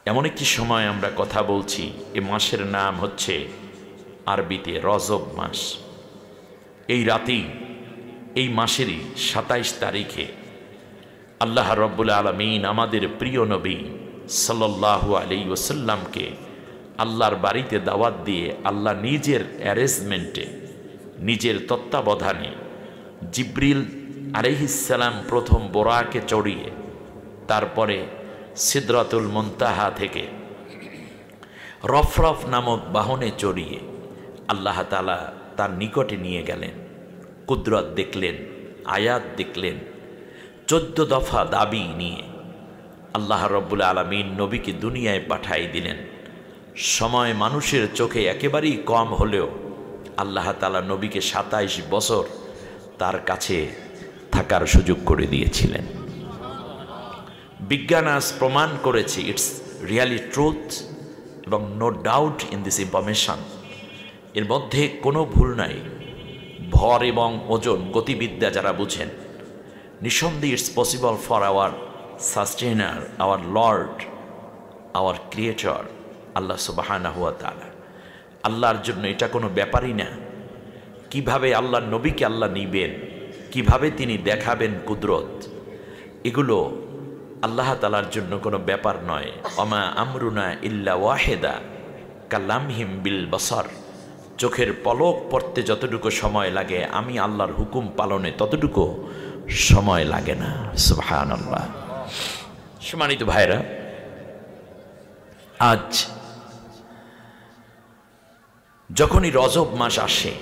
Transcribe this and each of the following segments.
এমন একটি সময় আমরা কথা বলছি, এ মাসের নাম হচ্ছে আরবিতে রজব মাস। এই রাতেই, এই মাসেরই ২৭ তারিখে আল্লাহ রব্বুল আলামিন আমাদের প্রিয় নবী সাল্লাল্লাহু আলাইহি ওয়াসাল্লামকে আল্লাহর বাড়িতে দাওয়াত দিয়ে আল্লাহ নিজের অ্যারেঞ্জমেন্টে, নিজের তত্ত্বাবধানে জিব্রিল আলাইহিস সালাম প্রথম বোরাকে চড়িয়ে, তারপরে সিদরাতুল মুনতাহা থেকে রফরফ নামক বাহনে চড়িয়ে আল্লাহ তাআলা তার নিকটে নিয়ে গেলেন। কুদরত দেখলেন, আয়াত দেখলেন, 14 দফা দাবি নিয়ে আল্লাহ রব্বুল আলামিন নবীকে দুনিয়ায় পাঠাই দিলেন। সময় মানুষের চোখে একেবারেই কম হলেও আল্লাহ তাআলা নবীকে 27 বছর তার কাছে থাকার সুযোগ করে দিয়েছিলেন। বিজ্ঞান আজ প্রমাণ করেছে ইটস রিয়ালি ট্রুথ, এবং no doubt in this information, এর মধ্যে কোনো ভুল নাই। ভর এবং ওজন, গতিবিদ্যা যারা বুঝেন, নিঃসন্দেহে it's possible for our sustainer, our lord, our creator আল্লাহ সুবহানাহু ওয়া তাআলা। আল্লাহর জন্য এটা কোনো ব্যাপারই না। কিভাবে আল্লাহর নবীকে আল্লাহ নিবেন, কিভাবে তিনি দেখাবেন কুদরত, এগুলো আল্লাহ তাআলার জন্য কোনো ব্যাপার নয়। ওমা আমরুনা ইল্লা ওয়াহিদা কালামহিম বিল বসর, চোখের পলক পড়তে যতটুকু সময় লাগে আমি আল্লাহর হুকুম পালনে ততটুকু সময় লাগে না। সুবহানাল্লাহ। সম্মানিত ভাইরা, আজ যখনই রজব মাস আসে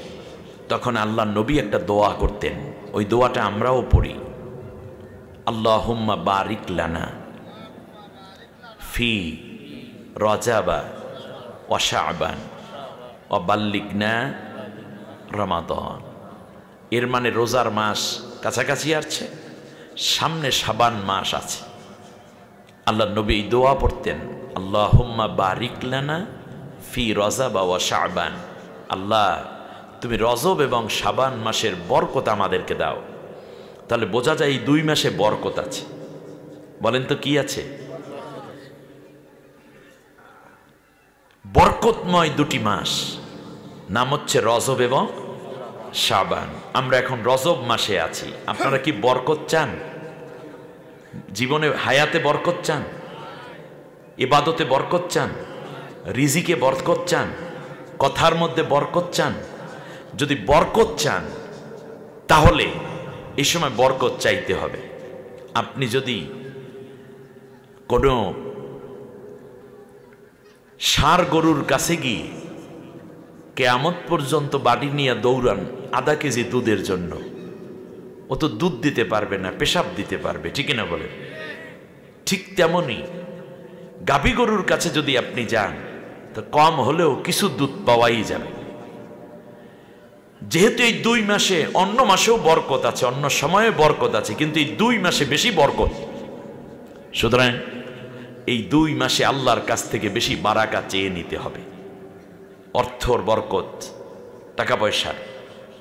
তখন আল্লাহর নবী একটা দোয়া করতেন। ওই দোয়াটা আমরাও পড়ি, আল্লাহুম্মা বারিক লানা ফি রজাবা ওয়া শাবান ওয়া বাল্লিগনা রমাদান। এর মানে রোজার মাস কাছাকাছি আসছে, সামনে শাবান মাস আছে। আল্লাহর নবী এই দোয়া পড়তেন, আল্লাহুম্মা বারিক লানা ফি রজাবা ওয়া শাবান। আল্লাহ, তুমি রজব এবং শাবান মাসের বরকত আমাদেরকে দাও। তাহলে বোঝা যায় এই 2 মাসে বরকত আছে। বলেন তো কি আছে? বরকতময় 2টি মাস, নাম হচ্ছে রজব এবং শাবান। আমরা এখন রজব মাসে আছি। আপনারা কি বরকত চান? জীবনে হায়াতে বরকত চান? ইবাদতে বরকত চান? রিজিকে বরকত চান? কথার মধ্যে বরকত চান? যদি বরকত চান তাহলে এই সময় বরকত চাইতে হবে। আপনি যদি কোনো ষাঁড় গরুর কাছে গিয়ে কিয়ামত পর্যন্ত বাড়ি নিয়ে দৌড়ান আধা কেজি দুধের জন্য, ও তো দুধ দিতে পারবে না, পেশাব দিতে পারবে, ঠিক না বলেন? ঠিক তেমনি গাভী গরুর কাছে যদি আপনি যান তো কম হলেও কিছু দুধ পাওয়াই যাবে। যেহেতু এই 2 মাসে, অন্য মাসেও বরকত আছে, অন্য সময়ে বরকত আছে, কিন্তু এই 2 মাসে বেশি বরকত। সুতরাং এই 2 মাসে আল্লাহর কাছ থেকে বেশি বারাকা চেয়ে নিতে হবে। অর্থর বরকত, টাকা পয়সার,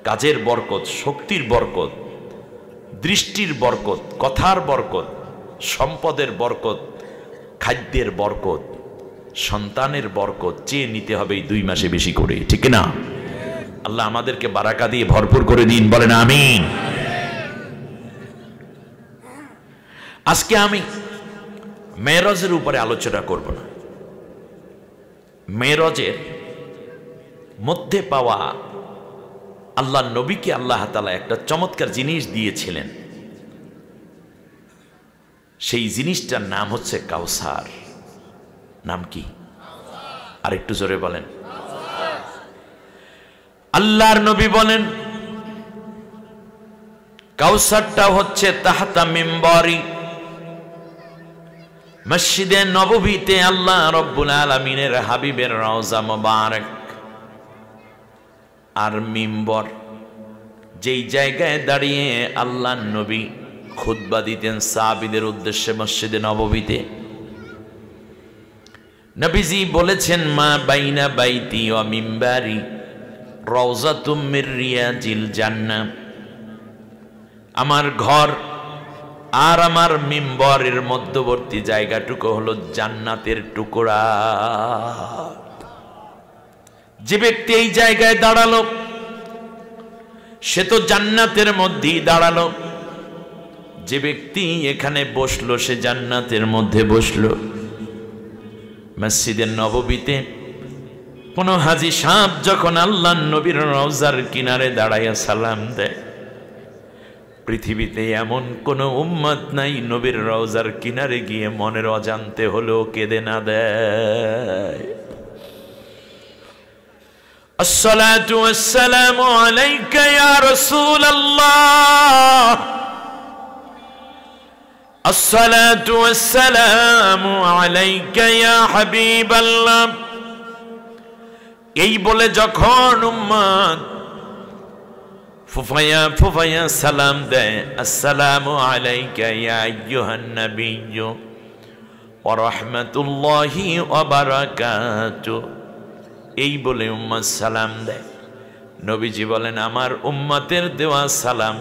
কাজের বরকত, শক্তির বরকত, দৃষ্টির বরকত, কথার বরকত, সম্পদের বরকত, খাদ্যের বরকত, সন্তানের বরকত চেয়ে নিতে হবে এই 2 মাসে বেশি করে, ঠিক না? আল্লাহ আমাদেরকে বারাকা দিয়ে ভরপুর করে দিন, বলেন আমিন। আজকে আমি মেরাজের উপরে আলোচনা করব না। মেরাজের মধ্যে পাওয়া আল্লাহর নবীকে আল্লাহ তাআলা একটা চমৎকার জিনিস দিয়েছিলেন। সেই জিনিসটার নাম হচ্ছে কাউসার। নাম কি? আর একটু জোরে বলেন। আল্লাহর নবী বলেন কাউসারটা হচ্ছে তাহতা মিম্বরি, মসজিদে নববীতে আল্লাহ রব্বুল আলামিনের হাবিবের রওজা মুবারক। আর মিম্বর যেই জায়গায় দাঁড়িয়ে আল্লাহর নবী খুতবা দিতেন সাহাবীদের উদ্দেশ্যে মসজিদে নববীতে। নবীজি বলেছেন, মা বাইনা বাইতি ওয়া মিম্বারি রওজাতুম মির রিয়াজিল জান্নাহ। আমার ঘর আর আমার মিম্বরের মধ্যবর্তী জায়গাটুকু হলো জান্নাতের টুকরা। যে ব্যক্তি এই জায়গায় দাঁড়ালো সে তো জান্নাতের মধ্যেই দাঁড়ালো, যে ব্যক্তি এখানে বসলো সে জান্নাতের মধ্যে বসলো। মসজিদে নববীতে কোন হাজী সাহেব যখন আল্লাহর নবীর রওজার কিনারে দাঁড়াইয়া সালাম দেয়, পৃথিবীতে এমন কোন উম্মত নাই নবীর রওজার কিনারে গিয়ে মনের অজান্তে হলেও কেঁদে না দেয়। আসসালাতু ওয়াসসালামু আলাইকা ইয়া রাসূলুল্লাহ, আসসালাতু ওয়াসসালামু আলাইকা ইয়া হাবিবাল্লাহ। এই বলে যখন উম্মত ফুফায়া ফুফায়া সালাম দেয়, আসসালামু আলাইকা ইয়া আইয়ুহান নাবিয়্যু ওয়া রাহমাতুল্লাহি ওয়া বারাকাতুহু, এই বলে উম্মত সালাম দেয়। নবীজি বলেন, আমার উম্মতের দেওয়া সালাম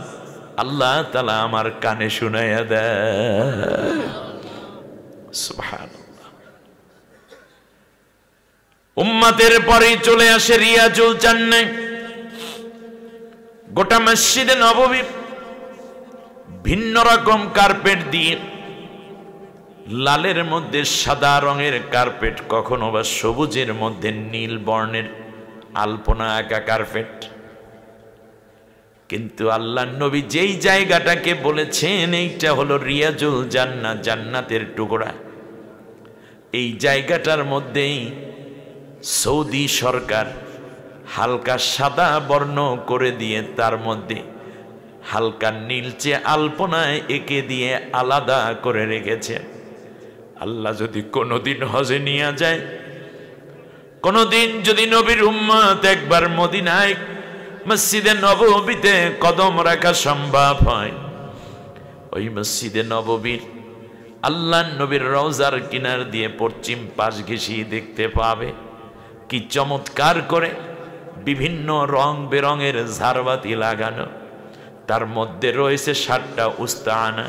আল্লাহ তাআলা আমার কানে শুনাইয়া দেয়। সুবহানাল্লাহ। উম্মতের পরেই চলে আসে রিয়াজুল জান্নাহ। গোটা মসজিদে নববী ভিন্ন রকম কার্পেট দিয়ে, লালের মধ্যে সাদা রঙের কার্পেট, কখনো বা সবুজের মধ্যে নীল বর্ণের আলপনা আঁকা কার্পেট। কিন্তু আল্লাহর নবী যেই জায়গাটাকে বলেছেন এইটা হলো রিয়াজুল জান্নাহ, জান্নাতের টুকরা, এই জায়গাটার মধ্যেই সৌদি সরকার হালকা সাদা বর্ণ করে দিয়ে তার মধ্যে হালকা নীলচে আলপনায় এঁকে দিয়ে আলাদা করে রেখেছে। আল্লাহ যদি কোনোদিন হজে নিয়ে যায়, কোনোদিন যদি নবীর উম্মত একবার মদিনায় মসজিদে নববীতে কদম রাখা সম্ভব হয়, ওই মসজিদে নববীর আল্লাহ নবীর রওজার কিনার দিয়ে পশ্চিম পাশ ঘেঁষিয়ে দেখতে পাবে কি চমৎকার করে বিভিন্ন রং বেরঙের ঝাড়বাতি লাগানো। তার মধ্যে রয়েছে 7টা উস্তানা,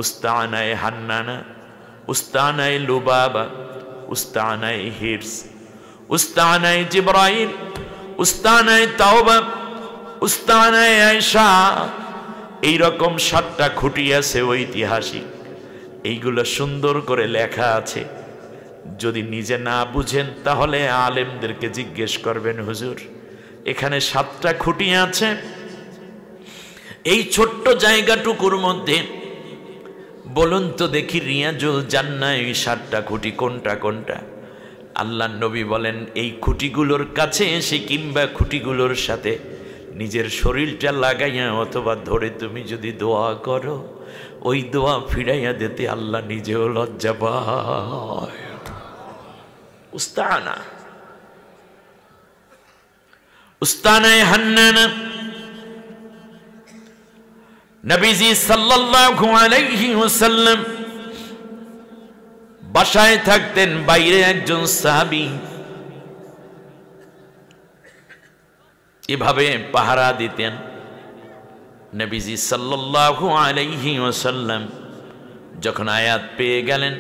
উস্তানায়ে হান্নানা, উস্তানায়ে লুবাবা, উস্তানায়ে হিরস, উস্তানায়ে জিবরাইল, উস্তানায়ে তাওবা, উস্তানায়ে আয়েশা। এইরকম 7টা খুঁটি আছে ঐতিহাসিক, এইগুলো সুন্দর করে লেখা আছে। যদি নিজে না বুঝেন তাহলে আলেমদেরকে জিজ্ঞেস করবেন, হুজুর এখানে 7টা খুঁটি আছে, এই ছোট্ট জায়গাটুকুর মধ্যে বলুন তো দেখি রিয়াজুল জান্নাহ এই 7টা খুঁটি কোনটা কোনটা? আল্লাহর নবী বলেন, এই খুঁটিগুলোর কাছে এসে কিংবা খুঁটিগুলোর সাথে নিজের শরীরটা লাগাইয়া অথবা ধরে তুমি যদি দোয়া করো, ওই দোয়া ফিরাইয়া দিতে আল্লাহ নিজেও লজ্জা পায়। উস্তানা, উস্তানায়ে হান্নানা। নবীজি সাল্লাল্লাহু আলাইহি ওয়াসাল্লাম বাসায় থাকতেন, বাইরে একজন সাহাবী এভাবে পাহারা দিতেন। নবীজি সাল্লাল্লাহু আলাইহি ওয়াসাল্লাম যখন আয়াত পেয়ে গেলেন,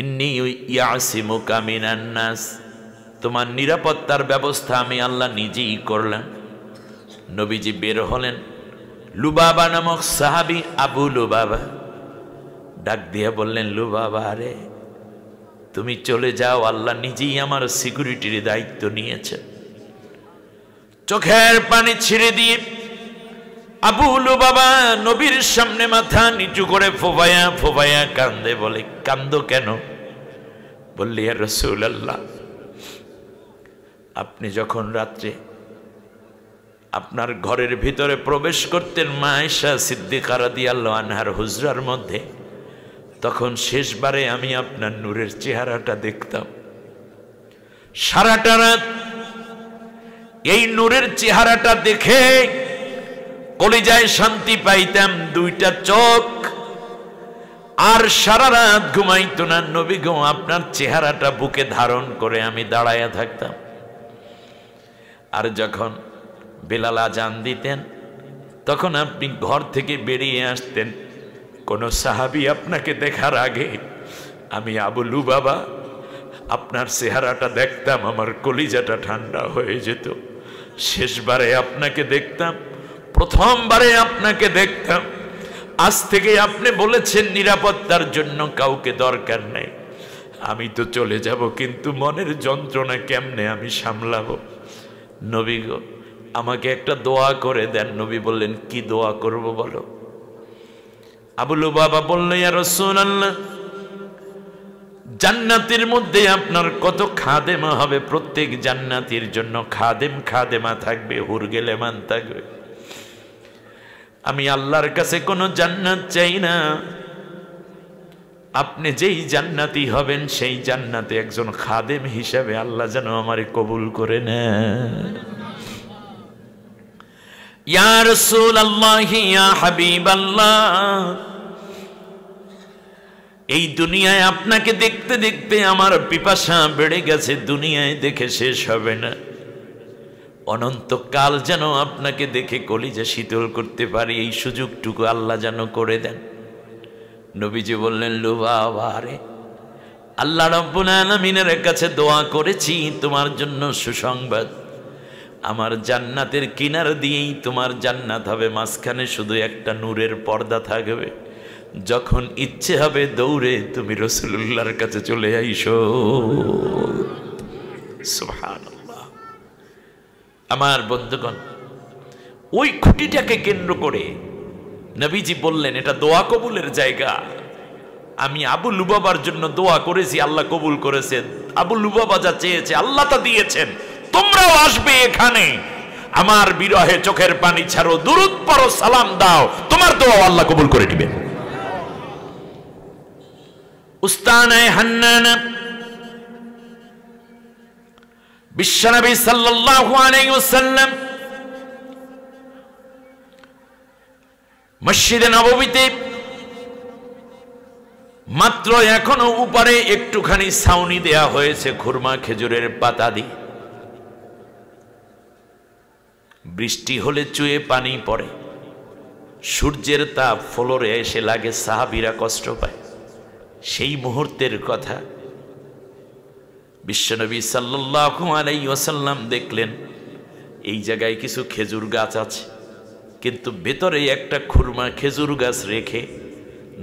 ইন্নী ইয়াসিমুকা মিনান নাস, তোমার নিরাপত্তার ব্যবস্থা আমি আল্লাহ নিজেই করলাম। নবীজি বের হলেন, লুবাবা নামক সাহাবী আবু লুবাবা ডাক দিয়ে বললেন, লুবাবা আরে তুমি চলে যাও, আল্লাহ নিজেই আমার সিকিউরিটির দায়িত্ব নিয়েছে। চোখের পানি ছিঁড়ে দিয়ে আবু লুবাবা নবীর সামনে মাথা নিচু করে ফোবায়া ফোবায়া কান্দে। বলে, কান্দো কেন? বললি, ইয়া রাসূলুল্লাহ, আপনি যখন রাত্রে আপনার ঘরের ভিতরে প্রবেশ করতেন মা আয়েশা সিদ্দিকা রাদিয়াল্লাহু আনহার হুজরার মধ্যে, তখন শেষবারে আমি আপনার নূরের চেহারাটা দেখতাম। সারাটা রাত এই নূরের চেহারাটা দেখে কলিজায় শান্তি পাইতাম, 2টা চোখ আর সারা রাত ঘুমাইতো না। নবী গো, আপনার চেহারাটা বুকে ধারণ করে আমি দাঁড়ায়া থাকতাম। আর যখন বেলাল আজান দিতেন তখন আপনি ঘর থেকে বেরিয়ে আসতেন, কোন সাহাবী আপনাকে দেখার আগে আমি আবু লুবাবা আপনার চেহারাটা দেখতাম, আমার কলিজাটা ঠান্ডা হয়ে যেত। শেষবারে আপনাকে দেখতাম, প্রথমবারে আপনাকে দেখতাম। আজ থেকে আপনি বলেছেন নিরাপত্তার জন্য কাউকে দরকার নেই, আমি তো চলে যাব, কিন্তু মনের যন্ত্রণা কেমনে আমি সামলাবো। নবী গো, আমাকে একটা দোয়া করে দেন। নবী বললেন, কি দোয়া করব বলো? আবু লুবাবা বলল, ইয়া রাসূলুল্লাহ, জান্নাতের মধ্যে আপনার কত খাদেমা হবে, প্রত্যেক জান্নাতীর জন্য খাদেম খাদেমা থাকবে, হুর গেলেমান থাকবে। আমি আল্লাহর কাছে কোনো জান্নাত চাই না, আপনি যেই জান্নাতি হবেন সেই জান্নাতে একজন খাদেম হিসাবে আল্লাহ যেন আমারে কবুল করে নেন। ইয়া রাসূলুল্লাহ, ইয়া হাবিবাল্লাহ, এই দুনিয়ায় আপনাকে দেখতে দেখতে আমার পিপাসা বেড়ে গেছে, দুনিয়ায় দেখে শেষ হবে না। অনন্তকাল যেন আপনাকে দেখে কলিজা শীতল করতে পারি, এই সুযোগটুকু আল্লাহ যেন করে দেন। নবীজি বললেন, লুবাবা রে, আল্লাহ রাব্বুল আলামিনের কাছে দোয়া করেছি তোমার জন্য সুসংবাদ, আমার জান্নাতের কিনার দিয়েই তোমার জান্নাত হবে, মাঝখানে শুধু একটা নূরের পর্দা থাকবে। যখন ইচ্ছে হবে দৌড়ে তুমি রাসূলুল্লাহর কাছে চলে আইসো। সুবহানাল্লাহ। আমার বন্ধুগণ, ওই খুঁটিটাকে কেন্দ্র করে নবীজি বললেন, এটা দোয়া কবুলের জায়গা। আমি আবু লুবাবার জন্য দোয়া করেছি, আল্লাহ কবুল করেছেন। আবু লুবাবা যা চেয়েছে আল্লাহ তা দিয়েছেন। তোমরাও আসবে এখানে, আমার বিরহে চোখের পানি ছাড়ো, দুরূদ পড়ো, সালাম দাও, তোমার দোয়া আল্লাহ কবুল করে দিবেন। উস্তানে হান্নান বিশ্বনবী সাল্লাল্লাহু আলাইহি ওয়াসাল্লাম মসজিদে নববীতে মাত্র এখনো উপরে একটুখানি ছাউনি দেয়া হয়েছে খুরমা খেজুরের পাতা দিয়ে। বৃষ্টি হলে চুয়ে পানি পড়ে, সূর্যের তাপ ফ্লোরে এসে লাগে, সাহাবীরা কষ্ট পায়। সেই মুহূর্তের কথা বিশ্বনবী সাল্লাল্লাহু আলাইহি ওয়াসাল্লাম দেখলেন, এই জায়গায় কিছু খেজুর গাছ আছে, কিন্তু ভেতরে একটা খুরমা খেজুর গাছ রেখে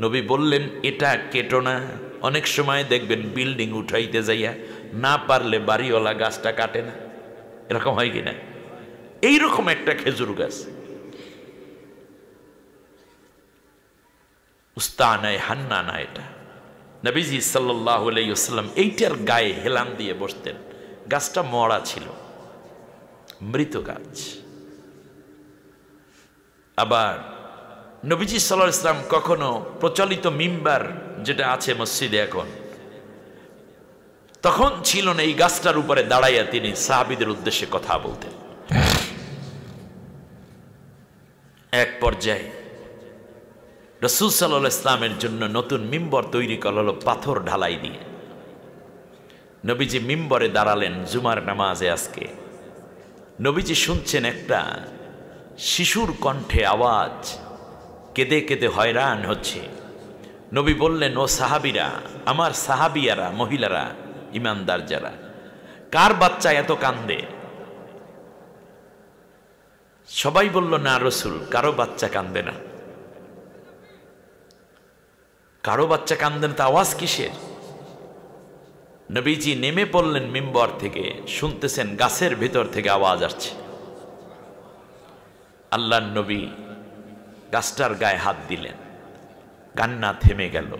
নবী বললেন, এটা কেটো না। অনেক সময় দেখবেন বিল্ডিং উঠাইতে যাইয়া না পারলে বাড়িওয়ালা গাছটা কাটে না, এরকম হয় কিনা? এইরকম একটা খেজুর গাছ, উস্তানায়ে হান্নানা, এটা নবীজি সাল্লাল্লাহু আলাইহি ওয়াসাল্লাম এইটার গায়ে হেলান দিয়ে বসতেন। গাছটা মরা ছিল, মৃত গাছ। আবার নবীজি সাল্লাল্লাহু আলাইহি ওয়াসাল্লাম কখনো প্রচলিত মিম্বার যেটা আছে মসজিদে এখন, তখন ছিল না, এই গাছটার উপরে দাঁড়াইয়া তিনি সাহাবীদের উদ্দেশ্যে কথা বলতেন। এক পর্যায়ে রাসূল সাল্লাল্লাহু আলাইহি ওয়াসাল্লামের জন্য নতুন মিম্বর তৈরি করা হলো পাথর ঢালাই দিয়ে। নবীজি মিম্বরে দাঁড়ালেন জুমার নামাজে। আজকে নবীজি শুনছেন একটা শিশুর কণ্ঠে আওয়াজ, কেঁদে কেঁদে হয়রান হচ্ছে। নবী বললেন, ও সাহাবীরা, আমার সাহাবিয়ারা, মহিলারা, ইমানদার যারা, কার বাচ্চা এত কান্দে? সবাই বলল, না রাসূল, কারো বাচ্চা কান্দে না। কারো বাচ্চা কান্দে না, তা আওয়াজ কিসের? নবীজি নেমে পড়লেন মিম্বর থেকে, শুনতেছেন গাছের ভেতর থেকে আওয়াজ আসছে। আল্লাহর নবী গাছটার গায়ে হাত দিলেন, কান্না থেমে গেল।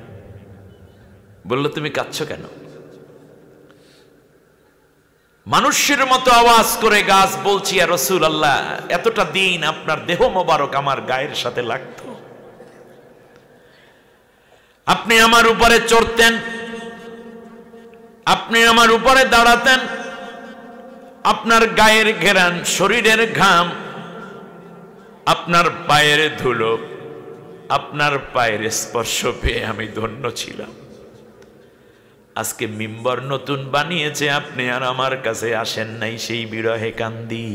বলল, তুমি কাঁদছো কেন? মানুষের মতো আওয়াজ করে গাছ বলছি, ইয়া রাসূলুল্লাহ, এতটা দিন আপনার দেহ মোবারক আমার গায়ের সাথে লাগতো, আপনি আমার উপরে চড়তেন, আপনি আমার উপরে দাঁড়াতেন, আপনার গায়ের ঘেরান, শরীরের ঘাম, আপনার পায়ের ধুলো, আপনার পায়ের স্পর্শ পেয়ে আমি ধন্য ছিলাম। আজকে মিম্বর নতুন বানিয়েছে, আপনি আর আমার কাছে আসেন নাই, সেই বিরহে কান্দি।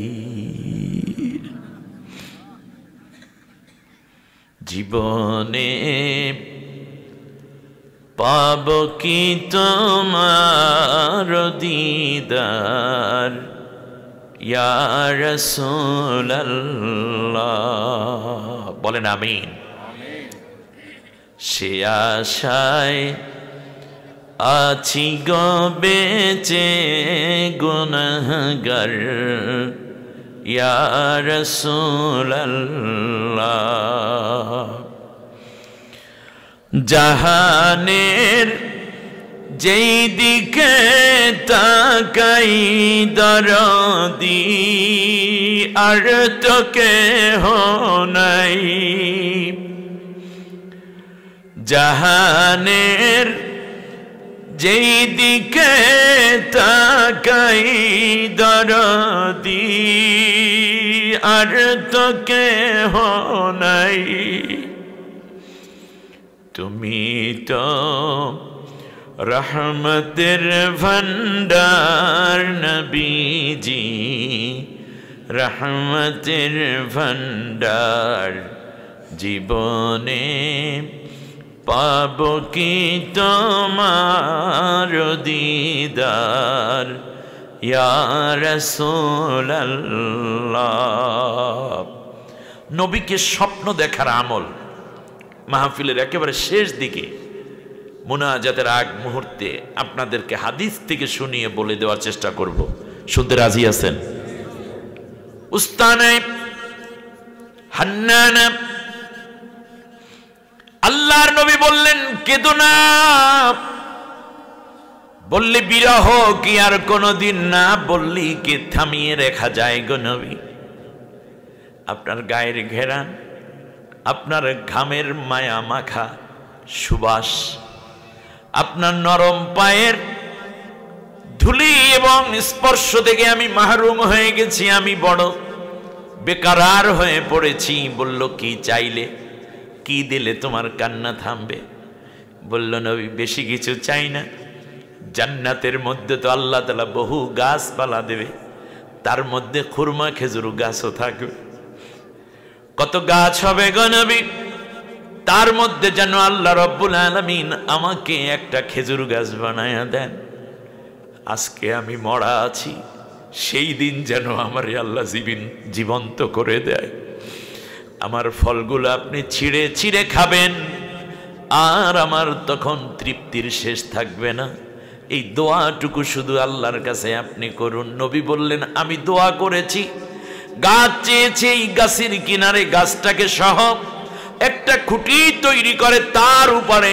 জীবনে পাব কি তোমার দিদার ইয়া রাসূলুল্লাহ, বলেন আমিন। সে আশায় আছি গো বেঁচে গুনাহগার ইয়া রাসূলুল্লাহ। জাহানের যেই দিকে তাকাই দরদি আর তো কেহ নাই, জাহানের যেই দিকে তাকাই দরদি আর তো কেহ নাই। তুমি তো রহমতের ভান্ডার নবীজি, রহমতের ভান্ডার। জীবনে পাব কি তোমার দিদার ইয়া রাসূলুল্লাহ। নবীকে স্বপ্ন দেখার আমল মাহফিলের একেবারে শেষ দিকে মুনাজাতের আগ মুহূর্তে আপনাদেরকে হাদিস থেকে শুনিয়ে বলে দেওয়ার চেষ্টা করব। শুনতে রাজি আছেন? উস্তানে হান্নান আল্লাহর নবী বললেন কেঁদো না, বললে বিরহ কি আর কোনদিন না বললি কি থামিয়ে রেখা যায় গো নবী? আপনার গায়ের ঘেরান, আপনার ঘামের মায়া মাখা সুবাস, আপনার নরম পায়ের ধুলি এবং স্পর্শ থেকে আমি মাহরুম হয়ে গেছি, আমি বড় বেকারার হয়ে পড়েছি। বলল কি চাইলে, কি দিলে তোমার কান্না থামবে? বলল নবী বেশি কিছু চাই না, জান্নাতের মধ্যে তো আল্লাহ তাআলা বহু গাছপালা দেবে, তার মধ্যে খুরমা খেজুর গাছও থাকবে। কত গাছ হবে গো নবী, তার মধ্যে যেন আল্লাহ রব্বুল আলামিন আমাকে একটা খেজুর গাছ বানায়া দেন। আজকে আমি মরা আছি, সেই দিন যেন আমার আল্লাহ জীবন্ত করে দেয়। আমার ফলগুলো আপনি ছিঁড়ে ছিঁড়ে খাবেন, আর আমার তখন তৃপ্তির শেষ থাকবে না। এই দোয়াটুকু শুধু আল্লাহর কাছে আপনি করুন। নবী বললেন আমি দোয়া করেছি, গাছ চেয়েছি, এই গাছের কিনারে গাছটাকে সহ একটা খুঁটি তৈরি করে তার উপরে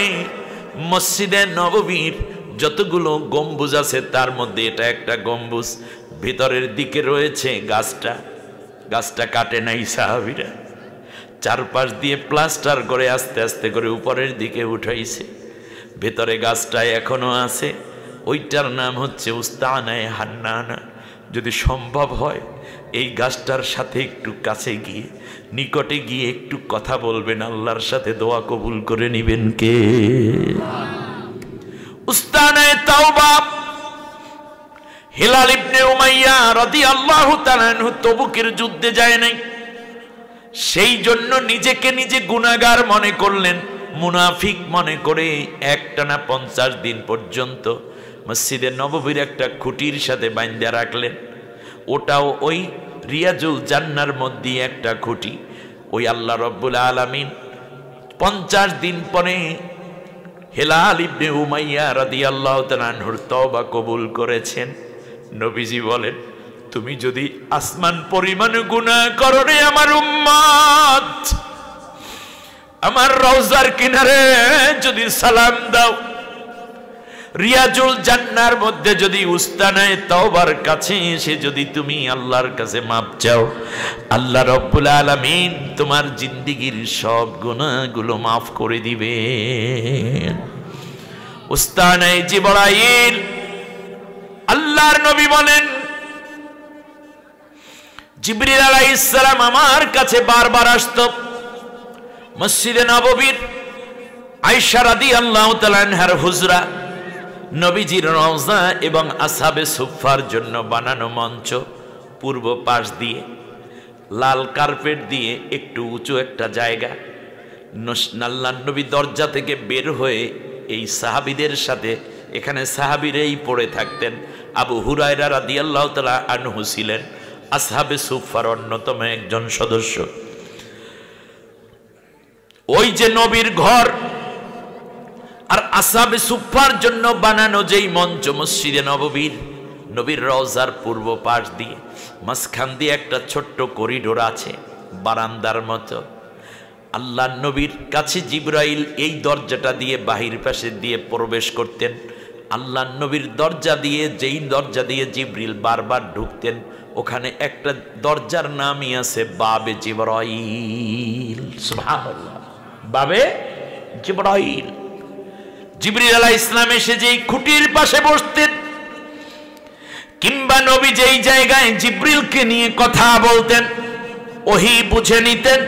মসজিদে নববীর যতগুলো গম্বুজ আছে তার মধ্যে এটা একটা গম্বুজ, ভিতরের দিকে রয়েছে গাছটা। গাছটা কাটে নাই সাহাবীরা, চারপাশ দিয়ে প্লাস্টার করে আস্তে আস্তে করে উপরের দিকে উঠাইছে। ভেতরে গাছটা এখনো আছে, ওইটার নাম হচ্ছে উস্তানায়ে হান্নানা। যদি সম্ভব হয় এই গাছটার সাথে একটু কাছে গিয়ে, নিকটে গিয়ে একটু কথা বলবেন, আল্লাহর সাথে দোয়া কবুল করে নিবেন কে? উস্তানায়ে তাওবা হিলাল ইবনে উমাইয়া রাদিয়াল্লাহু তাআলা আনহু তবুকের যুদ্ধে যায় নাই, সেই জন্য নিজেকে নিজে গুনাহগার মনে করলেন, মুনাফিক মনে করে একটানা 50 দিন পর্যন্ত মসজিদে নববীর একটা খুঁটির সাথে বাঁধা রাখলেন। ওটাও ওই রিয়াজুল জান্নার মধ্যে একটা খুঁটি। ওই আল্লাহ রব্বুল আলামিন 50 দিন পরে হিলাল ইবনে উমাইয়া রাদিয়াল্লাহু তাআলা আনহুর তওবা কবুল করেছেন। নবীজি বলেন তুমি যদি আসমান পরিমাণ গুনাহ করো রে আমার উম্মত, আমার রওজার কিনারে যদি সালাম দাও, রিয়াজুল জান্নার মধ্যে যদি উস্তানায়ে তাওবার কাছে এসে যদি তুমি আল্লাহর কাছে মাপ চাও, আল্লাহ রব্বুল আলামিন তোমার জিন্দেগীর সব গুনাহগুলো মাফ করে দিবেন। উস্তানায়ে জিবরাইল আল্লাহর নবী বলেন জিবরিল আলাইহিস সালাম আমার কাছে বারবার আসতো। মসজিদে নববীর আয়েশা রাদিয়াল্লাহু তাআলা আনহার হুজরা, নবীজির রওজা এবং আসহাবে সুফফার জন্য বানানো মঞ্চ, পূর্ব পাশ দিয়ে লাল কার্পেট দিয়ে একটু উঁচু একটা জায়গা, আল্লাহর নবী দরজা থেকে বের হয়ে এই সাহাবীদের সাথে, এখানে সাহাবীরাই পড়ে থাকতেন। আবু হুরায়রা রাদিয়াল্লাহু তাআলা আনহু ছিলেন আসহাবে সুফফার অন্যতম একজন সদস্য। ওই যে নবীর ঘর আর আসহাবে সুফফার জন্য বানানো যেই মঞ্চ মসজিদে নববীর, নবীর রওজার পূর্ব পাশ দিয়ে মাঝখান দিয়ে একটা ছোট্ট করিডোর আছে বারান্দার মতো। আল্লাহ নবীর কাছে জিবরাইল এই দরজাটা দিয়ে বাহির পাশে দিয়ে প্রবেশ করতেন। আল্লাহ নবীর দরজা দিয়ে, যেই দরজা দিয়ে জিবরিল বারবার ঢুকতেন, ওখানে একটা দরজার নামই আছে বাবে জিবরাইল। সুবহানাল্লাহ, বাবে জিবরাইল। জিবরিল আলাইহিস সালাম এসে যেই খুঁটির পাশে বসতেন, কিংবা নবী যেই জায়গায় জিবরিলকে নিয়ে কথা বলতেন, ওহী বুঝে নিতেন,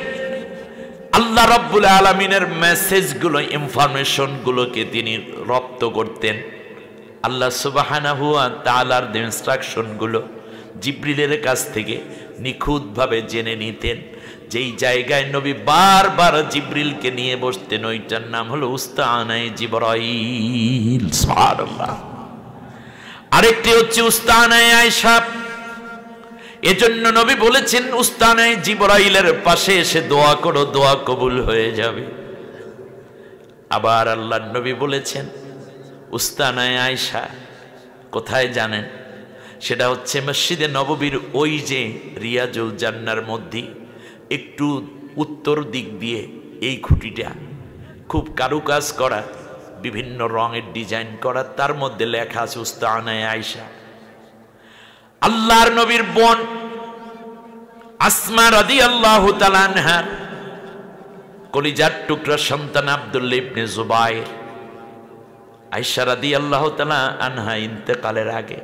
আল্লাহ রাব্বুল আলামিনের মেসেজগুলো, ইনফরমেশনগুলোকে তিনি রপ্ত করতেন। আল্লাহ সুবহানাহু ওয়া তাআলার ইনস্ট্রাকশনগুলো জিবরিলের কাছ থেকে নিখুঁতভাবে জেনে নিতেন। যেই জায়গায় নবী বারবার জিবরিলকে নিয়ে বসতেন, ওইটার নাম হলো উস্তানায়ে জিবরাইল। সুবহানাল্লাহ। আরেকটি হচ্ছে উস্তানায়ে আয়েশা। এজন্য নবী বলেছেন, উস্তানায়ে জিবরাইলের পাশে এসে দোয়া করো, দোয়া কবুল হয়ে যাবে। আবার আল্লাহর নবী বলেছেন উস্তানায়ে আয়েশা কোথায় জানেন? সেটা হচ্ছে মসজিদে নববীর ওই যে রিয়াজুল জান্নার মধ্যে একটু উত্তর দিক দিয়ে এই খুঁটিটা খুব কারুকাজ করা, বিভিন্ন রঙের ডিজাইন করা, তার মধ্যে লেখা আছে উস্তানায়ে আয়েশা। আল্লাহর নবীর বোন আসমা রাদিয়াল্লাহু তাআলা আনহা, কলিজার টুকরা সন্তান আব্দুল্লাহ ইবনে জুবায়ের, আয়েশা রাদিয়াল্লাহু তাআলা আনহা ইন্তেকালের আগে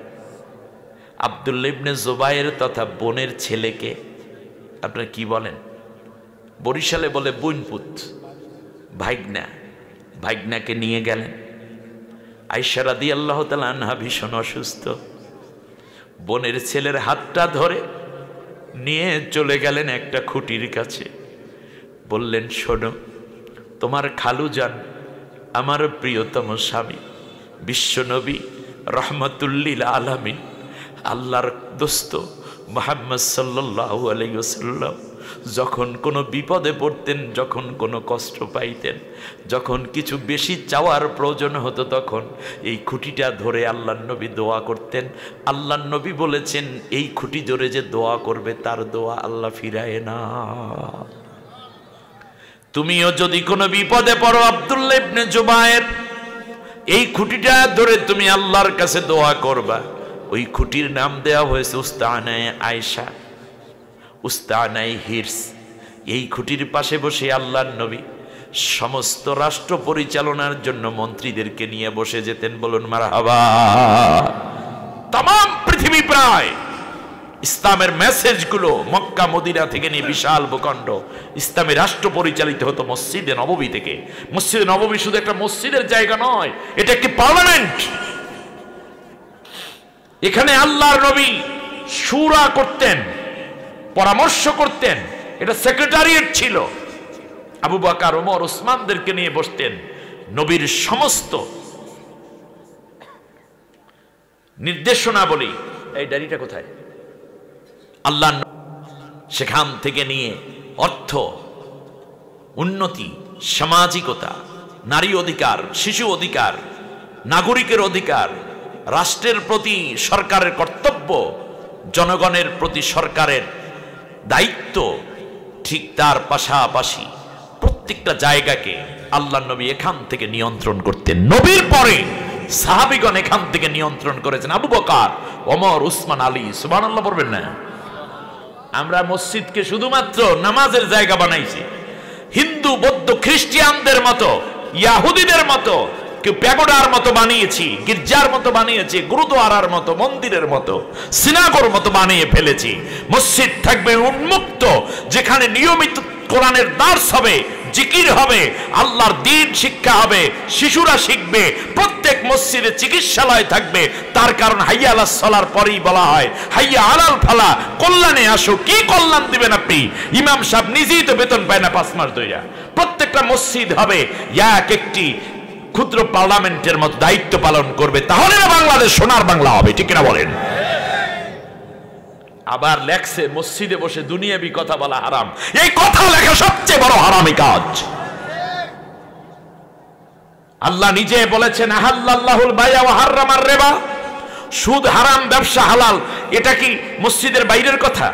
আব্দুল্লাহ ইবনে জুবায়ের তথা বোনের ছেলেকে, আপনারা কি বলেন, বরিশালে বলে বোনপুত, ভাইগনা, ভাইগনাকে নিয়ে গেলেন। আয়েশা রাদিয়াল্লাহু তাআলা আনহা ভীষণ অসুস্থ, বোনের ছেলের হাতটা ধরে নিয়ে চলে গেলেন একটা খুঁটির কাছে, বললেন শোনো, তোমার খালু যান, আমার প্রিয়তম স্বামী বিশ্বনবী রহমতুল্লিল আলামিন, আল্লাহর দোস্ত মুহাম্মদ সাল্লাল্লাহু আলাইহি ওয়াসাল্লাম যখন কোনো বিপদে পড়তেন, যখন কোনো কষ্ট পাইতেন, যখন কিছু বেশি চাওয়ার প্রয়োজন হতো, তখন এই খুঁটিটা ধরে আল্লাহর নবী দোয়া করতেন। আল্লাহর নবী বলেছেন, এই খুঁটি ধরে যে দোয়া করবে তার দোয়া আল্লাহ ফিরায় না। তুমিও যদি কোনো বিপদে পড়ো আব্দুল্লাহ ইবনে জুবায়ের, এই খুঁটিটা ধরে তুমি আল্লাহর কাছে দোয়া করবা। ওই খুঁটির নাম দেওয়া হয়েছে উস্তানায়ে আয়েশা, উস্তানায়ে হিরস। এই খুঁটির পাশে বসে আল্লাহর নবী সমস্ত রাষ্ট্র পরিচালনার জন্য মন্ত্রীদেরকে নিয়ে বসে যেতেন। বলুন মারহাবা। তাম পৃথিবী প্রায় ইসলামের মেসেজগুলো মক্কা মদিনা থেকে নিয়ে বিশাল ভূখণ্ড ইসলামী রাষ্ট্র পরিচালিত হতো মসজিদে নববী থেকে। মসজিদে নববী শুধু একটা মসজিদের জায়গা নয়, এটা একটি পার্লামেন্ট। এখানে আল্লাহর নবী শুরা করতেন, পরামর্শ করতেন, এটা সেক্রেটারিয়েট ছিল। আবু বকর, ওমর, ওসমানদেরকে নিয়ে বসতেন। নবীর সমস্ত নির্দেশনা বলি, এই ডায়েরিটা কোথায়, আল্লাহ সেখান থেকে নিয়ে অর্থ, উন্নতি, সামাজিকতা, নারী অধিকার, শিশু অধিকার, নাগরিকের অধিকার, রাষ্ট্রের প্রতি সরকারের কর্তব্য, জনগণের প্রতি সরকারের দায়িত্ব, ঠিক তার পাশাপাশি প্রত্যেকটা জায়গাকে আল্লাহ নবী এখান থেকে নিয়ন্ত্রণ করতেন। নবীর পরে সাহাবীগণ এখান থেকে নিয়ন্ত্রণ করেছেন। আবু বকর, ওমর, উসমান, আলী। সুবহানাল্লাহ বলবেন না? আমরা মসজিদকে শুধুমাত্র নামাজের জায়গা বানাইছি। হিন্দু, বৌদ্ধ, খ্রিস্টানদের মতো, ইয়াহুদীদের মতো কেউ প্যাগোডার মতো বানিয়েছি, গির্জার মতো বানিয়েছি, গুরুদ্বারার মতো, মন্দিরের মতো, সিনাগোর মতো বানিয়ে ফেলেছি। মসজিদ থাকবে উন্মুক্ত, যেখানে নিয়মিত কোরআনের দার্স হবে, জিকির হবে, আল্লাহর দ্বীন শিক্ষা হবে, শিশুরা শিখবে। প্রত্যেক মসজিদে চিকিৎসালয় থাকবে। তার কারণ হাইয়া আলাস সালার পরেই বলা হয় হাইয়া আলাল ফালা, কল্যাণে আসো। কি কল্যাণ দিবেন আপনি? ইমাম সাহেব নিজেই তো বেতন পায় না 5 মাস ধরে। প্রত্যেক প্রত্যেকটা মসজিদ হবে এক একটি ক্ষুদ্র পার্লামেন্টের মতো দায়িত্ব পালন করবে, তাহলে না বাংলাদেশ সোনার বাংলা হবে, ঠিক কিনা বলেন? আবার লেখছে মসজিদে বসে দুনিয়াবি কথা বলা হারাম। এই কথা লেখা সবচেয়ে বড় হারামি কাজ। আল্লাহ নিজে বলেছেন আহাল্লাল্লাহুল বাই'a ওয়া হাররামার রিবা, সুদ হারাম, ব্যবসা হালাল। এটা কি মসজিদের বাইরের কথা?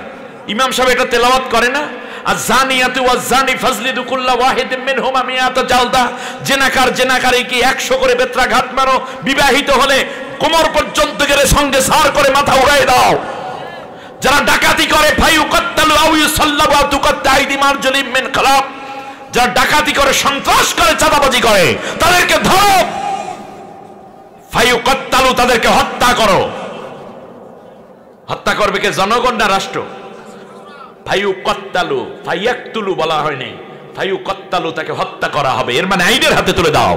ইমাম সাহেব এটা তেলাওয়াত করে না? আয-যানিয়াতু ওয়াজ-যানি ফাজলিদু কুল্লা ওয়াহিদিন মিনহুমা মিআতা জালদা, জেনাকার জেনাকারীকে 100 করে বেত্রাঘাত মারো, বিবাহিত হলে কোমর পর্যন্ত গেলে সঙ্গে সার করে মাথা উড়াই দাও। যারা ডাকাতি করে ফায়ুকাত্তালু আও ইউসাল্লাবু আও তুকাত্তা আইদিহিম আরজুলিম মিন খিলাফ, যারা ডাকাতি করে, সন্ত্রাস করে, চাঁদাবাজি করে, তাদেরকে ধরো। ফায়ুকাত্তালু, তাদেরকে হত্যা করো। হত্যা করবে কে? জনগণ না রাষ্ট্র? ফায়ুকাত্তালু, ফায়াকতুলু বলা হয়নি, ফায়ুকাত্তালু, তাকে হত্যা করা হবে। এর মানে আইনের হাতে তুলে দাও।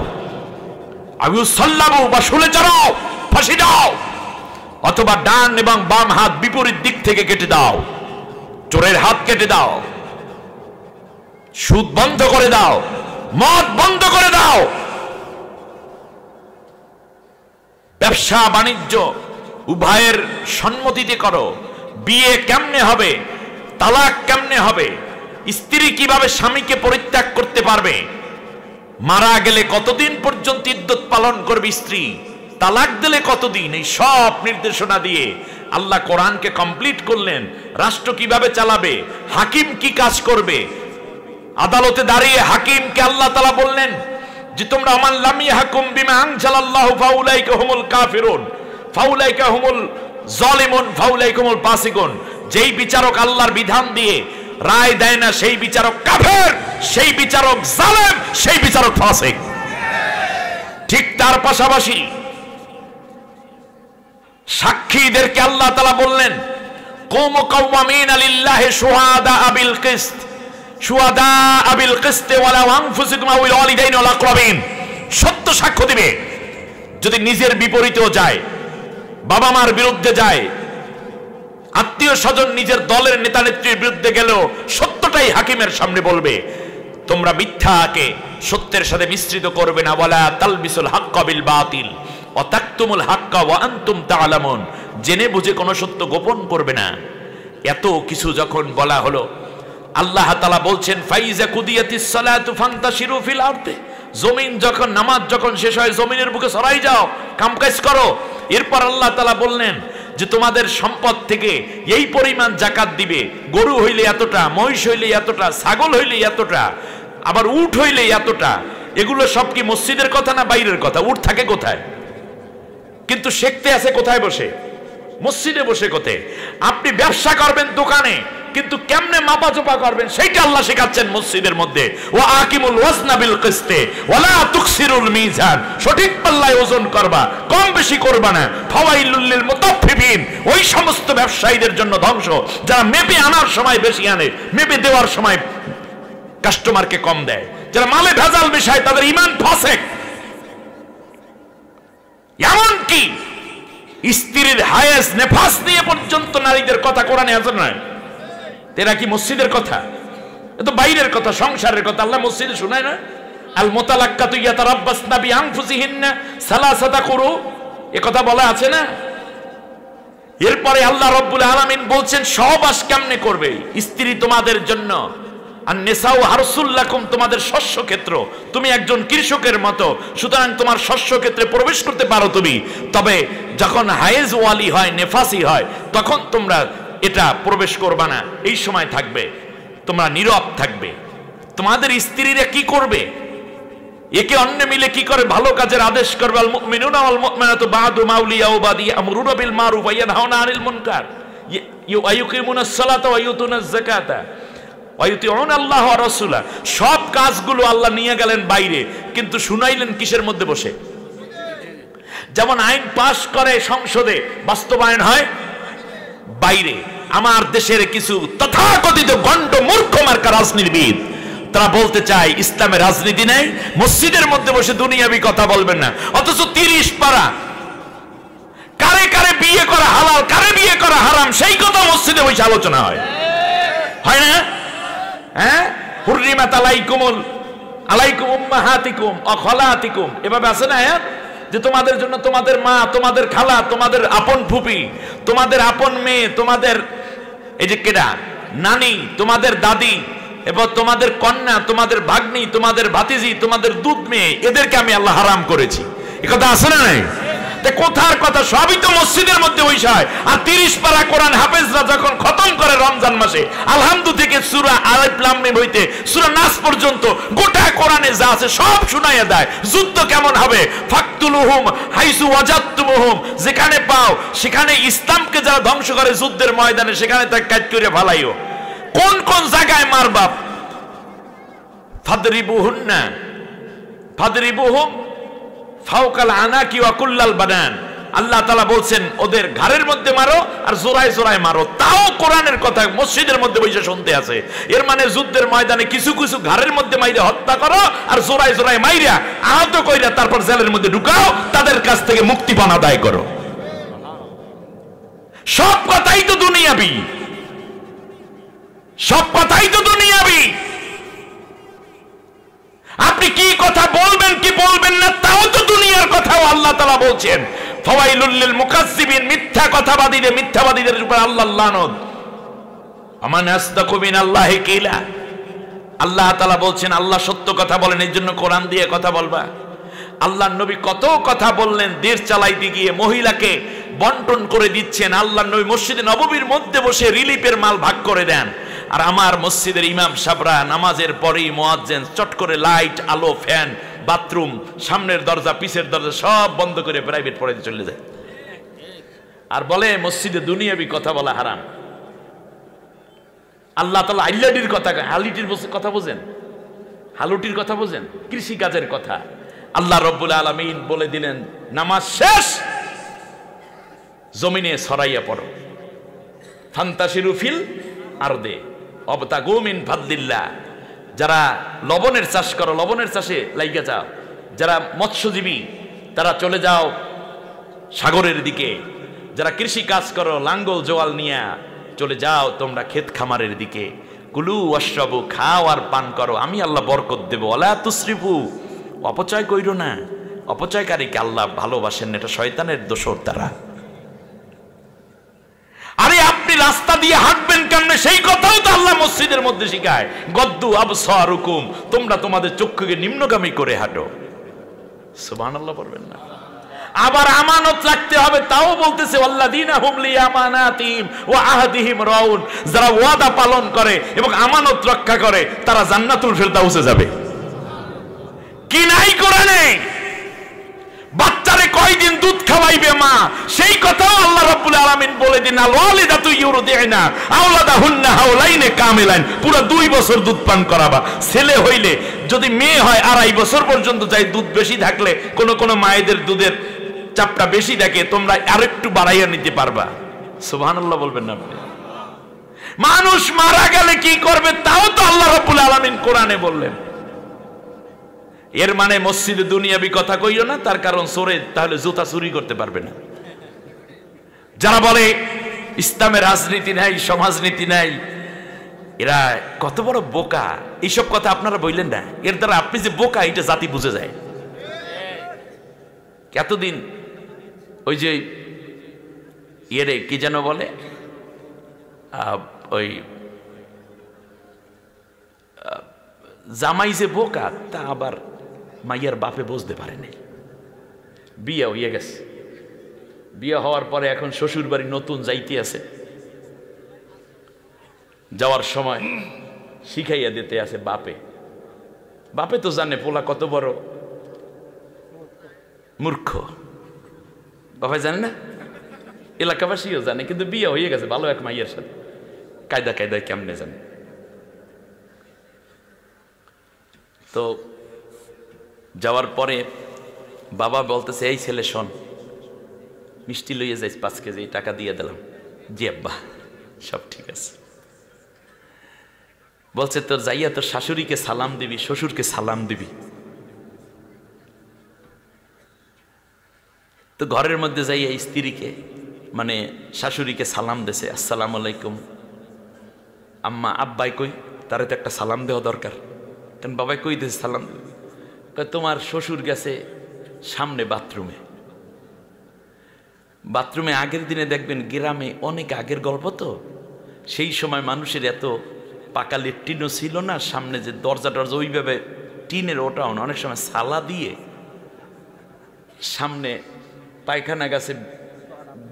আও ইউসাল্লাবু, বা শুলে চড়াও, ফাঁসি দাও, অথবা ডান এবং বাম হাত বিপরীত দিক থেকে কেটে দাও, চোরের হাত কেটে দাও, সুদ বন্ধ করে দাও, মদ বন্ধ করে দাও, ব্যবসা বাণিজ্য উভয়ের সম্মতিতে করো। বিয়ে কেমনে হবে, তালাক কেমনে হবে, স্ত্রী কিভাবে স্বামীকে পরিত্যাগ করতে পারবে, মারা গেলে কতদিন পর্যন্ত ইদ্যত পালন করবে স্ত্রী, তালাক দিলে কতদিন, এই সব নির্দেশনা দিয়ে আল্লাহ কোরআনকে কমপ্লিট করলেন। রাষ্ট্র কিভাবে চালাবে, হাকিম কি কাজ করবে, আদালতে দাঁড়িয়ে হাকিমকে আল্লাহ তাআলা বললেন যে তোমরা মান লাম ইয়াহকুম বিমা আনজালাল্লাহু ফাউলাইকা হুমুল কাফিরুন ফাউলাইকা হুমুল যালিমুন ফাউলাইকা হুমুল ফাসিকুন। যেই বিচারক আল্লাহর বিধান দিয়ে রায় দেয় না, সেই বিচারক কাফের, সেই বিচারক জালেম, সেই বিচারক ফাসিক। ঠিক তার পাশাপাশি সাক্ষীদেরকে আল্লাহ তাআলা বললেন কুমু কাওয়ামিনা লিল্লাহি শুহাদা বিল কিসত, শুহাদা বিল কিসত ওয়ালা আনফুসিকুম আওয়াল ওয়ালিদাইন ওয়াল আকরাবিন। সত্য সাক্ষ্য দিবে। যদি নিজের বিপরীতেও যায়, বাবা মার বিরুদ্ধে যায়, আত্মীয় স্বজন নিজের দলের নেতা নেত্রীর বিরুদ্ধে গেলেও সত্যটাই হাকিমের সামনে বলবে। তোমরা মিথ্যাকে সত্যের সাথে মিশ্রিত করবে না। ওয়ালা তালবিসুল হাক্কা বিল বাতিল ওয়া তাকতুমুল হাক্কা ওয়া আনতুম তা'লামুন। জেনে বুঝে কোনো সত্য গোপন করবে না। এত কিছু যখন বলা হলো, আল্লাহ তাআলা বলছেন ফাইজা কুদিয়াতিস সালাতু ফান্তাশিরু ফিল আরদি। জমিন যখন, নামাজ যখন শেষ হয়, জমিনের বুকে ছড়াই যাও, কামকাজ করো। এরপর আল্লাহ তাআলা বললেন যে তোমাদের সম্পদ থেকে এই পরিমাণ যাকাত দিবে। গরু হইলে এতটা, মহিষ হইলে এতটা, ছাগল হইলে এতটা, আবার উট হইলে এতটা। এগুলো সব কি মসজিদের কথা না বাইরের কথা? উট থাকে কোথায়? কিন্তু শেখতে আছে কোথায় বসে? মসজিদে বসে। কোথায়? আপনি ব্যবসা করবেন দোকানে, কিন্তু কেমনে মাপাচোপা করবেন সেইটা আল্লাহ শেখাচ্ছেন মসজিদের মধ্যে। ওয়া আকিমুল ওয়াজনা বিল কিসতে ওয়ালা তুকসিরুল মিজান। সঠিক পাল্লায় ওজন করবা, কম বেশি করবা না। ফাওয়াইলুল লিল মুতাফফিফিন। ওই সমস্ত ব্যবসায়ীদের জন্য ধ্বংস যারা মেপে আনার সময় বেশি আনে, মেপে দেওয়ার সময় কাস্টমারকে কম দেয়, যারা মালে ভেজাল মিশায়, তাদের ঈমান ফাসেক। এমনকি স্ত্রীর হায়েস নেফাস নিয়ে পর্যন্ত নারীদের কথা কোরআনে আছে না? এরা কি মসজিদের কথা? এ তো বাইরের কথা, সংসারের কথা। আল্লাহ মসজিদে শোনায় না? আল মুতালাক্কাতু ইয়াতারাব্বাসনা বিআনফুসিহিন্না সালাসাতা কুরু, এ কথা বলা আছে না? এরপরে আল্লাহ রাব্বুল আলামিন বলছেন সহবাস কেমনে করবে। স্ত্রী তোমাদের জন্য, আর নিসাউ হারসুল লাকুম, তোমাদের শস্য ক্ষেত্র। তুমি একজন কৃষকের মতো, সুতরাং তোমার শস্য ক্ষেত্রে প্রবেশ করতে পারো তুমি। তবে যখন হায়েজ ওয়ালি হয়, নেফাসি হয়, তখন তোমরা এটা প্রবেশ করবা না। এই সময় থাকবে, তোমরা নীরব থাকবে। তোমাদের স্ত্রীরা কি করবে? একে অন্য মিলে কি করে ভালো কাজের আদেশ করবে। আল মুমিনুনা ওয়াল মুমিনাতু বা'দু মাউলিয়াউ বাদি আমরুনা বিল মারুফ ওয়া ইয়ানহাউনা আনিল মুনকার ওয়া ইউকিমুনাস সালাতা ওয়া ইউতুনাজ যাকাতা ওয়া ইউতিউনা আল্লাহ ওয়া রাসূলা। সব কাজগুলো আল্লাহ নিয়ে গেলেন বাইরে, কিন্তু শুনাইলেন কিসের মধ্যে বসে? যেমন আইন পাশ করে সংসদে, বাস্তবায়ন হয় বাইরে। আমার দেশের কিছু তথাকথিত গণ্ড মূর্খ মার্কা রাজনীতিবিদ, তারা বলতে চায় ইসলামে রাজনীতি নেই, মসজিদের মধ্যে বসে দুনিয়াবি কথা বলবেন না। অথচ 30 পারা কারে কারে বিয়ে করা হালাল, কারে বিয়ে করা হারাম, সেই কথা মসজিদে বসে আলোচনা হয়, হয় না? হ্যাঁ, হুররিমাত আলাইকুমুল আলাইকুম উম্মাহাতিকুম ওয়া খালাতিকুম, এভাবে আছে না আয়াত, যে তোমাদের জন্য তোমাদের মা, তোমাদের খালা, তোমাদের আপন ফুপি, তোমাদের আপন মেয়ে, তোমাদের এই যে কেডা নানি, তোমাদের দাদি, এবং তোমাদের কন্যা, তোমাদের ভাগ্নি, তোমাদের ভাতিজি, তোমাদের দুধ মেয়ে, এদেরকে আমি আল্লাহ হারাম করেছি। এ কথা আছে না নাই? কোথার কথা? সবই তো মসজিদের মধ্যে বৈশায়। আর 30 পারা কোরআন হাফেজরা যখন খতম করে রমজান মাসে, আলহামদু থেকে সূরা আলিফ লাম মিম হইতে সূরা নাস পর্যন্ত গোটা কোরআনে যা আছে সব শুনাইয়া দেয়। যুদ্ধ কেমন হবে? ফাকতুলুহুম হাইসু ওয়াজাদতুমুহুম, যেখানে পাও সেখানে, ইসলামকে যারা ধ্বংস করে যুদ্ধের ময়দানে, সেখানে তাকে কাট করে ফালাইও। কোন কোন জায়গায় মারবা? ফাদরিবুহুন্না ফাদরিবুহুম ফাওকাল আনাকি ওয়া কুল্লাল বানান। আল্লাহ তাআলা বলছেন ওদের ঘাড়ের মধ্যে মারো আর জোড়ায় জোড়ায় মারো। তাও কোরআনের কথা মসজিদের মধ্যে বসে শুনতে আছে। এর মানে যুদ্ধের ময়দানে কিছু কিছু ঘাড়ের মধ্যে মাইরে হত্যা করো, আর জোড়ায় জোড়ায় মাইরা আহত কইরা তারপর জেলের মধ্যে ঢুকাও, তাদের কাছ থেকে মুক্তিপণ আদায় করো। সব কথাই তো দুনিয়াবি, সব কথাই তো দুনিয়াবি। আপনি কি কথা বলবেন কি বলবেন না তাও তো দুনিয়ার কথাও আল্লাহ তাআলা বলছেন। ফাওয়াইলুল লিল মুকাজ্জিবিন, মিথ্যা কথাবাদীদের, মিথ্যাবাদীদের উপর আল্লাহর লানত। আমান আসদাকু মিনাল্লাহি কিলা, আল্লাহ তাআলা বলছেন আল্লাহ সত্য কথা বলেন, এই জন্য কোরআন দিয়ে কথা বলবা। আল্লাহর নবী কত কথা বললেন, দেশ চালাইতে গিয়ে মহিলাকে বন্টন করে দিচ্ছেন। আল্লাহর নবী মসজিদে নববীর মধ্যে বসে রিলিফের মাল ভাগ করে দেন। আর আমার মসজিদের ইমাম সাহেবরা নামাজের পরেই মুয়াজ্জিন চট করে লাইট, আলো, ফ্যান, বাথরুম, সামনের দরজা, পিছের দরজা সব বন্ধ করে প্রাইভেট পড়াইতে চলে যায়। আর বলে মসজিদে দুনিয়াবি কথা বলা হারাম। আল্লাহ তাআলা আইলাডির কথা, হালিটির কথা বোঝেন, হালুটির কথা বোঝেন, কৃষি কাজের কথা। আল্লাহ রব্বুল আলামিন বলে দিলেন নামাজ শেষ, জমিনে ছড়াইয়া পড়ো। ফান্তাশিরু ফিল আরদে ওয়াবতাগু মিন ফাদলিল্লাহ, যারা লবণের চাষ করো লবণের চাষে লাইগা যাও, যারা মৎস্যজীবী তারা চলে যাও সাগরের দিকে, যারা কৃষি কাজ করো লাঙ্গল জোয়াল নিয়ে চলে যাও তোমরা ক্ষেত খামারের দিকে। কুলু ওয়াশরাবু, খাও আর পান করো, আমি আল্লাহ বরকত দেব। ওয়ালা তুসরিফু, অপচয় কইরো না। অপচয়কারীকে আল্লাহ ভালোবাসেন না, এটা শয়তানের দোসর তারা। আরে আপনি রাস্তা দিয়ে হাঁটবেন কেমনে সেই কথাও তো আল্লাহ মসজিদের মধ্যে শিখায়। গদ্দু আবসারুকুম, তোমরা তোমাদের চক্ষুকে নিম্নগামী করে হাঁটো। সুবহানাল্লাহ বলবেন না? আবার আমানত রাখতে হবে, তাও বলতেছে ওয়াল্লাযীনা হুম লিআমানাতিহিম ওয়া আহদিহিম রাউন, যারা ওয়াদা পালন করে এবং আমানত রক্ষা করে তারা জান্নাতুল ফিরদাউসে যাবে। কি নাই কোরআনে? বাচ্চারে কয়দিন দুধ খাওয়াইবে মা, সেই কথাও আল্লাহ রাব্বুল আলামিন বলে দিন আল ওয়ালিদাতু ইউরদিনা আওলাদাহুন্না হাওলাইনে কামিলাইন, পুরো 2 বছর দুধ পান করাবা। ছেলে হইলে যদি মেয়ে হয় 2.5 বছর পর্যন্ত যাই, দুধ বেশি থাকলে কোন মায়েদের দুধের চাপটা বেশি থাকে, তোমরা আরেকটু বাড়াইয়া নিতে পারবা। সুবহানাল্লাহ বলবেন না আপনি? মানুষ মারা গেলে কি করবে তাও তো আল্লাহ রাব্বুল আলামিন কোরআনে বললেন। এর মানে মসজিদে দুনিয়াবি কথা কইও না, তার কারণ চোরে তাহলে জুতা চুরি করতে পারবে না। যারা বলে ইসলামের রাজনীতি নাই, সমাজনীতি নাই, এরা কত বড় বোকা। এইসব কথা আপনারা বললেন না, এর দ্বারা আপনি যে বোকা এটা জাতি বুঝে যায়। এতদিন ওই যে ইয়েরে কি যেন বলে, ওই জামাই যে বোকা তা আবার মাইয়ার বাপে বুঝতে পারেনি। বিয়ে হয়ে গেছে, বিয়ে হওয়ার পরে এখন শ্বশুর বাড়ি নতুন যাইতে আছে, যাওয়ার সময় শিখাইয়া দিতে আছে বাপে। বাপে তো জানে পোলা কত বড় মূর্খ, বাপে জানে না, এলাকাবাসীও জানে, কিন্তু বিয়ে হয়ে গেছে ভালো এক মাইয়ার সাথে, কায়দা কায়দায় কেমনে জানে। তো যাওয়ার পরে বাবা বলতেছে এই ছেলে শোন, মিষ্টি লইয়ে যাইস 5 কেজি, টাকা দিয়ে দিলাম। জি আব্বা, সব ঠিক আছে। বলছে তোর যাইয়া তোর শাশুড়িকে সালাম দিবি, শ্বশুরকে সালাম দিবি। তো ঘরের মধ্যে যাইয়া স্ত্রীকে মানে শাশুড়িকে সালাম দেছে, আসসালামু আলাইকুম আম্মা। আব্বাই কই, তারে তো একটা সালাম দেওয়া দরকার। কারণ বাবা কই দিয়েছে সালাম দেবে, তোমার শ্বশুর গেছে সামনে বাথরুমে। বাথরুমে আগের দিনে দেখবেন গ্রামে অনেক আগের গল্প তো, সেই সময় মানুষের এত পাকা লেট্রিনও ছিল না, সামনে যে দরজা টরজা ওইভাবে টিনের ওটাও না, অনেক সময় সালা দিয়ে সামনে পায়খানা গাছে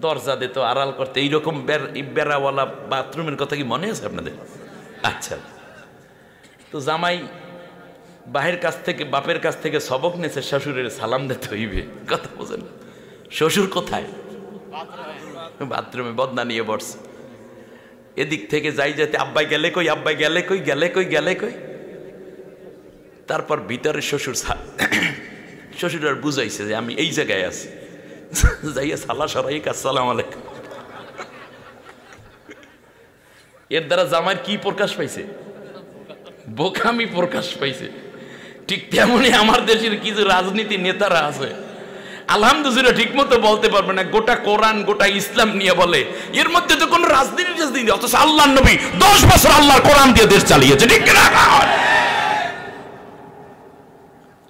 দরজা দিত আড়াল করতে, এইরকম বেড়াওয়ালা বাথরুমের কথা কি মনে আছে আপনাদের? আচ্ছা, তো জামাই বাহের কাছ থেকে বাপের কাছ থেকে সবক নেছে শ্বশুরের সালাম দিতে হইবে, কথা বোঝেন? শ্বশুর কোথায়? বাথরুমে বদনা নিয়ে বসছে। এদিক থেকে যাই যেতে আব্বাই গেলে কই, আব্বাই গেলে কই, গেলে কই, গেলে কই। তারপর ভিতরে শ্বশুর আর বুঝাইছে যে আমি এই জায়গায় আছি, যাইয়া সালা সরাই আসসালাম আলাইকুম। এর দ্বারা জামাইয়ের কি প্রকাশ পাইছে? বোকামি প্রকাশ পাইছে। ঠিক তেমনি আমার দেশের কিছু রাজনীতি নেতারা আছে, আলহামদুলিল্লাহ ঠিক মতো বলতে পারবে না, গোটা কোরআন গোটা ইসলাম নিয়ে বলে, এর মধ্যে তো কোন রাজনীতি, অথচ আল্লাহর নবী 10 বছর আল্লাহর কোরআন দিয়ে দেশ চালিয়েছে, ঠিক না?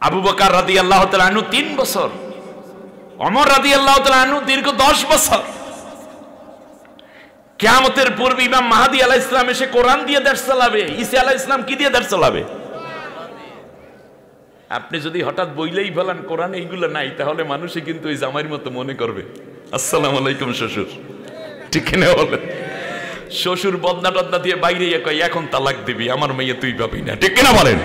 আবু বকর রাদিয়াল্লাহু তাআলা আনহু 3 বছর, ওমর রাদিয়াল্লাহু তাআলা আনহু দীর্ঘ 10 বছর। কিয়ামতের পূর্বে ইমাম মাহদী আলাইহিস সালাম এসে কোরআন দিয়ে দেশ চালাবে, ঈসা আলাইহিস সালাম কি দিয়ে দেশ চালাবে? আপনি যদি হঠাৎ বইলেই বলেন কোরআন এইগুলো নাই, তাহলে মানুষই কিন্তু ওই জামাইয়ের মতো মনে করবে আসসালামু আলাইকুম শ্বশুর, ঠিক না? বলে শ্বশুর বদনা টদনা দিয়ে বাইরে কয় এখন তালাক দিবি, আমার মেয়ে তুই পাবি না, ঠিক না? বলেন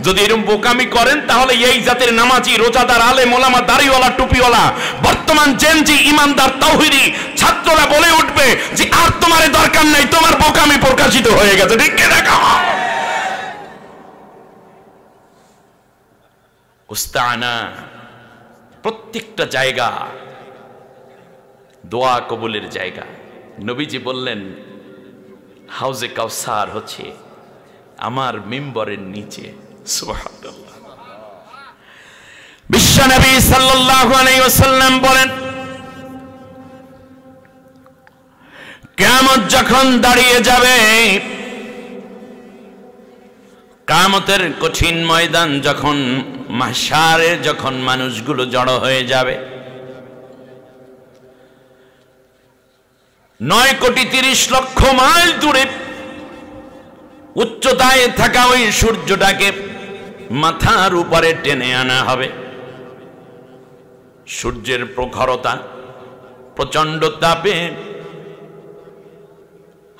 যদি এরকম বোকামি করেন তাহলে এই জাতের নামাজি, রোজাদার, আলেম ওলামা, দাড়িওয়ালা, টুপিওয়ালা, বর্তমান জেনজি ইমানদার তাওহীদি ছাত্ররা বলে উঠবে যে আর তোমার দরকার নাই, তোমার বোকামি প্রকাশিত হয়ে গেছে, ঠিক না? উস্তানা প্রত্যেকটা জায়গা দোয়া কবুলের জায়গা। নবীজি বললেন হাউজে কাউসার হচ্ছে আমার মিম্বরের নিচে। সুবহানাল্লাহ। বিশ্বনবী সাল্লাল্লাহু আলাইহি ওয়াসাল্লাম বলেন কিয়ামত যখন দাঁড়িয়ে যাবে, কিয়ামতের কঠিন ময়দান যখন, মাহশারে যখন মানুষগুলো জড়ো হয়ে যাবে, 9,30,00,000 মাইল দূরে উচ্চতায় থাকা ওই সূর্যটাকে মাথার উপরে টেনে আনা হবে। সূর্যের প্রখরতা, প্রচন্ড তাপে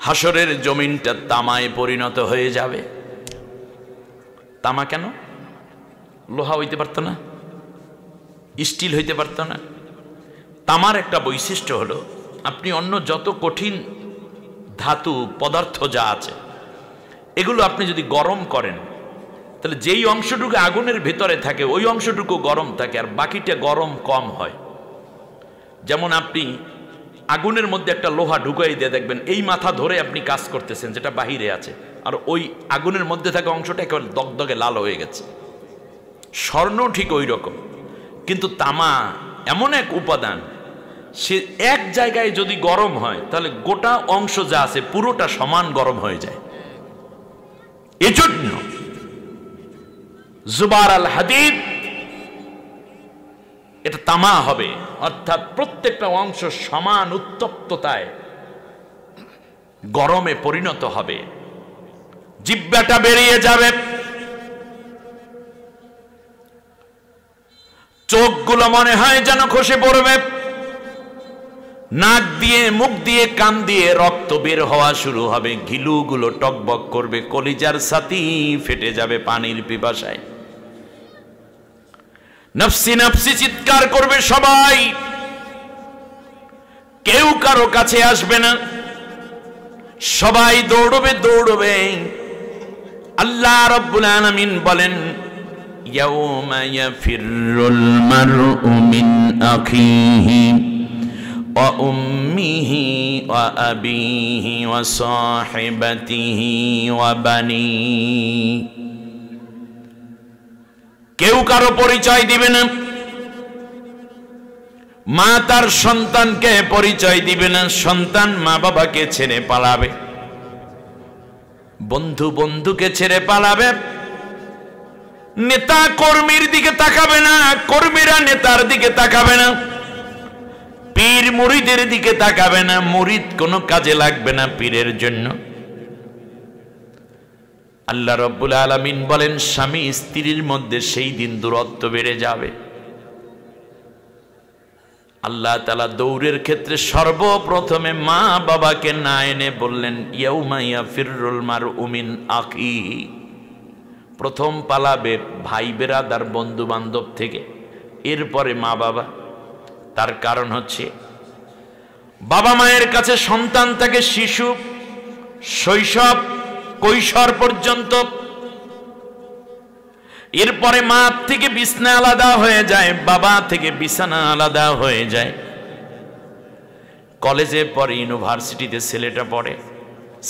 হাসরের জমিনটা তামায় পরিণত হয়ে যাবে। তামা কেন? লোহা হইতে পারত না, স্টিল হইতে পারত না। তামার একটা বৈশিষ্ট্য হলো, আপনি অন্য যত কঠিন ধাতু পদার্থ যা আছে এগুলো আপনি যদি গরম করেন, তাহলে যেই অংশটুকু আগুনের ভেতরে থাকে ওই অংশটুকু গরম থাকে, আর বাকিটা গরম কম হয়। যেমন আপনি আগুনের মধ্যে একটা লোহা ঢুকাই দিয়ে দেখবেন এই মাথা ধরে আপনি কাজ করতেছেন যেটা বাহিরে আছে, আর ওই আগুনের মধ্যে থাকা অংশটা একেবারে দগদগে লাল হয়ে গেছে। স্বর্ণ ঠিক ওই রকম, কিন্তু তামা এমন এক উপাদান, সে এক জায়গায় যদি গরম হয় তাহলে গোটা অংশ যা আছে পুরোটা সমান গরম হয়ে যায়। এজন্য জুবার আল হাদিদ এটা তামা হবে, অর্থাৎ প্রত্যেকটা অংশ সমান উত্তপ্ততায় গরমে পরিণত হবে। জিহ্বাটা বেরিয়ে যাবে, চোখগুলো মনে হয় যেন খসে পড়বে, নাক দিয়ে, মুখ দিয়ে, কান দিয়ে রক্ত বের হওয়া শুরু হবে, ঘিলুগুলো টকবক করবে, কলিজার ছাতি ফেটে যাবে পানির পিপাসায়। নফসি নফসি চিৎকার করবে সবাই, কেউ কারো কাছে আসবে না, সবাই দৌড়বে দৌড়বে। আল্লাহ রাব্বুল আলামিন বলেন ইয়াউমা ইয়াফিরুল মারউ মিন আখিহি ওয়া উম্মিহি ওয়া আবিহি ওয়া সাহিবাতিহি ওয়া বানিহি। কেউ কারো পরিচয় দিবে না, মা তার সন্তানকে পরিচয় দিবে না, সন্তান মা বাবাকে ছেড়ে পালাবে, বন্ধু বন্ধুকে ছেড়ে পালাবে, নেতা কর্মীর দিকে তাকাবে না, কর্মীরা নেতার দিকে তাকাবে না, পীর মুরিদের দিকে তাকাবে না, মুরিদ কোনো কাজে লাগবে না পীরের জন্য। আল্লাহ রাব্বুল আলামিন বলেন স্বামী স্ত্রীর মধ্যে সেই দিন দূরত্ব বেড়ে যাবে। আল্লাহ তাআলা দৌড়ের ক্ষেত্রে সর্বপ্রথমে মা বাবাকে না এনে বললেন ইয়াউমা ইয়াফিরুল মারউ মিন আখি, প্রথম পালাবে ভাই বেরাদার বন্ধু বান্ধব থেকে, এরপরে মা বাবা। তার কারণ হচ্ছে বাবা মায়ের কাছে সন্তান থাকে শিশু, শৈশব, কৈশোর পর্যন্ত, এরপরে মা থেকে বিছানা আলাদা হয়ে যায়, বাবা থেকে বিছানা আলাদা হয়ে যায়। কলেজে পড়ে, ইউনিভার্সিটিতে ছেলেটা পড়ে,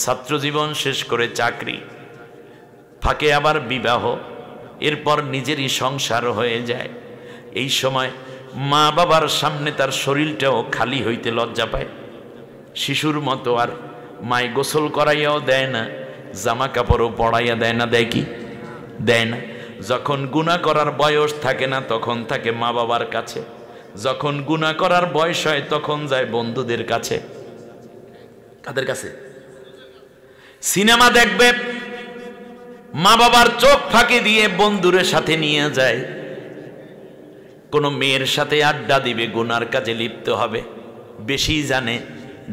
ছাত্র জীবন শেষ করে চাকরি, ফাঁকে আবার বিবাহ, এরপর নিজেরই সংসার হয়ে যায়। এই সময় মা বাবার সামনে তার শরীরটাও খালি হইতে লজ্জা পায়। শিশুর মতো আর মায় গোসল করাইয়াও দেয় না, জামা কাপড়ও পরাইয়া দেয় না, দেয় কি? দেয় না। যখন গুনাহ করার বয়স থাকে না তখন থাকে মা বাবার কাছে, যখন গুনাহ করার বয়স হয় তখন যায় বন্ধুদের কাছে। কাদের কাছে? সিনেমা দেখবে, মা বাবার চোখ ফাঁকি দিয়ে বন্ধুদের সাথে নিয়ে যায়। কোনো মেয়ের সাথে আড্ডা দিবে, গুনার কাজে লিপ্ত হবে, বেশি জানে।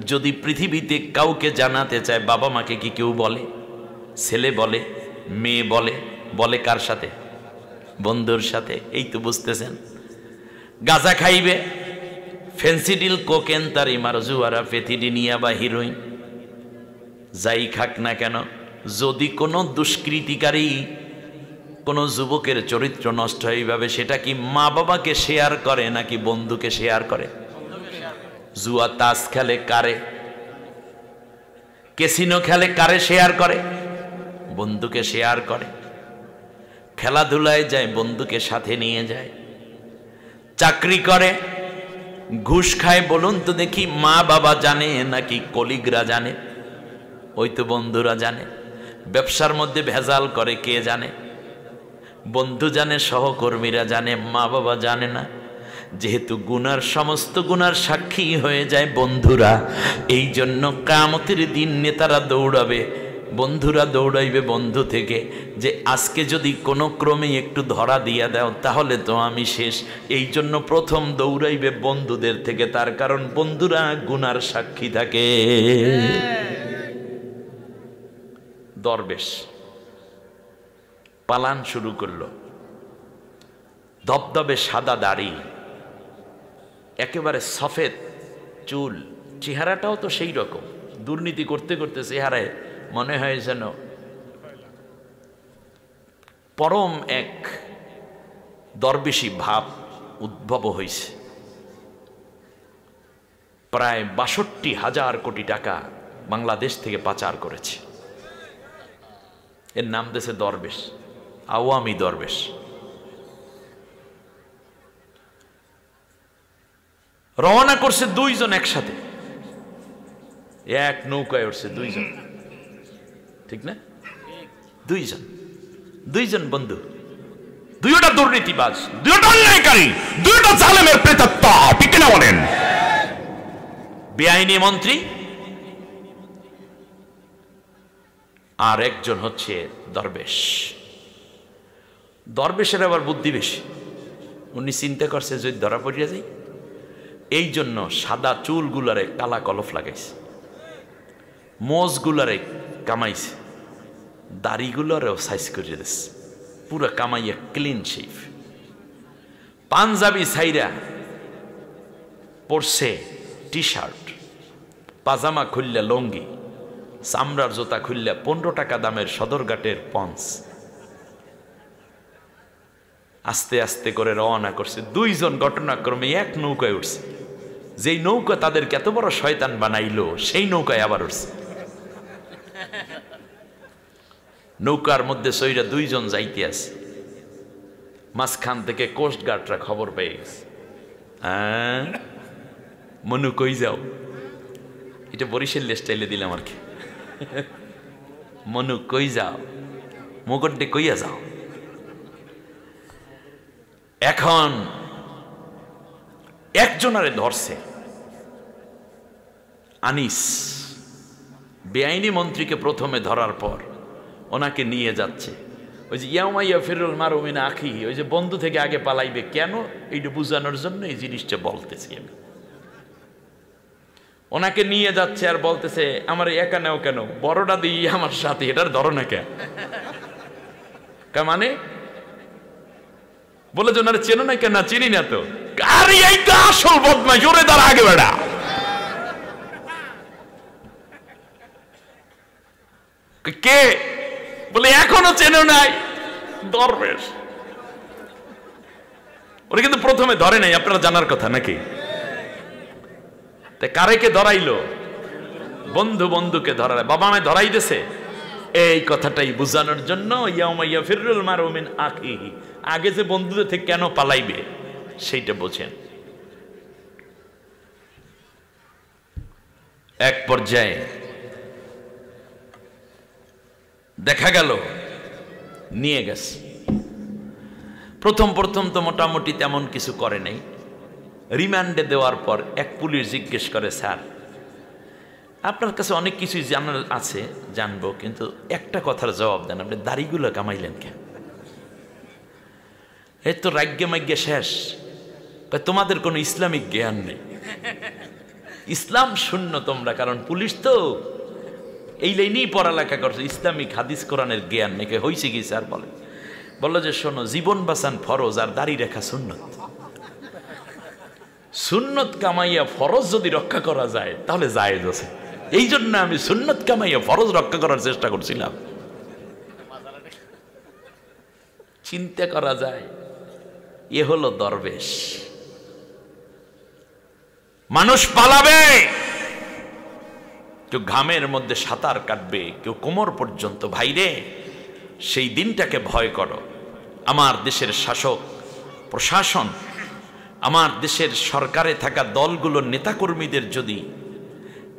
যদি পৃথিবীতে কাউকে জানাতে চায় বাবা মাকে কি কেউ বলে? ছেলে বলে, মেয়ে বলে, বলে কার সাথে? বন্ধুর সাথে। এই তো বুঝতেছেন। গাঁজা খাইবে, ফেন্সিডিল, কোকেন, তার মারজুয়ারা, ফেথিডিনিয়া বা হিরোইন, যাই খাক না কেন, যদি কোনো দুষ্কৃতিকারী কোনো যুবকের চরিত্র নষ্ট হয় এইভাবে, সেটা কি মা বাবাকে শেয়ার করে নাকি বন্ধুকে শেয়ার করে? জুয়া তাস খেলে কারে, ক্যাসিনো খেলে কারে শেয়ার করে? বন্ধুকে শেয়ার করে। খেলাধুলায় যায়, বন্ধুকে সাথে নিয়ে যায়। চাকরি করে, ঘুষ খায়, বলুন তো দেখি মা বাবা জানে নাকি কলিগরা জানে? ওই তো বন্ধুরা জানে। ব্যবসার মধ্যে ভেজাল করে, কে জানে? বন্ধু জানে, সহকর্মীরা জানে, মা বাবা জানে না। যেহেতু গুনার, সমস্ত গুনার সাক্ষী হয়ে যায় বন্ধুরা, এই জন্য কিয়ামতের দিন নেতারা দৌড়াবে, বন্ধুরা দৌড়াইবে বন্ধু থেকে, যে আজকে যদি কোনো ক্রমে একটু ধরা দিয়া দাও তাহলে তো আমি শেষ। এই জন্য প্রথম দৌড়াইবে বন্ধুদের থেকে, তার কারণ বন্ধুরা গুনার সাক্ষী থাকে। দরবেশ পালান শুরু করলো, ধবধবে সাদা দাড়ি, একেবারে সফেদ চুল, চেহারাটাও তো সেই রকম। দুর্নীতি করতে করতে চেহারায় মনে হয় যেন পরম এক দরবেশী ভাব উদ্ভব হয়েছে। প্রায় ৬২,০০০ কোটি টাকা বাংলাদেশ থেকে পাচার করেছে। এর নাম দিয়েছে দরবেশ, আওয়ামী দরবেশ। রওনা করছে দুইজন একসাথে, এক নৌকায় উঠছে দুইজন, ঠিক না? দুইজন বন্ধু, দুইটা দুর্নীতিবাজ, দুইটা অন্যায়কারী, দুইটা জালেমের প্রেতাত্মা, ঠিক না বলেন? বেআইনি মন্ত্রী আর একজন হচ্ছে দরবেশ। দরবেশের আবার বুদ্ধি বেশি। উনি চিন্তা করছে যদি ধরা পড়িয়া যায়, এই জন্য সাদা চুলগুলারে কালা কলফ লাগাইছে, মোজগুলারে কামাইছে, দাড়িগুলারেও সাইজ করে দিচ্ছে, পুরো কামাইয়া ক্লিন শেভ। পাঞ্জাবি ছাইরা পরছে টি শার্ট, পাজামা খুললে লঙ্গি, চামড়ার জুতা খুললে ১৫ টাকা দামের সদরঘাটের পঞ্চ। আস্তে আস্তে করে রওনা করছে। দুইজন ঘটনাক্রমে এক নৌকায় উঠছে। যেই নৌকা তাদেরকে এত বড় শয়তান বানাইলো, সেই নৌকায় আবার উঠছে। নৌকার মধ্যে সইরা দুইজন যাইতে আছে, মাঝখান থেকে কোস্টগার্ডরা খবর পেয়ে গেছে। মনু কই যাও? এটা বরিশাল স্টাইলে দিলাম আর কি। মনু কই যাও? মুগড্ডে কইয়া যাও? এখন একজনারে ধরছে আনিস, বেআইনি মন্ত্রীকে প্রথমে ধরার পর ওনাকে নিয়ে যাচ্ছে ওই যে ইয়াউমাইয়া ফিরুল মারউ মিন আখিহি, ওই যে বন্ধু থেকে আগে পালাইবে কেন, এইটা বোঝানোর জন্য এই জিনিসটা বলতেছি আমি। ওনাকে নিয়ে যাচ্ছে আর বলতেছে আমার একা নেও কেন, বড়টা দিই আমার সাথে, এটার ধরো না কেন, মানে বলে যে ওনারা চেনো না কেন, চিনি না তো, আরে এইটা আসল বদমাইশ, জোরে তার আগে বেড়া। কে বলে এখনো চেনো নাই, দরবেশ। ওরা কিন্তু প্রথমে ধরে নাই, আপনারা জানার কথা নাকি? কারেকে ধরাইলো? বন্ধু বন্ধুকে ধরায়, বাবা আমায় ধরাই দিছে, এই কথাটাই বুঝানোর জন্য ইয়াউমাইয়া ফিরুল মারউ মিন আখিহি, আগে যে বন্ধুদের থেকে কেন পালাইবে সেইটা বোঝেন। এক পর্যায়ে দেখা গেল নিয়ে গেছে। প্রথম তো মোটামুটি তেমন কিছু করে নাই। রিমান্ডে দেওয়ার পর এক পুলিশ জিজ্ঞেস করে, স্যার আপনার কাছে অনেক কিছুই জানার আছে, জানবো, কিন্তু একটা কথার জবাব দেন, আপনি দাড়িগুলো কামাইলেন কেন? এই তো রাগ্যে মাগ্যে শেষ, তোমাদের কোনো ইসলামিক জ্ঞান নেই, ইসলাম শূন্য তোমরা, কারণ পুলিশ তো এই লাইনেই পড়ালেখা করছে, ইসলামিক হাদিস কোরআনের জ্ঞান নেই। হয়েছে কি স্যার? বললো যে শোনো, জীবন বাঁচান ফরজ আর দাড়ি রেখা সুন্নত, সুন্নত কামাইয়া ফরজ যদি রক্ষা করা যায় তাহলে জায়েজ আছে, এই জন্য আমি সুন্নত কামাইয়া ফরজ রক্ষা করার চেষ্টা করছিলাম। চিন্তা করা যায়, এ হলো দরবেশ। মানুষ পালাবে, কেউ ঘামের মধ্যে সাঁতার কাটবে, কেউ কোমর পর্যন্ত। ভাইরে, সেই দিনটাকে ভয় করো। আমার দেশের শাসক প্রশাসন, আমার দেশের সরকারে থাকা দলগুলোর নেতাকর্মীদের যদি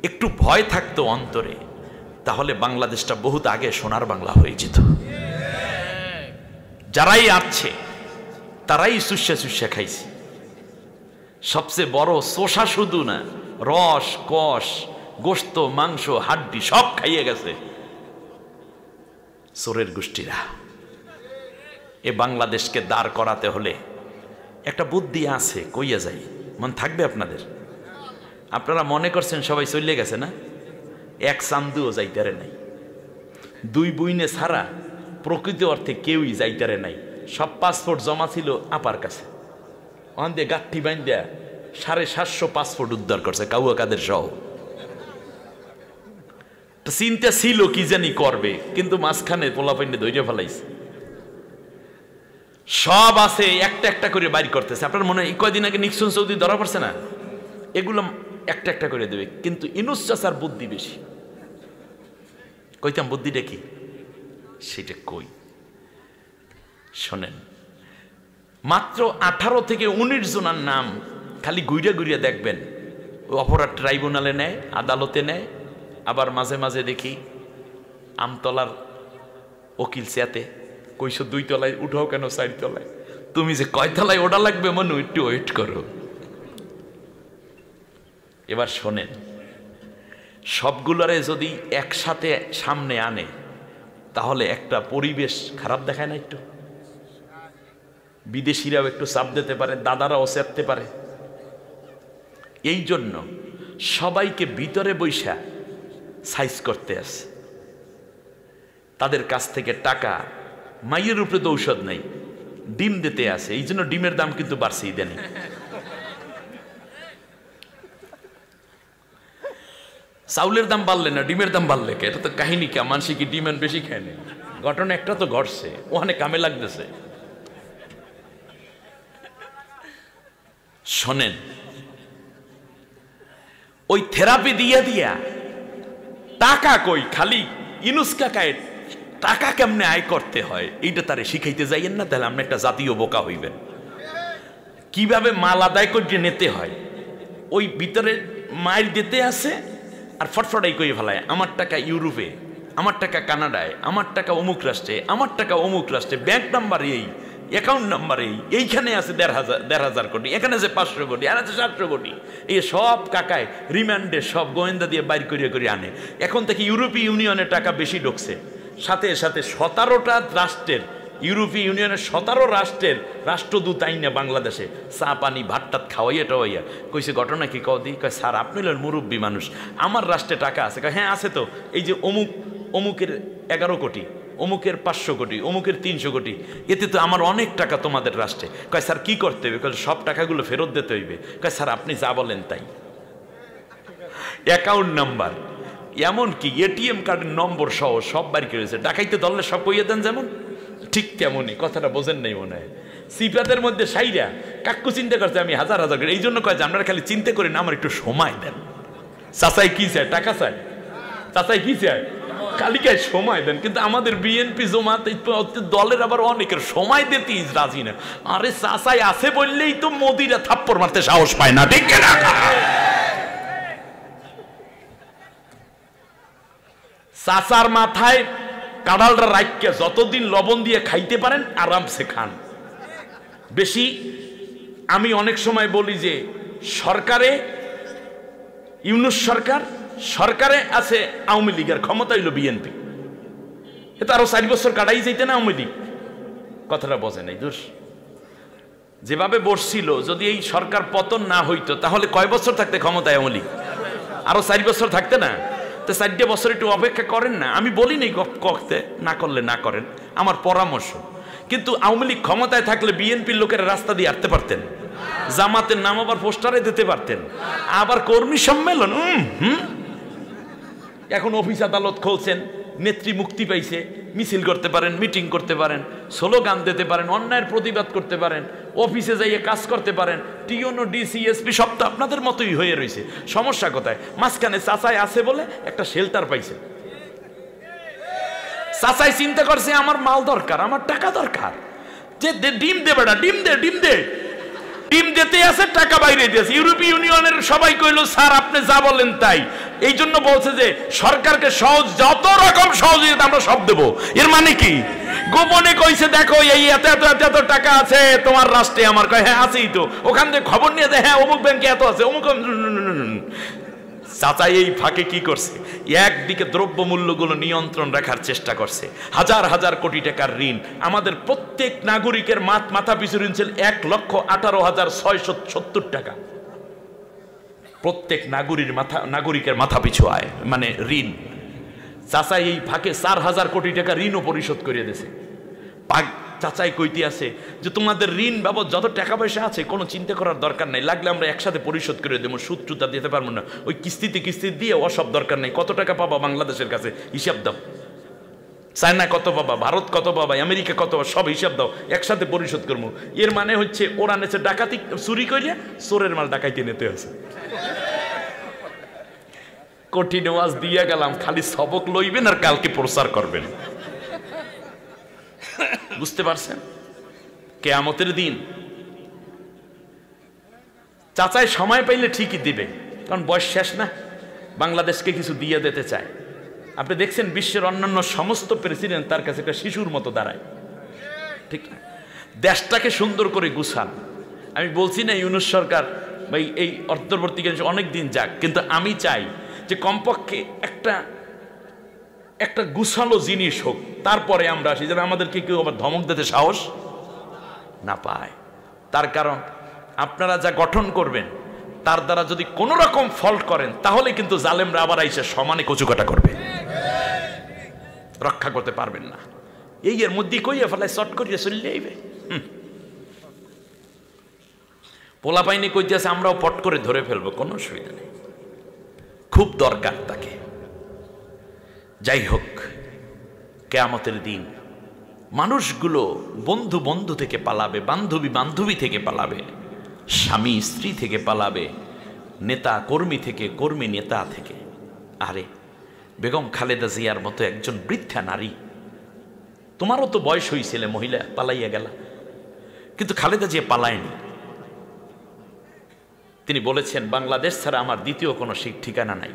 একটু ভয় থাকতো অন্তরে, তাহলে বাংলাদেশটা বহুত আগে সোনার বাংলা হয়ে যেত। যারাই আছে তারাই চুষা খাইছে। সবচেয়ে বড় চোষা শুধু না, রস কষ গোস্ত মাংস হাড্ডি সব খাইয়ে গেছে চোরের গোষ্ঠীরা। এ বাংলাদেশকে দাঁড় করাতে হলে একটা বুদ্ধি আছে, কইয়া যাই, মন থাকবে আপনাদের? আপনারা মনে করছেন সবাই চলে গেছে না? এক চান্দুও যাইতারে নাই, দুই বইনে ছাড়া প্রকৃত অর্থে কেউই যাইতারে নাই। সব পাসপোর্ট জমা ছিল আপার কাছে, ওখান দিয়ে গাঠি বাইন্দা 750 পাসপোর্ট উদ্ধার করছে, কাউয়া কাদের সহ। চিন্তা ছিল কি জানি করবে, কিন্তু মাঝখানে পোলাপাইন্ডে ধৈর্য ফেলাইছে। সব আছে, একটা একটা করে বাইর করতেছে। আপনার মনে হয় কয়দিন আগে নিক্সন সৌদি ধরা পড়ছে না? এগুলো একটা একটা করে দেবে, কিন্তু ইনুস চাচার বুদ্ধি বেশি। কইতাম বুদ্ধিটা কি, সেটা কই শোনেন। মাত্র 18 থেকে 19 জনের নাম খালি গুইরা গুইরা দেখবেন, অপরাধ ট্রাইব্যুনালে নেয়, আদালতে নেয়, আবার মাঝে মাঝে দেখি আমতলার উকিল চেয়াতে কইছো 2 তলায় উঠাও কেন 4 তলায়, তুমি যে কয় তলায় ওটা লাগবে মনু, একটু ওয়েট করো। এবার শোনেন, সবগুলারে যদি একসাথে সামনে আনে তাহলে একটা পরিবেশ খারাপ দেখায় না? একটু বিদেশিরাও একটু চাপ দিতে পারে, দাদারাও চাপতে পারে। এই জন্য সবাইকে ভিতরে বৈশা সাইজ করতে আসে, তাদের কাছ থেকে টাকা, মাইয়ের উপরে তো ঔষধ নাই, ডিম দিতে আসে। এই জন্য ডিমের দাম কিন্তু বাড়ছে ইদানিং। চাউলের দাম বাড়লে না, ডিমের দাম বাড়লে কে? এটা তো কাহিনী কে? মানুষ কি ডিম বেশি খায় না? ঘটনা একটা তো ঘটছে, ওখানে কামে লাগতেছে। শোনেন, ওই থেরাপি দিয়া দিয়া টাকা কই, খালি ইনুস কাকায় টাকা কেমনে আয় করতে হয় এইটা তারে শিখাইতে যাইয়েন না, তাহলে আপনি একটা জাতীয় বোকা হইবেন। কিভাবে মাল আদায় করে নিতে হয়, ওই ভিতরে মাইল দিতে আছে আর ফটফটাই কই ফেলায়, আমার টাকা ইউরোপে, আমার টাকা কানাডায়, আমার টাকা অমুক রাষ্ট্রে, আমার টাকা অমুক রাষ্ট্রে, ব্যাংক নাম্বার এই, অ্যাকাউন্ট নাম্বার এইখানে আছে ১,৫০০ কোটি, এখানে আছে ৫০০ কোটি, আর আছে ৭০০ কোটি। এই সব কাকায় রিমান্ডে সব গোয়েন্দা দিয়ে বাইর করে আনে। এখন থেকে ইউরোপীয় ইউনিয়নের টাকা বেশি ঢুকছে, সাথে সাথে ১৭টা রাষ্ট্রের, ইউরোপীয় ইউনিয়নের ১৭ রাষ্ট্রের রাষ্ট্রদূত আইনা বাংলাদেশে চা পানি ভাতটাত খাওয়াইয়া টাওয়াইয়া কইছে ঘটনা কি কদি? কয় স্যার আপনি হলেন মুরব্বী মানুষ, আমার রাষ্ট্রে টাকা আছে। কয় হ্যাঁ আছে তো, এই যে অমুকের ১১ কোটি, অমুকের ৫০০ কোটি, অমুকের ৩০০ কোটি, এতে তো আমার অনেক টাকা তোমাদের রাষ্ট্রে। কয় স্যার কি করতে হবে? কয় সব টাকাগুলো ফেরত দিতে হইবে। কয় স্যার আপনি যা বলেন তাই। অ্যাকাউন্ট নাম্বার, এমনকি এটিএম কার্ডের নম্বর সহ সব বাড়ি করেছে। ডাকাইতে ধরলে সব কইয়ে দেন যেমন, ঠিক তেমনই। কথাটা বোঝেন নাই মনে হয়। সিপাদের মধ্যে সাইরা কাক্কু চিন্তা করছে আমি হাজার হাজার করে, এই জন্য কয় যে আপনারা খালি চিন্তা করেন, আমার একটু সময় দেন। চাচাই কি চায়? টাকা চায়। চাচাই কি চায়? কালিকায় সময় দেন। কিন্তু আমাদের বিএনপি জমাত দলের আবার অনেকের সময় দিতে রাজি না। আরে চাচাই আছে বললেই তো মোদিরা থাপ্পড় মারতে সাহস পায় না, ঠিক না? চাচার মাথায় কাঁড়ালটা রাখকে যতদিন লবণ দিয়ে খাইতে পারেন আরামসে খান। বেশি আমি অনেক সময় বলি যে সরকারে ইউনূস সরকারে আছে আওয়ামী লীগের, ক্ষমতা হইল বিএনপি। এটা আরো ৪ বছর কাটাই যাইতে না আওয়ামী লীগ। কথাটা বোঝে নাই। দোষ যেভাবে বসছিল, যদি এই সরকার পতন না হইতো তাহলে কয় বছর থাকতে ক্ষমতায় আওয়ামী লীগ? আরো ৪ বছর থাকতে না? তো ৪ বছর একটু অপেক্ষা করেন না। আমি বলি নাই করতে, না করলে না করেন, আমার পরামর্শ। কিন্তু আওয়ামী লীগ ক্ষমতায় থাকলে বিএনপির লোকেরা রাস্তা দিয়ে হাঁটতে পারতেন, জামাতের নাম আবার পোস্টারে দিতে পারতেন, আবার কর্মী সম্মেলন। এখন অফিস আদালত খুলছেন, নেত্রী মুক্তি পাইছে, মিছিল করতে পারেন, মিটিং করতে পারেন, স্লোগান দিতে পারেন, অন্যায়ের প্রতিবাদ করতে পারেন, অফিসে যাইয়ে কাজ করতে পারেন। টিওনো ডিসিএসপি সব তো আপনাদের মতোই হয়ে রয়েছে। সমস্যা কোথায়? মাঝখানে চাচাই আছে বলে একটা শেল্টার পাইছে। চাচাই চিন্তা করছে আমার মাল দরকার, আমার টাকা দরকার, যে ডিম দে বেটা, ডিম দে, ডিম দে। ডিম দিতে আছে, টাকা বাইরে দিয়েছে। ইউরোপীয় ইউনিয়নের সবাই কইল স্যার আপনি যা বলেন তাই। এই জন্য বলছে যে সরকারকে সহজ, যত রকম সহযোগিতা আমরা সব দেবো। এর মানে কি? গোপনে কইছে দেখো এই এত এত এত এত টাকা আছে তোমার রাষ্ট্রে। আমার কয় হ্যাঁ আছেই তো। ওখান থেকে খবর নিয়ে দেয় হ্যাঁ অমুক ব্যাংকে এত আছে, অমুক। চাচা এই ফাঁকে কি করছে? একদিকে দ্রব্য মূল্যগুলো নিয়ন্ত্রণ রাখার চেষ্টা করছে। হাজার হাজার কোটি টাকার ঋণ, আমাদের প্রত্যেক নাগরিকের মাথা পিছু ঋণ ছিল ১,১৮,৬৭০ টাকা। প্রত্যেক নাগরিকের মাথা পিছু আয় মানে ঋণ। চাচা এই ফাঁকে ৪,০০০ কোটি টাকা ঋণও পরিশোধ করে দিয়েছে। চাচাই কইতে আছে যে তোমাদের ঋণ বাবদ যত টাকা পয়সা আছে কোনো চিন্তা করার দরকার নাই, লাগলে আমরা একসাথে পরিশোধ করে দেবো, সুদ টুতা দিতে পারবো না, ওই কিস্তিতে দিয়ে ওসব দরকার নেই। কত টাকা পাবা বাংলাদেশের কাছে হিসাব দাও, চায়না কত পাবা, ভারত কত পাবা, আমেরিকা কত পাবা, সব হিসাব দাও, একসাথে পরিশোধ করবো। এর মানে হচ্ছে ওরা নেছে ডাকাতি, চুরি করিয়া চোরের মাল ডাকাইতে নিতে আছে। কঠিন ওয়াজ দিয়ে গেলাম, খালি সবক লইবেন আর কালকে প্রচার করবেন। বুঝতে পারছেন? কিয়ামতের দিন চাচাই সময় পাইলে ঠিকই দিবে, কারণ বয়স শেষ না, বাংলাদেশকে কিছু দিয়ে দিতে চায়। আপনি দেখছেন বিশ্বের অন্যান্য সমস্ত প্রেসিডেন্ট তার কাছে একটা শিশুর মতো দাঁড়ায়, ঠিক না? দেশটাকে সুন্দর করে গুছান। আমি বলছি না ইউনূস সরকার বা এই অন্তর্বর্তীকালীন অনেক দিন যাক, কিন্তু আমি চাই যে কমপক্ষে একটা গুছালো জিনিস হোক, তারপরে আমরা আসি, যেন আমাদেরকে কেউ আবার ধমক দিতে সাহস না পায়। তার কারণ আপনারা যা গঠন করবেন তার দ্বারা যদি কোনো রকম ফল্ট করেন তাহলে কিন্তু জালেমরা আবার আইসে সমানে কচুকাটা করবে, রক্ষা করতে পারবেন না। এই এর মধ্যে কইয়া ফেলায় শর্ট করিয়া চললে আইবে। পোলা পাইনি কইতেছে আমরাও পট করে ধরে ফেলবো, কোনো অসুবিধা নেই, খুব দরকার তাকে। যাই হোক, কিয়ামতের দিন মানুষগুলো বন্ধু থেকে পালাবে, বান্ধবী থেকে পালাবে, স্বামী স্ত্রী থেকে পালাবে, নেতা কর্মী থেকে, কর্মী নেতা থেকে। আরে বেগম খালেদা জিয়ার মতো একজন বৃদ্ধা নারী, তোমারও তো বয়স হয়েছিল, মহিলা পালাইয়া গেলা, কিন্তু খালেদা জিয়া পালায়নি। তিনি বলেছেন বাংলাদেশ ছাড়া আমার দ্বিতীয় কোনো ঠিকানা নাই।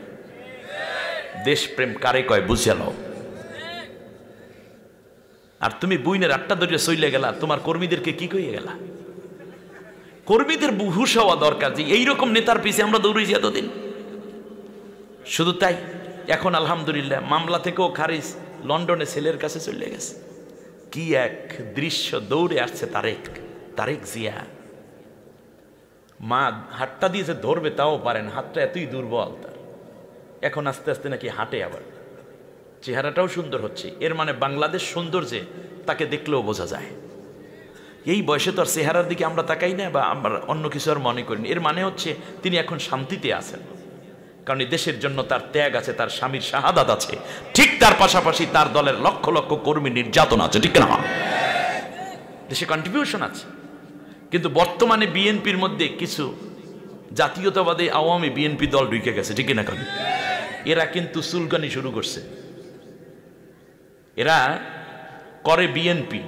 দেশপ্রেম কারে কয় বুঝে লও। আর তুমি বুইনের 8টা ধরে চলে গেলা, তোমার কর্মীদেরকে কি কইয়ে গেলা? কর্মীদের হুঁশ হওয়া দরকার যে এইরকম নেতার পিছিয়ে আমরা দৌড়েছি এতদিন। শুধু তাই, এখন আলহামদুলিল্লাহ মামলা থেকেও খারিজ, লন্ডনে ছেলের কাছে চলে গেছে। কি এক দৃশ্য! দৌড়ে আসছে তারেক জিয়া। মা হাতটা দিয়েছে ধরবে, তাও পারেন, হাতটা এতই দুর্বল তার। এখন আস্তে আস্তে নাকি হাঁটে, আবার চেহারাটাও সুন্দর হচ্ছে। এর মানে বাংলাদেশ সৌন্দর্যে তাকে দেখলেও বোঝা যায়। এই বয়সে তো আর চেহারার দিকে আমরা তাকাই না বা আমরা অন্য কিছু আর মনে করিনি। এর মানে হচ্ছে তিনি এখন শান্তিতে আছেন, কারণ এই দেশের জন্য তার ত্যাগ আছে, তার স্বামীর শাহাদাত আছে, ঠিক তার পাশাপাশি তার দলের লক্ষ লক্ষ কর্মী নির্যাতন আছে, ঠিক না? দেশে কন্ট্রিবিউশন আছে। কিন্তু বর্তমানে বিএনপির মধ্যে কিছু জাতীয়তাবাদী আওয়ামী বিএনপি দল ঢুকে গেছে, ঠিক না? কারণ এরা কিন্তু চুলকানি শুরু করছে। এরা করে বিএনপি,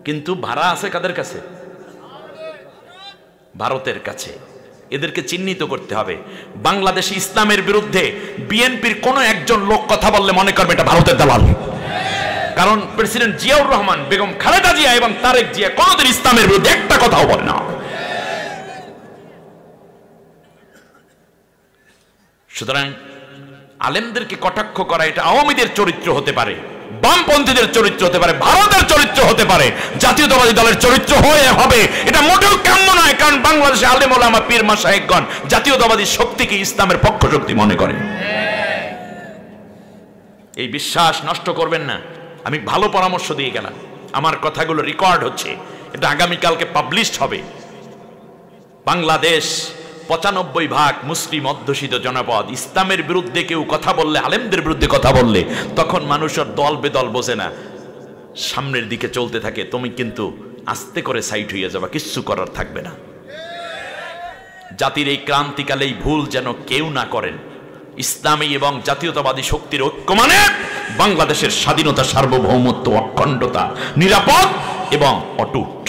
কিন্তু ভাড়া আছে কাদের কাছে? ভারতের কাছে। এদেরকে চিহ্নিত করতে হবে। বাংলাদেশে ইসলামের বিরুদ্ধে বিএনপির কোনো একজন লোক কথা বললে মনে করবে এটা ভারতের দালাল। কারণ প্রেসিডেন্ট জিয়াউর রহমান, বেগম খালেদা জিয়া এবং তারেক জিয়া কোনোদিন ইসলামের বিরুদ্ধে একটা কথাও বলে না। সুতরাং আলেমদেরকে কটাক্ষ করা এটা আওয়ামীদের চরিত্র হতে পারে, বামপন্থীদের চরিত্র হতে পারে, ভারতের চরিত্র হতে পারে, জাতীয়তাবাদী দলের চরিত্র হবে এটা মোটেও কাম্য নয়। কারণ বাংলাদেশে আলেম ওলামা পীর মাশায়েখগণ জাতীয়তাবাদী শক্তিকে ইসলামের পক্ষ শক্তি মনে করে। এই বিশ্বাস নষ্ট করবেন না। আমি ভালো পরামর্শ দিয়ে গেলাম, আমার কথাগুলো রেকর্ড হচ্ছে, এটা আগামীকালকে পাবলিশড হবে। বাংলাদেশ 95% মুসলিম অধ্যুষিত জনপদ। ইসলামের বিরুদ্ধে কেউ কথা বললে, আলেমদের বিরুদ্ধে কথা বললে, তখন মানুষের দল বেদল বোঝে না, সামনের দিকে চলতে থাকে। তুমি কিন্তু আস্তে করে সাইড হয়ে যাবা, কিচ্ছু করার থাকবে না। জাতির এই ক্রান্তিকালে এই ভুল যেন কেউ না করেন। ইসলামী এবং জাতীয়তাবাদী শক্তির ঐক্য মানে বাংলাদেশের স্বাধীনতা, সার্বভৌমত্ব, অখণ্ডতা, নিরাপদ এবং অটুট।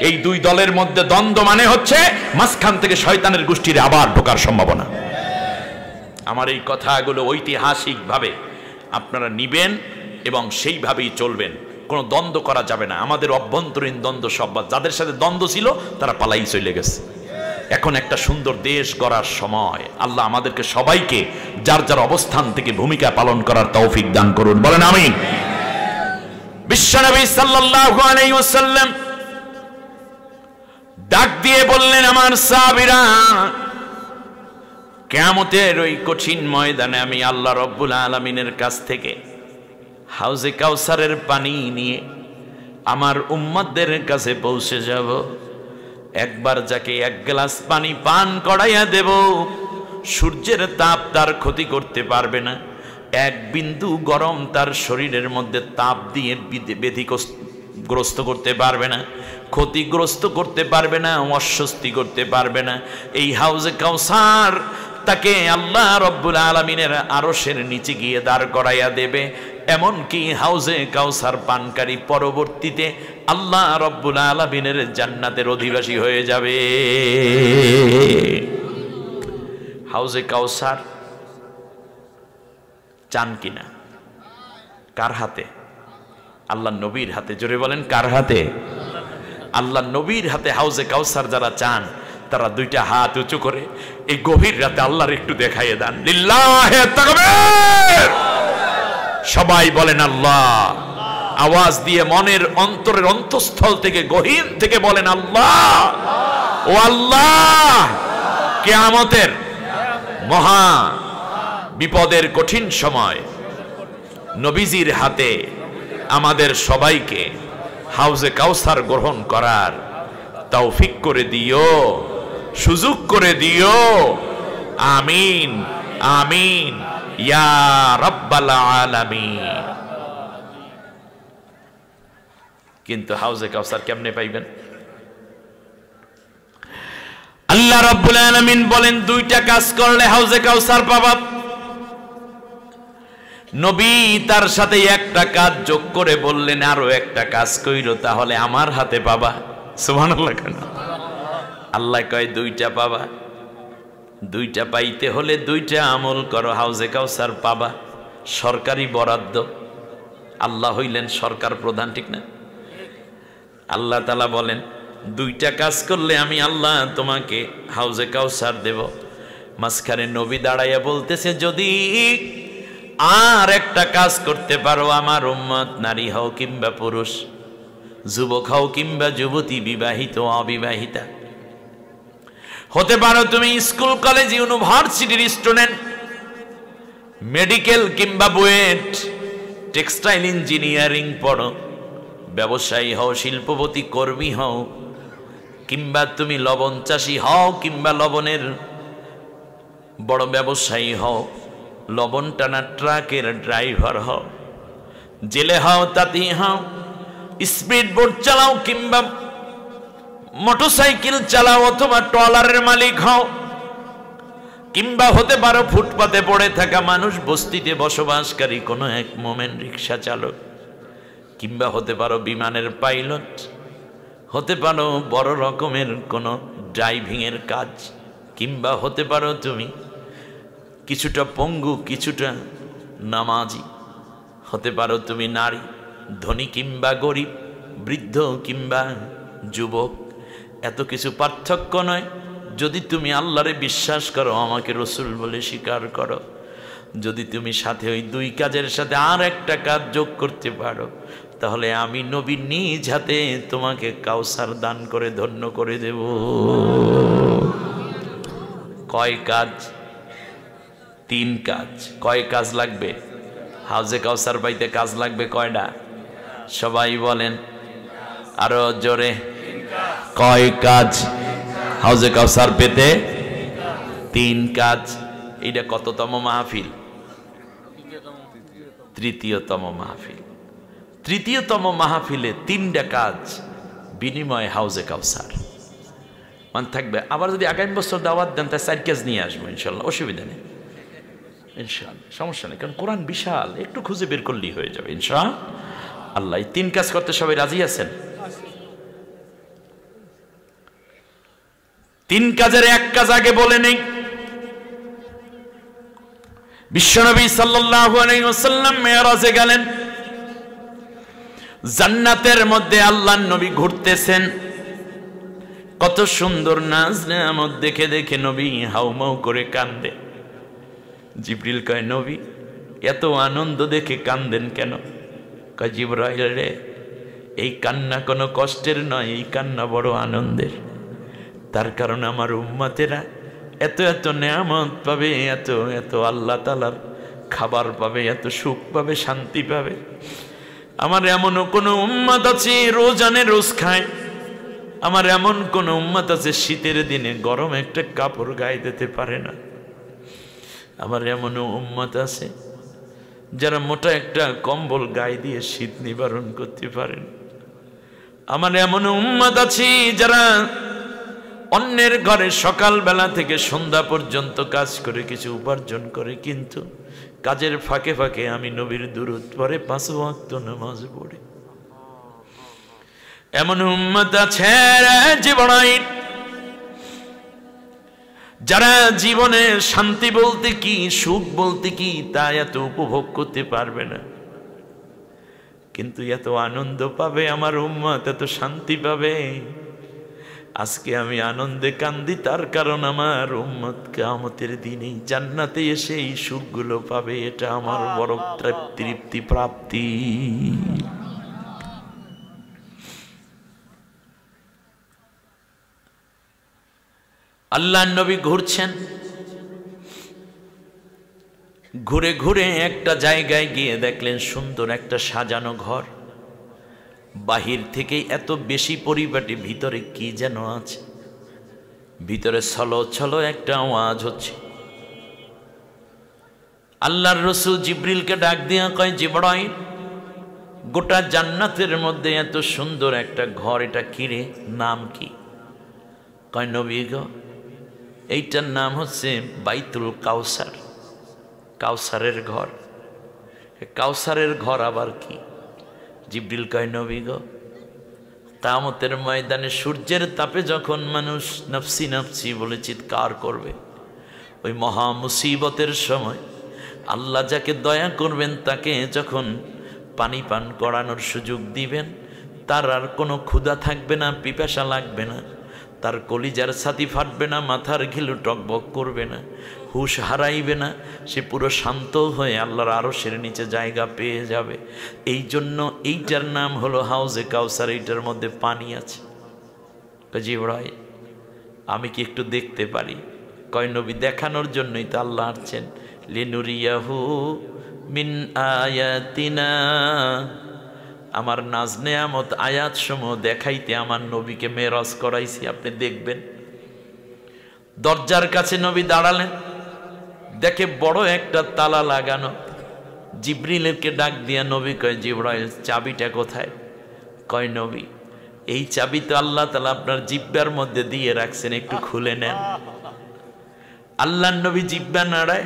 এই দুই দলের মধ্যে দ্বন্দ্ব মানে হচ্ছে মাঝখান থেকে শয়তানের গোষ্ঠীর আবার ঢোকার সম্ভাবনা। আমার এই কথাগুলো ঐতিহাসিকভাবে আপনারা নিবেন এবং সেইভাবেই চলবেন। কোনো দ্বন্দ্ব করা যাবে না। আমাদের অভ্যন্তরীণ দ্বন্দ্ব সব, যাদের সাথে দ্বন্দ্ব ছিল তারা পালাই চলে গেছে। এখন একটা সুন্দর দেশ গড়ার সময়। আল্লাহ আমাদেরকে সবাইকে যার যার অবস্থান থেকে ভূমিকা পালন করার তৌফিক দান করুন, বলেন আমিন। বিশ্বনবী সাল্লাল্লাহু আলাইহি ওয়াসাল্লাম ডাক দিয়ে বললেন, আমার সাহাবীরা, কিয়ামতের ওই কঠিন ময়দানে আমি আল্লাহ রাব্বুল আলামিনের কাছ থেকে হাউজে কাউসারের পানি নিয়ে আমার উম্মতদের কাছে পৌঁছে যাব। একবার যাকে এক গ্লাস পানি পান করাইয়া দেব, সূর্যের তাপ তার ক্ষতি করতে পারবে না, এক বিন্দু গরম তার শরীরের মধ্যে তাপ দিয়ে ব্যাধিগ্রস্ত করতে পারবে না, ক্ষতিগ্রস্ত করতে পারবে না, অস্বস্তি করতে পারবে না। এই হাউজে কাউসার তাকে আল্লাহ রব্বুল আলামিনের আরশের নিচে গিয়ে দাঁড় করাইয়া দেবে। এমনকি হাউজে কাউসার পানকারী পরবর্তীতে আল্লাহ রব্বুল আলামিনের জান্নাতের অধিবাসী হয়ে যাবে। হাউজে কাউসার চান কিনা? কার হাতে? আল্লাহ নবীর হাতে। জোরে বলেন, কার হাতে? আল্লাহ নবীর হাতে হাউজে কাউসার যারা চান তারা দুইটা হাত উঁচু করে এই গভীর রাতে আল্লাহর একটু দেখাইয়ে দেন। লিল্লাহে তাকবীর। সবাই বলেন আল্লাহ। আওয়াজ দিয়ে মনের অন্তরের অন্তঃস্থল থেকে, গহীন থেকে বলেন আল্লাহ। ও আল্লাহ, কিয়ামতের মহা বিপদের কঠিন সময় নবীজির হাতে আমাদের সবাইকে হাউজে কাউসার গ্রহণ করার তৌফিক করে দিও, সুযোগ করে দিও। আমিন আমিন ইয়া রাব্বাল আলামিন। কিন্তু হাউজে কাউসার কেমনে পাইবেন? আল্লাহ রাব্বুল আলামিন বলেন, দুইটা কাজ করলে হাউজে কাউসার পাবা। নবী তার সাথে একটা কাজ যোগ করে বললেন, আরো একটা কাজ কইরো, তাহলে আমার হাতে পাবা। সুবহানাল্লাহ। কেন? আল্লাহ কয় দুইটা পাবা। দুইটা পাইতে হলে দুইটা আমল করো, হাউজে কাউসার পাবা। সরকারি বরাদ্দ, আল্লাহ হইলেন সরকার প্রধান, ঠিক না? আল্লাহ তাআলা বলেন দুইটা কাজ করলে আমি আল্লাহ তোমাকে হাউজে কাউসার দেব। মাঝখানে নবী দাঁড়াইয়া বলতেছে যদি আর একটা কাজ করতে পারো আমার উম্মত, নারী হও কিংবা পুরুষ, যুবক হও কিংবা যুবতী, বিবাহিত অবিবাহিতা, হতে পারো তুমি স্কুল কলেজ ইউনিভার্সিটির স্টুডেন্ট, মেডিকেল কিংবা বুয়েট, টেক্সটাইল ইঞ্জিনিয়ারিং পড়ো, ব্যবসায়ী হও, শিল্পপতি কর্মী হও, কিংবা তুমি লবণ চাষী হও কিংবা লবণের বড় ব্যবসায়ী হও, লবণ টানা ট্রাকের ড্রাইভার হও, জেলে হও তাঁতি হও, স্পিড বোট চালাও কিংবা মোটরসাইকেল চালাও অথবা ট্রলারের মালিক হও, কিংবা হতে পারো ফুটপাতে পড়ে থাকা মানুষ, বস্তিতে বসবাসকারী কোনো এক মোমেন্ট রিক্সা চালক, কিংবা হতে পারো বিমানের পাইলট, হতে পারো বড় রকমের কোনো ড্রাইভিংয়ের কাজ, কিংবা হতে পারো তুমি কিছুটা পঙ্গু কিছুটা নামাজি, হতে পারো তুমি নারী, ধনী কিংবা গরিব, বৃদ্ধ কিংবা যুবক, এত কিছু পার্থক্য নয়। যদি তুমি আল্লাহরে বিশ্বাস করো, আমাকে রসুল বলে স্বীকার করো, যদি তুমি সাথে ওই দুই কাজের সাথে আর একটা কাজ যোগ করতে পারো, তাহলে আমি নবী নিজ হাতে তোমাকে কাউসার দান করে ধন্য করে দেব। কয় কাজ? 3 কাজ। কয় কাজ লাগবে? হাউজে কাউসার পাইতে কাজ লাগবে কয়টা? সবাই বলেন আরো জোরে, কয় কাজ হাউজে কাউসার পেতে? 3 কাজ। এটা কততম মাহফিল? তৃতীয়তম মাহফিল। তৃতীয়তম মাহফিলে 3টা কাজ বিনিময়ে হাউজে কাউসার মান থাকবে। আবার যদি আগামী বছর দাওয়াত দেন তাই 4 কাজ নিয়ে আসবো ইনশাল্লাহ, অসুবিধা নেই ইনশাআল্লাহ, সমস্যা নেই, কারণ কোরআন বিশাল, একটু খুঁজে বের করলেই হয়ে যাবে ইনশাআল্লাহ। এই 3 কাজ করতে সবাই রাজি আছেন? 3 কাজের 1 কাজ আগে বলে নেই। বিশ্বনবী সাল্লাল্লাহু আলাইহি ওয়াসাল্লাম মেরাজে গেলেন, জান্নাতের মধ্যে আল্লাহর নবী ঘুরতেছেন, কত সুন্দর নাজ নেয়ামত দেখে দেখে নবী হাউমাউ করে কান্দে। জিবরিল কয় নবী এত আনন্দ দেখে কান্দেন কেন? কয় জিবরাইল রে, এই কান্না কোনো কষ্টের নয়, এই কান্না বড় আনন্দের। তার কারণ আমার উম্মতেরা এত এত নেয়ামত পাবে, এত এত আল্লাহ তাআলার খাবার পাবে, এত সুখ পাবে, শান্তি পাবে। আমার এমনও কোনো উম্মত আছে রোজানে রোজ খায়, আমার এমন কোন উম্মত আছে শীতের দিনে গরম একটা কাপড় গায়ে দিতে পারে না। আমার এমনও উম্মত আছে যারা মোটা একটা কম্বল গায়ে দিয়ে শীত নিবারণ করতে পারেন। আমার এমনও উম্মত আছে যারা অন্যের ঘরে সকালবেলা থেকে সন্ধ্যা পর্যন্ত কাজ করে কিছু উপার্জন করে, কিন্তু কাজের ফাঁকে ফাঁকে আমি নবীর দুরূদ পড়ে 5 ওয়াক্ত নামাজ পড়ে। এমন উম্মত আছে জীবনায় যারা জীবনের শান্তি বলতে কি, সুখ বলতে কি তা এত উপভোগ করতে পারবে না, কিন্তু এত আনন্দ পাবে আমার উম্মত, এত শান্তি পাবে। আজকে আমি আনন্দে কান্দি, তার কারণ আমার উম্মত কিয়ামতের দিনে জান্নাতে এসে এই সুখগুলো পাবে। এটা আমার বড় তৃপ্তি প্রাপ্তি। আল্লাহর নবী ঘুরছেন, ঘুরে ঘুরে একটা জায়গায় গিয়ে দেখলেন সুন্দর একটা সাজানো ঘর। বাহির থেকে এত বেশি পরিপাটি, ভিতরে কি যেন আছে। ভিতরে ছলো ছলো একটা আওয়াজ হচ্ছে। আল্লাহর রাসূল জিবরিলকে ডাক দিয়া কয়, জিবরাইল, গোটা জান্নাতের মধ্যে এত সুন্দর একটা ঘর, এটা কি রে, নাম কি? কয় নবী গো, এইটার নাম হচ্ছে বাইতুল কাউসার, কাউসারের ঘর। কাউসারের ঘর আবার কি? জিবরিল কয় নবী গো, কিয়ামতের ময়দানে সূর্যের তাপে যখন মানুষ নফসি নফসি বলে চিৎকার করবে, ওই মহা মুসিবতের সময় আল্লাহ যাকে দয়া করবেন তাকে যখন পানি পান করানোর সুযোগ দিবেন, তার আর কোনো ক্ষুধা থাকবে না, পিপাসা লাগবে না, তার কলিজার ছাতি ফাটবে না, মাথার ঘিলু টকবক করবে না, হুশ হারাইবে না, সে পুরো শান্ত হয়ে আল্লাহর আরশের নিচে জায়গা পেয়ে যাবে। এই জন্য এইটার নাম হলো হাউজে কাউসার, এইটার মধ্যে পানি আছে। জিবরাইল আমি কি একটু দেখতে পারি? কয় নবী দেখানোর জন্যই তো আল্লাহ আসছেন, লিনুরিয়াহু মিন আয়াতিনা, আমার নাজ নেয়ামত আয়াত সমূহ দেখাইতে আমার নবীকে মেরাজ করাইছি, আপনি দেখবেন। দরজার কাছে নবী দাঁড়ালেন, দেখে বড় একটা তালা লাগানো। জিবরিলকে ডাক দিয়া নবী কয়, জিবরাইল চাবিটা কোথায়? কয় নবী এই চাবি তো আল্লাহ তাআলা আপনার জিহ্বার মধ্যে দিয়ে রাখছেন, একটু খুলে নেন। আল্লাহর নবী জিহ্বা নাড়ায়,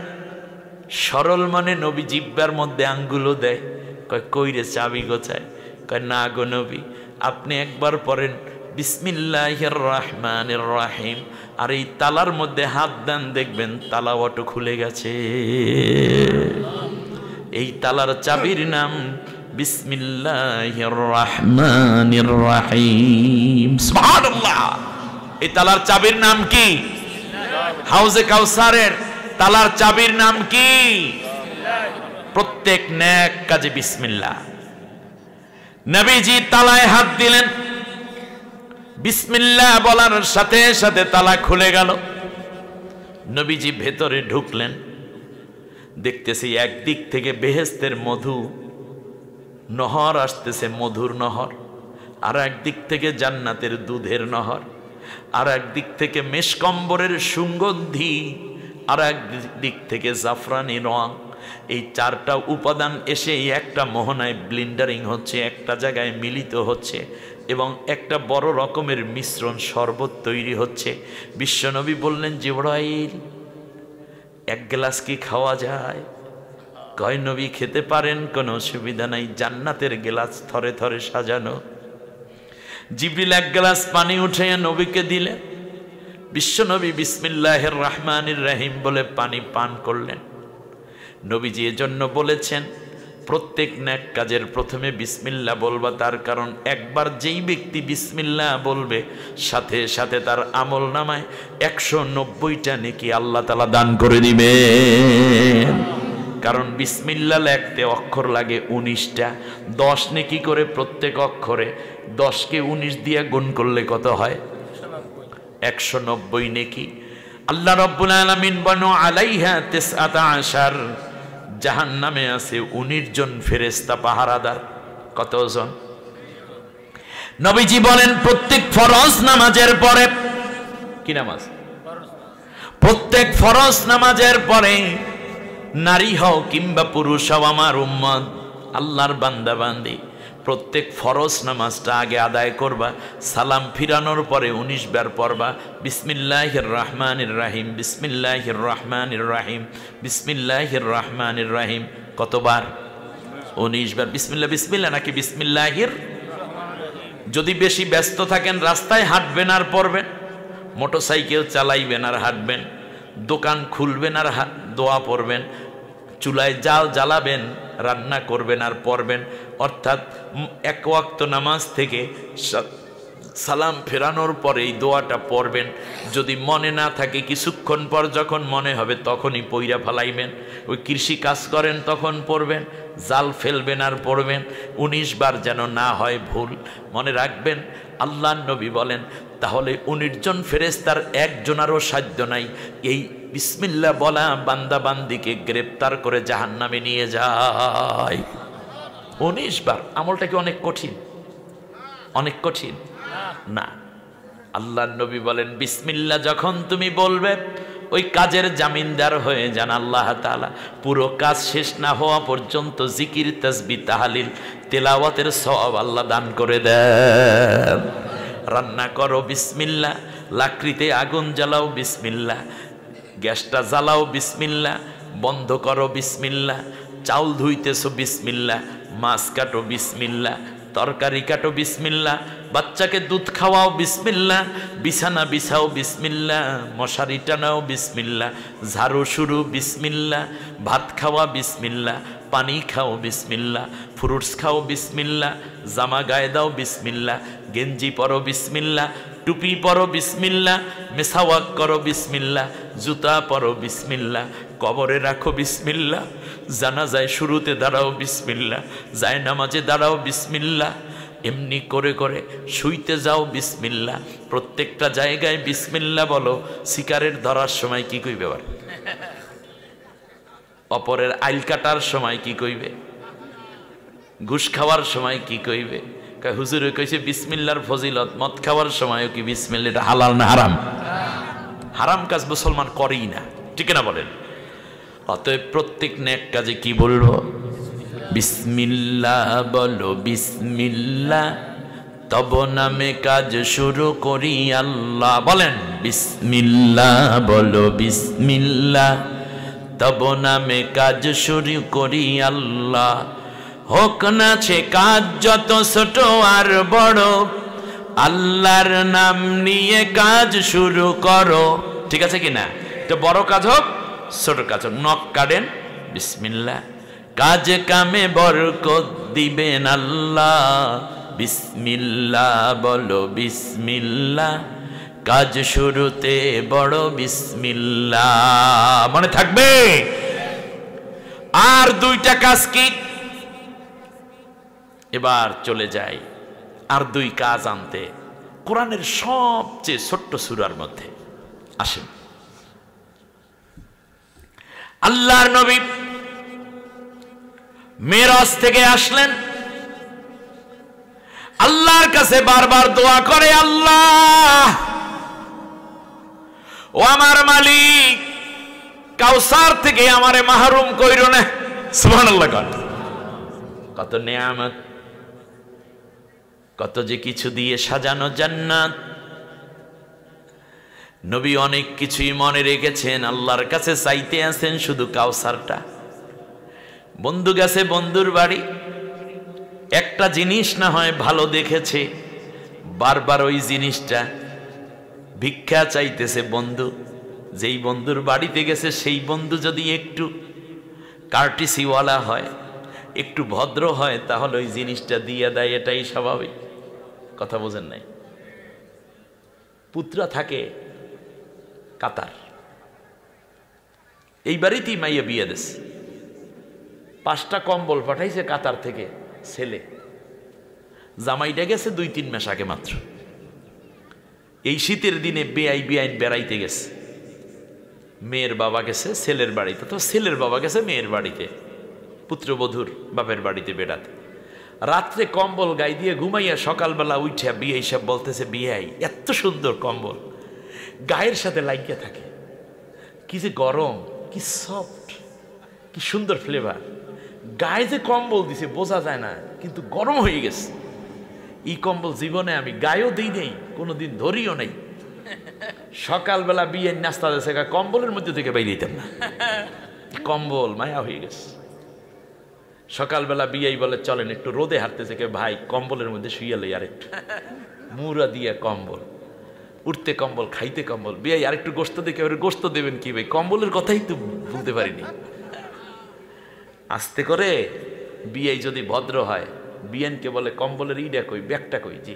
সরল মনে নবী জিহ্বার মধ্যে আঙ্গুলও দেয়। কয় কই রে চাবি কোথায়? কয় না গো নবী, আপনি একবার পড়েন বিসমিল্লাহির রহমানির রহিম, আর এই তালার মধ্যে হাত দেন, দেখবেন তালা অটো খুলে গেছে। এই তালার চাবির নাম বিসমিল্লাহির রহমানির রহিম। সুবহানাল্লাহ। এই তালার চাবির নাম কি? হাউজে কাউসারের তালার চাবির নাম কি? প্রত্যেক নেক কাজে বিসমিল্লাহ। নবীজি তালায় হাত দিলেন, বিসমিল্লাহ বলার সাথে সাথে তালা খুলে গেল। নবীজি ভেতরে ঢুকলেন, দেখতেছি একদিক থেকে বেহেশতের মধু নহর আসতেছে, মধুর নহর, আর একদিক থেকে জান্নাতের দুধের নহর, আর একদিক থেকে মেশকম্বরের সুগন্ধি, আর একদিক থেকে জাফরানি রং। এই চারটা উপাদান এসে একটা মোহনায় ব্লিন্ডারিং হচ্ছে, একটা জায়গায় মিলিত হচ্ছে, এবং একটা বড় রকমের মিশ্রণ শরবত তৈরি হচ্ছে। বিশ্বনবী বললেন, জিবরাইল এক গ্লাস কি খাওয়া যায়? কয় নবী খেতে পারেন, কোনো অসুবিধা নাই, জান্নাতের গ্লাস থরে থরে সাজানো। জিবরিল এক গ্লাস পানি উঠাইয়া নবীকে দিলেন। বিশ্বনবী বিসমিল্লাহির রহমানির রহিম বলে পানি পান করলেন। নবীজি এজন্য বলেছেন প্রত্যেক নেক কাজের প্রথমে বিসমিল্লাহ বলবা, তার কারণ একবার যেই ব্যক্তি বিসমিল্লাহ বলবে সাথে সাথে তার আমল নামায় 190টা নেকি আল্লাহ তাআলা দান করে দিবেন। কারণ বিসমিল্লাহ লিখতে অক্ষর লাগে 19টা, 10 নেকি করে প্রত্যেক অক্ষরে। 10কে 19 দিয়ে গুণ করলে কত হয়? 190 নেকি। আল্লাহ রাব্বুল আলামিন বানু আলাইহা 19 জাহান্নামে আছে 19 জন ফেরেশতা পাহারাদার। কতজন? নবীজি বলেন প্রত্যেক ফরজ নামাজের পরে, কি নামাজ? প্রত্যেক ফরজ নামাজের পরে নারী হও কিংবা পুরুষ হও আমার উম্মত, আল্লাহর বান্দা বান্দি, প্রত্যেক ফরজ নামাজটা আগে আদায় করবা। সালাম ফিরানোর পরে 19 বার পড়বা বিসমিল্লাহির রহমানির রহিম, বিসমিল্লাহির রহমানির রহিম, বিসমিল্লাহির রহমানির রহিম। কতবার? 19 বার। বিসমিল্লাহ বিসমিল্লাহ নাকি বিসমিল্লাহির? যদি বেশি ব্যস্ত থাকেন রাস্তায় হাঁটবেন আর পড়বেন, মোটরসাইকেল চালাইবেন আর হাঁটবেন, দোকান খুলবেন আর দোয়া পড়বেন, চুলায় জাল জ্বালাবেন, রান্না করবেন আর পড়বেন। অর্থাৎ এক ওয়াক্ত নামাজ থেকে সালাম ফেরানোর পরে এই দোয়াটা পড়বেন। যদি মনে না থাকে কিছুক্ষণ পর যখন মনে হবে তখনই পইরা ফেলাইবেন। ওই কৃষি কাজ করেন তখন পড়বেন, জাল ফেলবেন আর পড়বেন। 19 বার যেন না হয় ভুল। মনে রাখবেন আল্লাহর নবী বলেন তাহলে 19 জন ফেরেশতার একজনারও সাধ্য নাই এই বিসমিল্লাহ বলা বান্দা বান্দিকে গ্রেপ্তার করে জাহান্নামে নিয়ে যায়। 19 বার। আমলটা কি অনেক কঠিন? অনেক কঠিন না। আল্লাহর নবী বলেন বিসমিল্লাহ যখন তুমি বলবে ওই কাজের জামিনদার হয়ে যান আল্লাহ তাআলা। পুরো কাজ শেষ না হওয়া পর্যন্ত জিকির তাসবিহ তাহলিল তেলাওয়াতের সওয়াব আল্লাহ দান করে দেন। রান্না করো বিসমিল্লাহ, লাকড়িতে আগুন জ্বালাও বিসমিল্লাহ, গ্যাসটা জ্বালাও বিসমিল্লাহ, বন্ধ করো বিসমিল্লাহ, চাউল ধুইতেছো বিসমিল্লাহ, মাছ কাটো বিসমিল্লাহ, তরকারি কাটো বিসমিল্লাহ, বাচ্চাকে দুধ খাওয়াও বিসমিল্লাহ, বিছানা বিছাও বিসমিল্লাহ, মশারি টানাও বিসমিল্লাহ, ঝাড়ু শুরু বিসমিল্লাহ, ভাত খাওয়া বিসমিল্লাহ, পানি খাও বিসমিল্লাহ, ফ্রুটস খাও বিসমিল্লাহ, জামা গায়ে দাও বিসমিল্লাহ, গেঞ্জি পরো বিসমিল্লাহ, টুপি পরো বিসমিল্লাহ, মেসাওয়াক করো বিসমিল্লাহ, জুতা পরো বিসমিল্লাহ, কবরে রাখো বিসমিল্লাহ, জানাজায় শুরুতে দাঁড়াও বিসমিল্লাহ, যায় নামাজে দাঁড়াও বিসমিল্লাহ, এমনি করে করে শুইতে যাও বিসমিল্লাহ, প্রত্যেকটা জায়গায় বিসমিল্লাহ বলো। শিকারের ধরার সময় কি কইবে, আবার অপরের আইল কাটার সময় কি কইবে, ঘুষ খাওয়ার সময় কি কইবে। হুজুরে কইছে বিসমিল্লাহর ফজিলত, মদ খাওয়ার সময়ও কি বিসমিল্লাহ, এটা হালাল না হারাম? হারাম কাজ মুসলমান করেই না, ঠিক না বলেন? অতএব প্রত্যেক নেক কাজে কি বলবো? বিসমিল্লাহ বলো, বিসমিল্লাহ, তব নামে কাজ শুরু করি আল্লাহ। বলেন বিসমিল্লাহ বলো, বিসমিল্লাহ, তব নামে কাজ শুরু করি আল্লাহ। হোক না সে কাজ যত ছোট আর বড়, আল্লাহর নাম নিয়ে কাজ শুরু করো। ঠিক আছে কিনা? তো বড় কাজ হোক ছোট কাজ হোক, নখ কাটেন বিসমিল্লাহ, কাজে কামে বরকত দিবেন আল্লাহ। বিসমিল্লাহ বলো, বিসমিল্লাহ, কাজ শুরুতে বড় বিসমিল্লাহ। মনে থাকবে? আর দুইটা কাজ কি? এবার চলে যাই আর দুই কাজ আনতে, কোরআনের সবচেয়ে ছোট্ট সূরার মধ্যে আসেন। আল্লাহর নবী মেরাজ থেকে আসলেন, আল্লাহর কাছে বারবার দোয়া করে, আল্লাহ ও আমার মালিক, কাউসার থেকে আমারে মাহরুম কইরো না। সুবহানাল্লাহ। কত নেয়ামত, কত যে কিছু দিয়ে সাজানো জান্নাত। নবী অনেক কিছুই মনে রেখেছেন, আল্লাহর কাছে চাইতে আছেন শুধু কাউসারটা। বন্ধু গেছে বন্ধুর বাড়ি, একটা জিনিস না হয় ভালো দেখেছে, বারবার ওই জিনিসটা ভিক্ষা চাইতেছে বন্ধু। যেই বন্ধুর বাড়িতে গেছে সেই বন্ধু যদি একটু কার্টিসিওয়ালা হয়, একটু ভদ্র হয়, তাহলে ওই জিনিসটা দিয়ে দেয়, এটাই স্বাভাবিক। কথা বোঝেন নাই? পুত্রা থাকে কাতার, এই বাড়িতেই মাইয়া বিয়ে দিছে, 5টা কম্বল পাঠাইছে কাতার থেকে ছেলে। জামাইটা গেছে 2-3 মাস আগে মাত্র। এই শীতের দিনে বেআইন বেড়াইতে গেছে, মেয়ের বাবা গেছে ছেলের বাড়িতে, তো ছেলের বাবা গেছে মেয়ের বাড়িতে, পুত্রবধূর বাপের বাড়িতে বেড়াতে। রাত্রে কম্বল গায়ে দিয়ে ঘুমাইয়া সকালবেলা উঠে বিয়ে হিসাব বলতেছে, বিয়াই এত সুন্দর কম্বল গায়ের সাথে লাগিয়ে থাকে, কি যে গরম, কি সফট, কি সুন্দর ফ্লেভার। গায়ে যে কম্বল দিছে বোঝা যায় না, কিন্তু গরম হয়ে গেছে। এই কম্বল জীবনে আমি গায়েও দিই নেই, কোনোদিন ধরিও নেই। সকালবেলা বিয়ের নাস্তা দিয়েছে, কম্বলের মধ্যে থেকে বাইরে দিতাম না, কম্বল মায়া হয়ে গেছে। সকালবেলা বিয়াই বলে, চলেন একটু রোদে হাঁটতেছে, কে ভাই কম্বলের মধ্যে শুয়ে লই আরেকটু, মুড়া দিয়ে কম্বল, উঠতে কম্বল, খাইতে কম্বল। বিয়াই আরেকটু গোস্ত দেখে, গোস্ত দেবেন কি ভাই, কম্বলের কথাই তো বলতে পারিনি। আস্তে করে বিয়াই যদি ভদ্র হয়, বিয়ানকে বলে, কম্বলের ইডা কই, ব্যাগটা কই, জি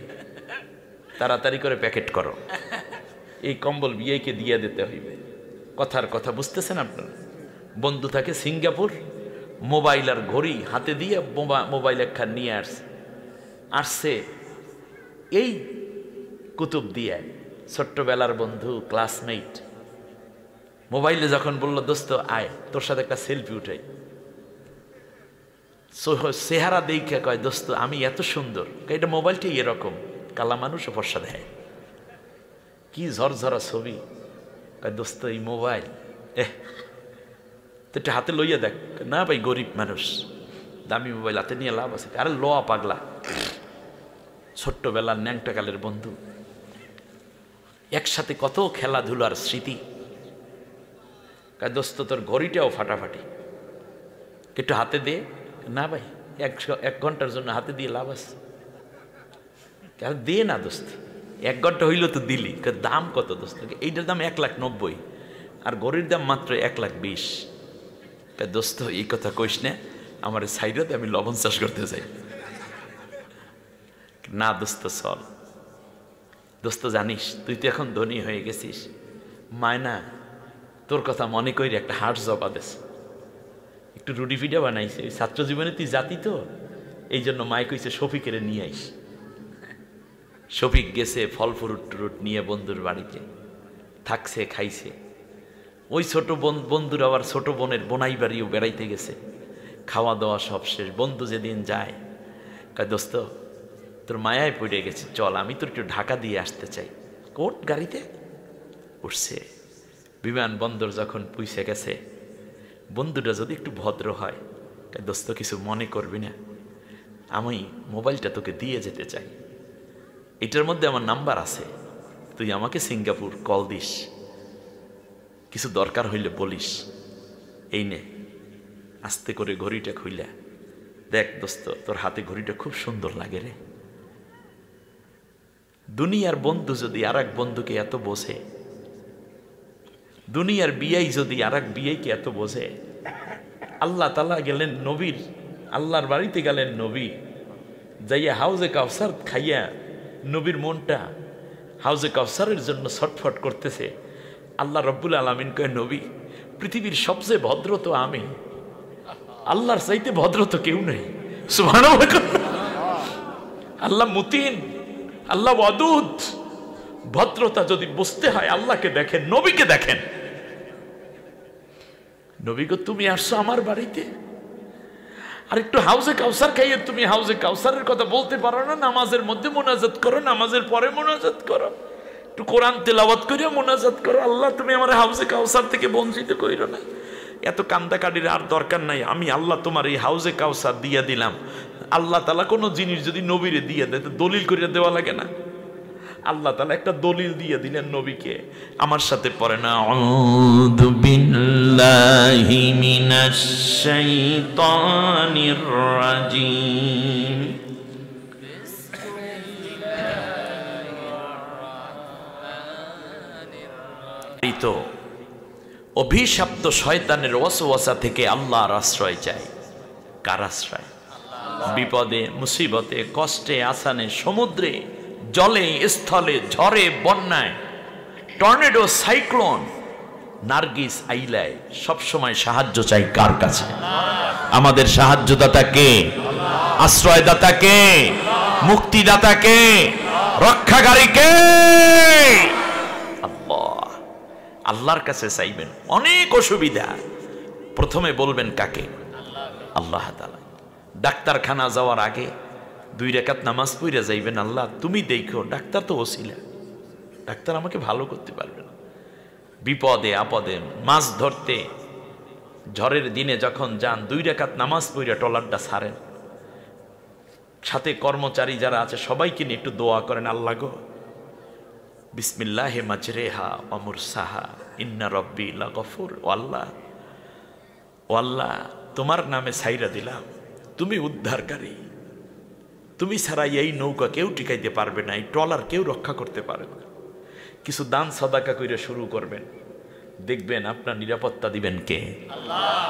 তাড়াতাড়ি করে প্যাকেট করো, এই কম্বল বিয়াইকে দিয়ে দিতে হইবে। কথার কথা বুঝতেছেন আপনারা? বন্ধু থাকে সিঙ্গাপুর, মোবাইল আর ঘড়ি হাতে দিয়ে মোবাইল একখান নিয়ে আসছে এই কুতুব দিয়ে, ছোট্টবেলার বন্ধু, ক্লাসমেট। মোবাইলে যখন বলল, দোস্ত আয় তোর সাথে একটা সেলফি উঠাই, চেহারা দেখে কয়, দোস্ত আমি এত সুন্দর, এটা মোবাইলটা এরকম, কালা মানুষ ফর্সা দেয়, কি ঝরঝরা ছবি। কয় দোস্ত এই মোবাইল তো এটা হাতে লইয়া দেখ। না ভাই গরিব মানুষ, দামি মোবাইল হাতে নিয়ে লাভ আছে? আরে লোয়া পাগলা, ছোট্টবেলার ন্যাংটাকালের বন্ধু, একসাথে কত খেলাধুলার স্মৃতি। কয় দোস্ত তোর ঘড়িটাও ফাটাফাটি, একটু হাতে দে। না ভাই 1 ঘন্টার জন্য হাতে দিয়ে লাভ আছে? দে না দোস্ত, 1 ঘন্টা হইল তো দিলি, দাম কত দোস্ত? এইটার দাম 1,90,000 আর ঘড়ির দাম মাত্র 1,20,000। দোস্ত এই কথা কইস না, আমার সাইডাতে আমি লবণ চাষ করতে চাই। না দোস্ত চল। দোস্ত জানিস তুই তো এখন ধনী হয়ে গেছিস, মায়না তোর কথা মনে করি একটা হার্ট জবা দেশ, একটু রুটি ফিটা বানাইছে। ছাত্র জীবনে তুই জাতি তো, এই জন্য মায় কইছে শফিকের নিয়ে আইস। শফিক গেছে ফল ফ্রুট টুরুট নিয়ে বন্ধুর বাড়িতে, থাকছে খাইছে। ওই ছোট বন্ধুর আবার ছোট বোনের বোনাই বাড়িও বেড়াইতে গেছে, খাওয়া দাওয়া সব শেষ। বন্ধু যেদিন যায় কয় দোস্ত তোর মায়ায় পড়ে গেছে, চল আমি তোর একটু ঢাকা দিয়ে আসতে চাই। কোট গাড়িতে উঠছে, বিমানবন্দর যখন পুইছে গেছে, বন্ধুটা যদি একটু ভদ্র হয়, দোস্ত কিছু মনে করবি না, আমি মোবাইলটা তোকে দিয়ে যেতে চাই, এটার মধ্যে আমার নাম্বার আছে, তুই আমাকে সিঙ্গাপুর কল দিস, কিছু দরকার হইলে বলিস। এই নে। আস্তে করে ঘড়িটা খুইলা দেখ দোস্ত, তোর হাতে ঘড়িটা খুব সুন্দর লাগে রে। দুনিয়ার বন্ধু যদি আর এক বন্ধুকে এত বোঝে, দুনিয়ার বিয়াই যদি আর এক বিয়াইকে এত বোঝে, আল্লাহ তাআলা গেলেন নবীর, আল্লাহর বাড়িতে গেলেন নবী, যাইয়া হাউজে কাউসার খাইয়া নবীর মনটা হাউজে কাউসারের জন্য ছটফট করতেছে। আল্লাহ রব্বুল আলামিন কয় নবী পৃথিবীর সবচেয়ে ভদ্র তো আমি, আল্লাহর চাইতে ভদ্র তো কেউ নেই। সুবহানাল্লাহ। আল্লাহ মুতিন, আল্লাহ ওয়াদুদ। ভদ্রতা যদি বুঝতে হয় আল্লাহকে দেখেন, নবীকে দেখেন। নবী গো তুমি আসছো আমার বাড়িতে, আর একটু হাউজে কাউসার খাইয়ে তুমি হাউজে কাউসারের কথা বলতে পারো না? নামাজের মধ্যে মোনাজাত করো, নামাজের পরে মোনাজাত করো, একটু কোরআন তেলাওয়াত করে মোনাজাত করো। আল্লাহ তুমি আমার হাউজে কাউসার থেকে বঞ্চিত কইরো না। এত কান্দাকাটির আর দরকার নাই। আমি আল্লাহ তোমার এই হাউজে কাউসার দিয়া দিলাম। আল্লাহ তাআলা কোনো জিনিস যদি নবীরে দিয়ে দেয় তো দলিল করে দেওয়া লাগে না? আল্লাহ তাআলা একটা দলিল দিয়ে দিলেন নবীকে। আমার সাথে পড়ে না, আউযু বিল্লাহি মিনাশ শাইতানির রাজিম। এই তো অভিশপ্ত শয়তানের ওয়াসওয়াসা থেকে আল্লাহর আশ্রয় চাই। কার আশ্রয়? বিপদে মুসিবতে কষ্টে আসানে সমুদ্রে জলে স্থলে ঝড়ে বন্যায় টর্নেডো সাইক্লোন নার্গিস আইলায় সবসময় সাহায্য চাই কার কাছে? আমাদের সাহায্যদাতা কে? আশ্রয়দাতা কে? মুক্তিদাতা কে? রক্ষাকারী কে? আল্লাহ। আল্লাহর কাছে চাইবেন। অনেক অসুবিধা, প্রথমে বলবেন কাকে? আল্লাহ তাআলা। ডাক্তারখানা যাওয়ার আগে 2 রাকাত নামাজ পড়ে যাইবেন, আল্লাহ তুমি দেখো, ডাক্তার তো ওসিলা, ডাক্তার আমাকে ভালো করতে পারবে না। বিপদে আপদে মাছ ধরতে ঝড়ের দিনে যখন যান 2 রাকাত নামাজ পড়ে ট্রলারটা ছাড়েন, সাথে কর্মচারী যারা আছে সবাইকে নিয়ে একটু দোয়া করেন, আল্লাহ গো বিসমিল্লাহি মাজরেহা ওয়া মুরসাহা ইন্না রাব্বি লাগফুর। ও আল্লাহ, ও আল্লাহ তোমার নামে ছাইরা দিলাম, তুমি উদ্ধারকারী, তুমি ছাড়া এই নৌকা কেউ টিকাইতে পারবে না, এই ট্রলার কেউ রক্ষা করতে পারে না। কিছু দান সাদাকা কইরা শুরু করবেন, দেখবেন আপনার নিরাপত্তা দিবেন কে? আল্লাহ।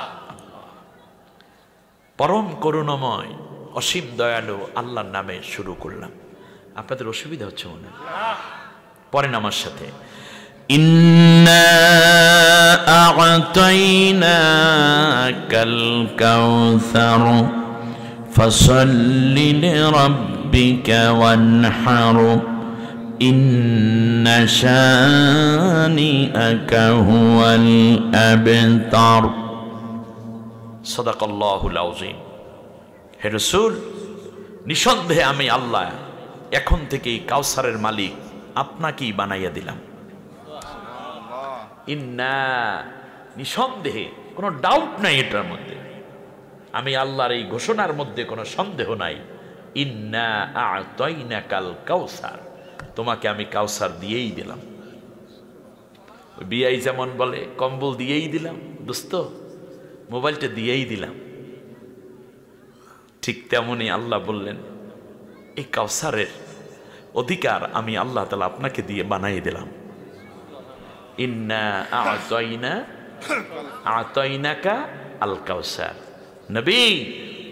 পরম করুণাময় অসীম দয়ালু আল্লাহর নামে শুরু করলাম। আপনাদের অসুবিধা হচ্ছে মনে? পড়েন আমার সাথে, ইন্না আ'তাইনাকাল কাউসার ফাসাল্লি লিরাব্বিকা ওয়ানহার ইন্না শানিআকা হুয়াল আবতার। সাদাকাল্লাহুল আযীম। হে রাসূল, নিঃসন্দেহে আমি আল্লাহ এখন থেকেই কাউসারের মালিক আপনাকেই বানাইয়া দিলাম। ইন্না, নিঃসন্দেহে, কোনো ডাউট নাই এটার মধ্যে, আমি আল্লাহর এই ঘোষণার মধ্যে কোনো সন্দেহ নাই। ইন্না আ'তাইনাকাল কাউসার, তোমাকে আমি কাউসার দিয়েই দিলাম। বিআই যেমন বলে কম্বল দিয়েই দিলাম, দোস্ত মোবাইলটা দিয়েই দিলাম, ঠিক তেমনি আল্লাহ বললেন এই কাউসারের অধিকার আমি আল্লাহ তাআলা আপনাকে দিয়ে বানাই দিলাম। ইন্না আ'তাইনাকা আল কাউসার, নবী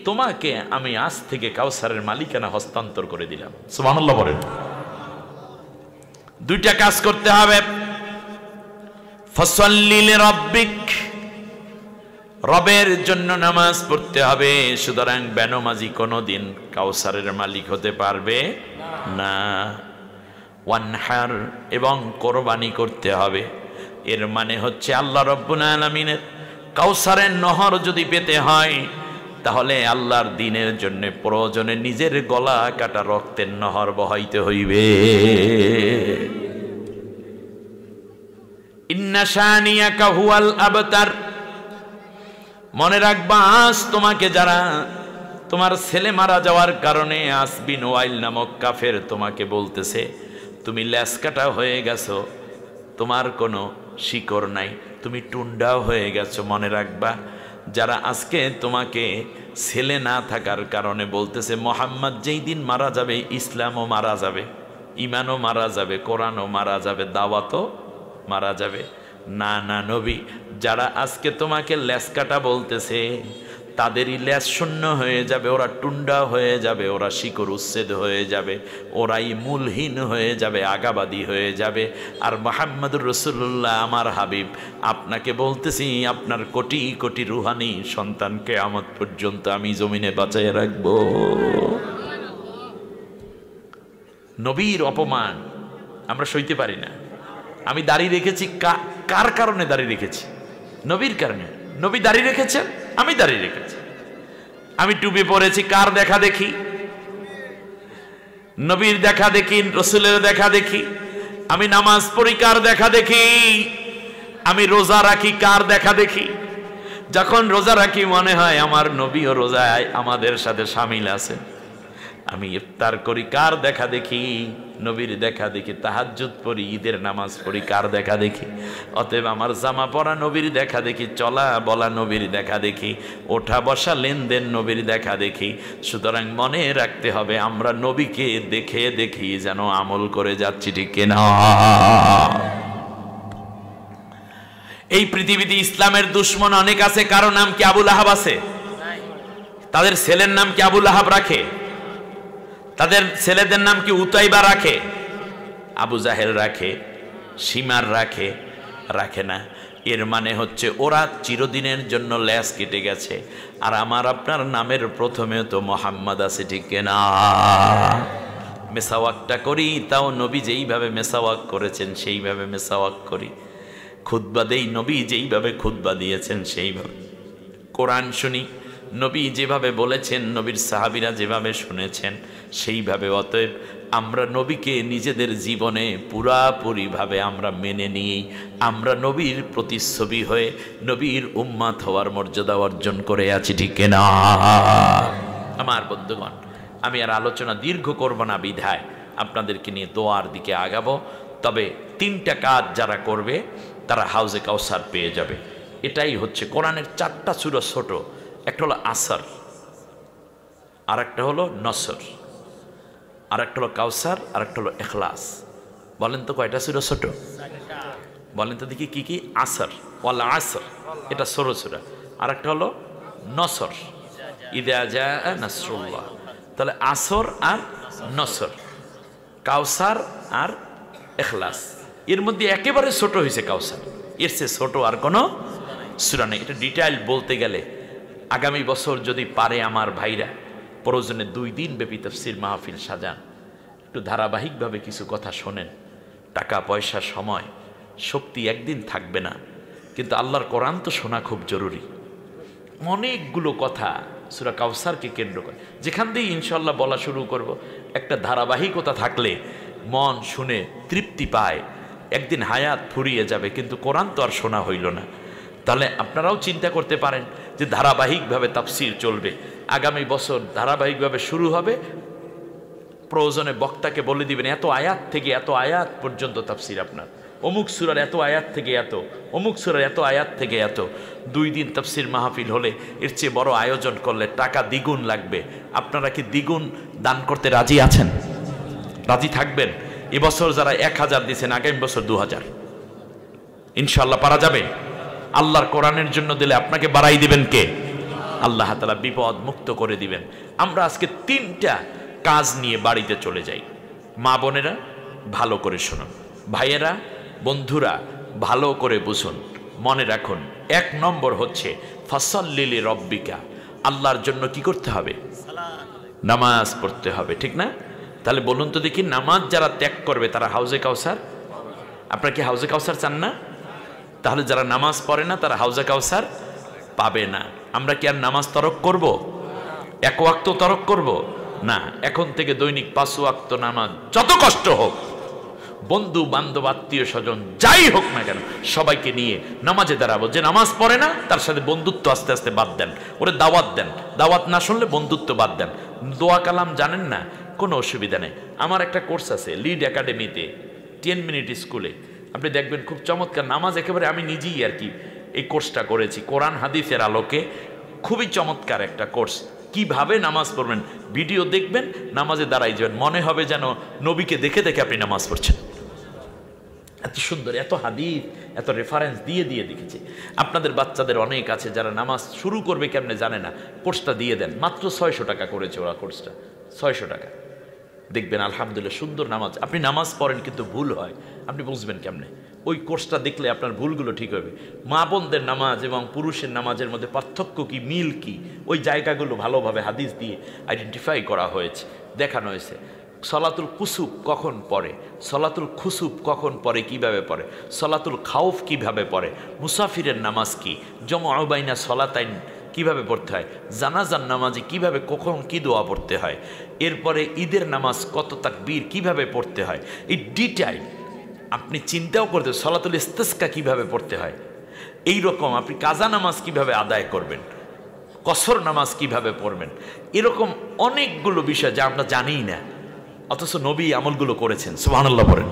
তোমাকে আমি আজ থেকে কাউসারের মালিকানা হস্তান্তর করে দিলাম। সুবহানাল্লাহ বলেন। দুইটা কাজ করতে হবে, ফাসাল্লি লিরাব্বিক, রবের জন্য নামাজ পড়তে হবে। সুতরাং বেনমাজি কোনোদিন কাউসারের মালিক হতে পারবে না। ওয়ানহার, এবং কোরবানি করতে হবে। এর মানে হচ্ছে আল্লাহ রব্বুল আলামিনের কাউসারের নহর যদি পেতে হয়, তাহলে আল্লাহর দ্বীনের জন্য প্রয়োজনে নিজের গলা কাটা রক্তের নহর বহাইতে হইবে। ইন্না শানিয়াকা হুয়াল আবতার, মনে রাখবা আজ তোমাকে যারা তোমার ছেলে মারা যাওয়ার কারণে আসবিন ওয়াইল নামক কাফের তোমাকে বলতেছে তুমি ল্যাসকাটা হয়ে গেছো, তোমার কোনো শিকড় নাই, তুমি টুন্ডাও হয়ে গেছো। মনে রাখবা যারা আজকে তোমাকে ছেলে না থাকার কারণে বলতেছে মোহাম্মদ যেই দিন মারা যাবে ইসলামও মারা যাবে, ইমানও মারা যাবে, কোরআনও মারা যাবে, দাওয়াতও মারা যাবে। না না নবী, যারা আজকে তোমাকে ল্যাসকাটা বলতেছে তাদেরই ল্যাস শূন্য হয়ে যাবে, ওরা টুন্ডা হয়ে যাবে, ওরা শিকড় উচ্ছেদ হয়ে যাবে, ওরাই মূলহীন হয়ে যাবে, আগাবাদী হয়ে যাবে। আর মুহাম্মদুর রাসূলুল্লাহ আমার হাবিব আপনাকে বলতেছি আপনার কোটি কোটি রুহানি সন্তানকে কিয়ামত পর্যন্ত আমি জমিনে বাঁচিয়ে রাখব। নবীর অপমান আমরা সইতে পারি না। আমি দাঁড়িয়ে রেখেছি কার কারণে দাঁড়িয়ে রেখেছি? নবীর কারণে। নবী দাঁড়িয়ে রেখেছেন, আমি দাঁড়িয়ে রেখেছি। আমি টুপি পরেছি কার দেখা দেখি? নবীর দেখা দেখি, রসুলের দেখা দেখি। আমি নামাজ পড়ি কার দেখা দেখি? আমি রোজা রাখি কার দেখা দেখি? যখন রোজা রাখি মনে হয় আমার নবীও রোজায় আমাদের সাথে শামিল আছে। আমি ইফতার করি কার দেখা দেখি? নবীর দেখা দেখি। তাহাজ্জুদ পড়ি, ঈদের নামাজ পড়ি কার দেখা দেখি? অতএব আমার জামা পরা নবীর দেখা দেখি, চলা বলা নবীর দেখা দেখি, ওঠা বসা লেনদেন নবীর দেখা দেখি। সুতরাং মনে রাখতে হবে আমরা নবীকে দেখে দেখি যেন আমল করে যাচ্ছি, ঠিক কিনা? এই পৃথিবীতে ইসলামের দুশ্মন অনেক আছে। কারো নাম কি আবু লাহাব আছে? তাদের ছেলের নাম কি আবু লাহাব রাখে? তাদের ছেলেদের নাম কি উতাইবা রাখে? আবু জাহেল রাখে? সীমার রাখে? রাখে না। এর মানে হচ্ছে ওরা চিরদিনের জন্য ল্যাস কেটে গেছে। আর আমার আপনার নামের প্রথমে তো মোহাম্মদ আছে, ঠিক কিনা? মেসাওয়াকটা করি, তাও নবী যেইভাবে মেসাওয়াক করেছেন সেইভাবে মেসাওয়াক করি। খুতবা দেই, নবী যেইভাবে খুতবা দিয়েছেন সেইভাবে। কোরআন শুনি, নবী যেভাবে বলেছেন, নবীর সাহাবীরা যেভাবে শুনেছেন সেইভাবে। অতএব আমরা নবীকে নিজেদের জীবনে পুরাপুরিভাবে আমরা মেনে নিয়েই আমরা নবীর প্রতিচ্ছবি হয়ে নবীর উম্মাত হওয়ার মর্যাদা অর্জন করে আছি, ঠিক না? আমার বন্ধুগণ, আমি আর আলোচনা দীর্ঘ করব না বিধায় আপনাদেরকে নিয়ে দোয়ার দিকে আগাবো। তবে তিনটা কাজ যারা করবে তারা হাউজে কাউসার পেয়ে যাবে। এটাই হচ্ছে কোরআনের 4টা সূরা ছোট। একটা হলো আসর, আর একটা হলো নসর, আর একটা হলো কাউসার, আর একটা হলো ইখলাস। বলেন তো কয়টা সূরা ছোট? বলেন তো দেখি কি কি? আসর, ওয়াল আসর, এটা ছোট সূরা। আর একটা হলো নসর, ইযা জাআ নাসরুল্লাহ। তাহলে আসর আর নসর, কাউসার আর ইখলাস। এর মধ্যে একেবারে ছোট হয়েছে কাউসার, এর চেয়ে ছোট আর কোনো সূরা নেই। এটা ডিটেইল বলতে গেলে আগামী বছর যদি পারে আমার ভাইরা প্রয়োজনে 2 দিন ব্যাপী তাফসীর মাহফিল সাজান, একটু ধারাবাহিকভাবে কিছু কথা শোনেন। টাকা পয়সা সময় শক্তি একদিন থাকবে না, কিন্তু আল্লাহর কোরআন তো শোনা খুব জরুরি। অনেকগুলো কথা সূরা কাউসারকে কেন্দ্র করে, যেখান দিয়ে ইনশাল্লাহ বলা শুরু করব। একটা ধারাবাহিকতা থাকলে মন শুনে তৃপ্তি পায়, একদিন হায়াত ফুরিয়ে যাবে, কিন্তু কোরআন তো আর শোনা হইল না। তাহলে আপনারাও চিন্তা করতে পারেন যে ধারাবাহিকভাবে তাফসীর চলবে। আগামী বছর ধারাবাহিকভাবে শুরু হবে। প্রয়োজনে বক্তাকে বলে দিবেন এত আয়াত থেকে এত আয়াত পর্যন্ত তাফসীর আপনার, অমুক সূরার এত আয়াত থেকে এত, অমুক সূরার এত আয়াত থেকে এত। 2 দিন তাফসীর মাহফিল হলে এর চেয়ে বড় আয়োজন করলে টাকা দ্বিগুণ লাগবে। আপনারা কি দ্বিগুণ দান করতে রাজি আছেন? রাজি থাকবেন? এবছর যারা 1000 দিয়েছেন আগামী বছর 2000 ইনশাআল্লাহ পারা যাবে। আল্লাহর কোরআনের জন্য দিলে আপনাকে বাড়াই দিবেন কে? আল্লাহ তাআলা বিপদ মুক্ত করে দিবেন। আমরা আজকে 3টা কাজ নিয়ে বাড়িতে চলে যাই। মা বোনেরা ভালো করে শুনুন, ভাইয়েরা বন্ধুরা ভালো করে বুঝুন, মনে রাখুন। 1 নম্বর হচ্ছে ফাসাল্লি লিরাব্বিকা, আল্লাহর জন্য কি করতে হবে? নামাজ পড়তে হবে, ঠিক না? তাহলে বলুন তো দেখি, নামাজ যারা ত্যাগ করবে তারা হাউজে কাউসার? আপনারা কি হাউজে কাউসার চান না? তাহলে যারা নামাজ পড়ে না তারা হাউজে কাউসার পাবে না। আমরা কি আর নামাজ তরক করব? 1 ওয়াক্ত তরক করব না। এখন থেকে দৈনিক 5 ওয়াক্ত নামাজ, যত কষ্ট হোক, বন্ধু বান্ধব আত্মীয় স্বজন যাই হোক না কেন, সবাইকে নিয়ে নামাজে দাঁড়াবো। যে নামাজ পড়ে না তার সাথে বন্ধুত্ব আস্তে আস্তে বাদ দেন, ওরে দাওয়াত দেন, দাওয়াত না শুনলে বন্ধুত্ব বাদ দেন। দোয়া কালাম জানেন না, কোনো অসুবিধা নেই। আমার একটা কোর্স আছে লিড একাডেমিতে, 10 মিনিট স্কুলে, আপনি দেখবেন খুব চমৎকার নামাজ। একেবারে আমি নিজেই আর কি এই কোর্সটা করেছি কোরআন হাদিসের আলোকে। খুবই চমৎকার একটা কোর্স, কিভাবে নামাজ পড়বেন ভিডিও দেখবেন, নামাজে দাঁড়াই যাবেন, মনে হবে যেন নবীকে দেখে দেখে আপনি নামাজ পড়ছেন। এত সুন্দর, এত হাদিস, এত রেফারেন্স দিয়ে দিয়ে দেখেছি। আপনাদের বাচ্চাদের অনেক আছে যারা নামাজ শুরু করবে কেমনে জানে না, কোর্সটা দিয়ে দেন। মাত্র 600 টাকা করেছে ওরা কোর্সটা, 600 টাকা। দেখবেন আলহামদুলিল্লাহ সুন্দর নামাজ। আপনি নামাজ পড়েন কিন্তু ভুল হয়, আপনি বুঝবেন কেমনে? ওই কোর্সটা দেখলে আপনার ভুলগুলো ঠিক হবে। মা বোনদের নামাজ এবং পুরুষের নামাজের মধ্যে পার্থক্য কি, মিল কি, ওই জায়গাগুলো ভালোভাবে হাদিস দিয়ে আইডেন্টিফাই করা হয়েছে, দেখানো হয়েছে। সলাতুল কুসুফ কখন পড়ে, সলাতুল খুসুফ কখন পড়ে, কিভাবে পড়ে, সলাতুল খাউফ কিভাবে পড়ে, মুসাফিরের নামাজ কি, জমা বাইনা সলাতাইন কিভাবে পড়তে হয়, জানাজার নামাজে কিভাবে কখন কি দোয়া পড়তে হয়, এরপরে ঈদের নামাজ কত তাকবীর কিভাবে পড়তে হয়, এই ডিটেইল আপনি চিন্তাও করতে। সলাতুল ইস্তিসকা কিভাবে পড়তে হয়, এই রকম আপনি কাজা নামাজ কিভাবে আদায় করবেন, কসর নামাজ কিভাবে পড়বেন, এরকম অনেকগুলো বিষয় যা আমরা জানিই না, অথচ নবী আমলগুলো করেছেন। সুবহানাল্লাহ পড়েন।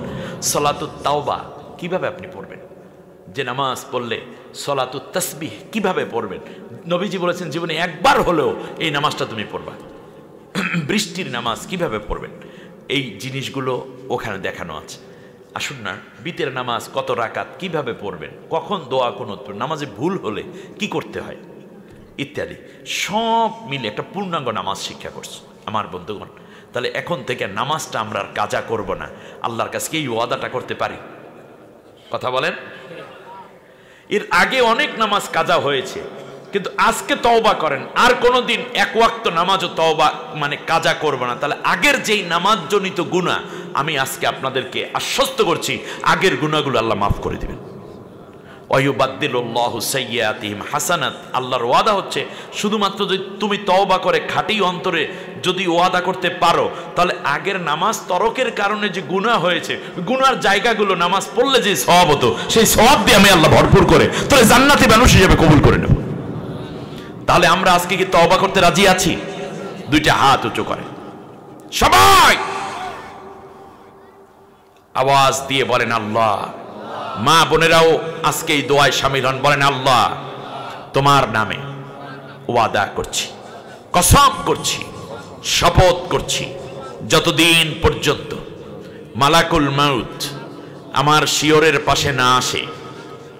সলাতুত তাওবা কিভাবে আপনি পড়বেন, যে নামাজ পড়লে সলাতুত তাসবিহ কিভাবে পড়বেন, নবীজি বলেছেন জীবনে একবার হলেও এই নামাজটা তুমি পড়বা। বৃষ্টির নামাজ কিভাবে পড়বেন, এই জিনিসগুলো ওখানে দেখানো আছে। আসুন না, বিতের নামাজ কত রাকাত কিভাবে পড়বেন, কখন দোয়া কোন নামাজে ভুল হলে কি করতে হয় ইত্যাদি সব মিলে একটা পূর্ণাঙ্গ নামাজ শিক্ষা করছে আমার বন্ধুগণ। তাহলে এখন থেকে নামাজটা আমরা আর কাজা করব না, আল্লাহর কাছে এই ওয়াদাটা করতে পারি? কথা বলেন। এর আগে অনেক নামাজ কাজা হয়েছে, কিন্তু আজকে তওবা করেন, আর কোনোদিন 1 ওয়াক্ত নামাজও তওবা মানে কাজা করব না। তাহলে আগের যেই নামাজ জনিত গুনাহ, আমি আজকে আপনাদেরকে আশ্বস্ত করছি আগের গুনাহগুলো আল্লাহ মাফ করে দিবেন। ওয়ায়ুবাদদিলুল্লাহু সাইয়্যাতিহিম হাসানাত, আল্লাহর ওয়াদা হচ্ছে শুধুমাত্র যদি তুমি তওবা করে খাঁটি অন্তরে যদি ওয়াদা করতে পারো, তাহলে আগের নামাজ তরকের কারণে যে গুনাহ হয়েছে, গুনার জায়গাগুলো নামাজ পড়লে যে সওয়াব হতো, সেই সওয়াব দিয়ে আমি আল্লাহ ভরপুর করে তোরে জান্নাতি মানুষ হিসেবে কবুল করে নেব। তাহলে আমরা আজকে কি তওবা করতে রাজি আছি? 2টা হাত উঁচু করে সবাই আওয়াজ দিয়ে বলেন আল্লাহ। মা বোনেরাও আজকে এই দোয়ায় শামিল হন, বলেন আল্লাহ তোমার নামে ওয়াদা করছি, কসম করছি, শপথ করছি, যতদিন পর্যন্ত মালাকুল মাউত আমার শিয়রের পাশে না আসে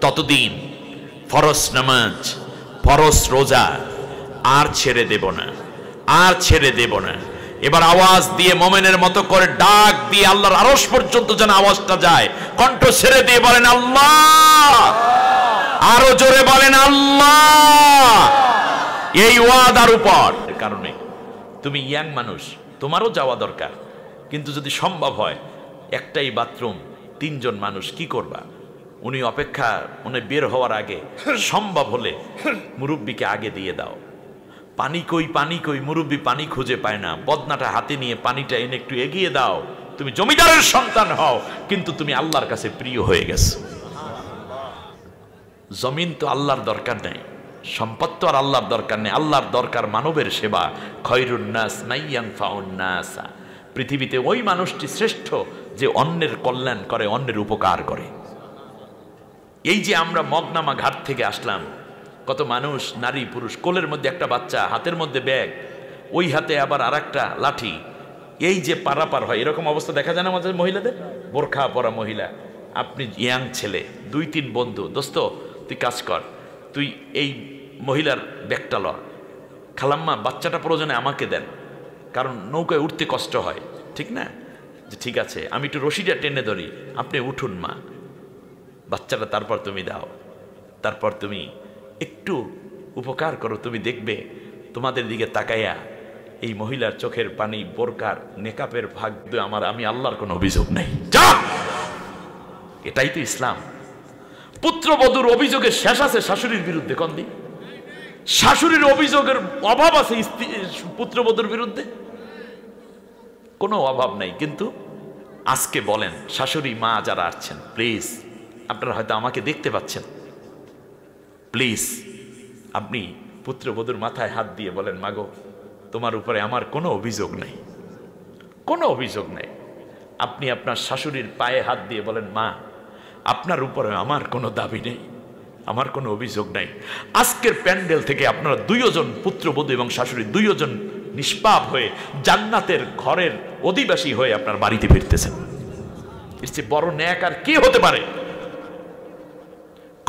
ততদিন ফরজ নামাজ, ফরজ রোজা আর ছেড়ে দেব না, আর ছেড়ে দেব না। এবার আওয়াজ দিয়ে মোমেনের মতো করে ডাক দিয়ে আল্লাহর আরশ পর্যন্ত যেন আওয়াজটা যায়, কণ্ঠ ছেড়ে দিয়ে বলেন আল্লাহ, আরো জোরে বলেন আল্লাহ। এই ওয়াদার উপর কারণে তুমি ইয়াং মানুষ, তোমারও যাওয়া দরকার, কিন্তু যদি সম্ভব হয় একটাই বাথরুম 3 জন মানুষ কি করবা? উনি অপেক্ষা, উনি বের হওয়ার আগে সম্ভব হলে মুরব্বীকে আগে দিয়ে দাও। পানি কই, পানি কই, মুরব্বী পানি খুঁজে পায় না, বদনাটা হাতে নিয়ে পানিটা এনে একটু এগিয়ে দাও। তুমি জমিদারের সন্তান হও, কিন্তু তুমি আল্লাহর কাছে প্রিয় হয়ে গেছো। জমিন তো আল্লাহর দরকার নেই, সম্পদ তো আর আল্লাহর দরকার নেই, আল্লাহর দরকার মানবের সেবা। খয়রুন নাস মাইয়ানফাউন নাস, পৃথিবীতে ওই মানুষটি শ্রেষ্ঠ যে অন্যের কল্যাণ করে, অন্যের উপকার করে। এই যে আমরা মগনামা ঘাট থেকে আসলাম, কত মানুষ, নারী পুরুষ, কোলের মধ্যে একটা বাচ্চা, হাতের মধ্যে ব্যাগ, ওই হাতে আবার আরেকটা লাঠি, এই যে পারাপার হয়, এরকম অবস্থা দেখা যায় না আমাদের মহিলাদের, বোরখা পরা মহিলা। আপনি ইয়াং ছেলে, 2-3 বন্ধু, দোস্ত তুই কাজ কর, তুই এই মহিলার ব্যাগটা ল, খালাম্মা বাচ্চাটা প্রয়োজনে আমাকে দেন, কারণ নৌকায় উঠতে কষ্ট হয়, ঠিক না? যে ঠিক আছে আমি একটু রশিটা টেনে ধরি, আপনি উঠুন মা, বাচ্চাটা তারপর তুমি দাও, তারপর তুমি একটু উপকার করো, তুমি দেখবে তোমাদের দিকে তাকাইয়া এই মহিলার চোখের পানি, বোরকার নেকাপের ভাগ্য আমার, আমি আল্লাহর কোনো অভিযোগ নেই। যা, এটাই তো ইসলাম। পুত্রবধূর অভিযোগের শেষ আছে শাশুড়ির বিরুদ্ধে, কোন দিন শাশুড়ির অভিযোগের অভাব আছে পুত্রবধূর বিরুদ্ধে? কোনো অভাব নাই। কিন্তু আজকে বলেন শাশুড়ি মা যারা আছেন, প্লিজ, আপনারা হয়তো আমাকে দেখতে পাচ্ছেন, প্লিজ আপনি পুত্রবধূর মাথায় হাত দিয়ে বলেন, মাগো তোমার উপরে আমার কোনো অভিযোগ নেই, কোনো অভিযোগ নেই। আপনি আপনার শাশুড়ির পায়ে হাত দিয়ে বলেন, মা আপনার উপরে আমার কোনো দাবি নেই, আমার কোনো অভিযোগ নাই। আজকের প্যান্ডেল থেকে আপনারা 2 জন পুত্রবধূ এবং শাশুড়ি 2 জন নিষ্পাপ হয়ে জান্নাতের ঘরের অধিবাসী হয়ে আপনার বাড়িতে ফিরতেছেন। এর চেয়ে বড় ন্যাক আর কি হতে পারে?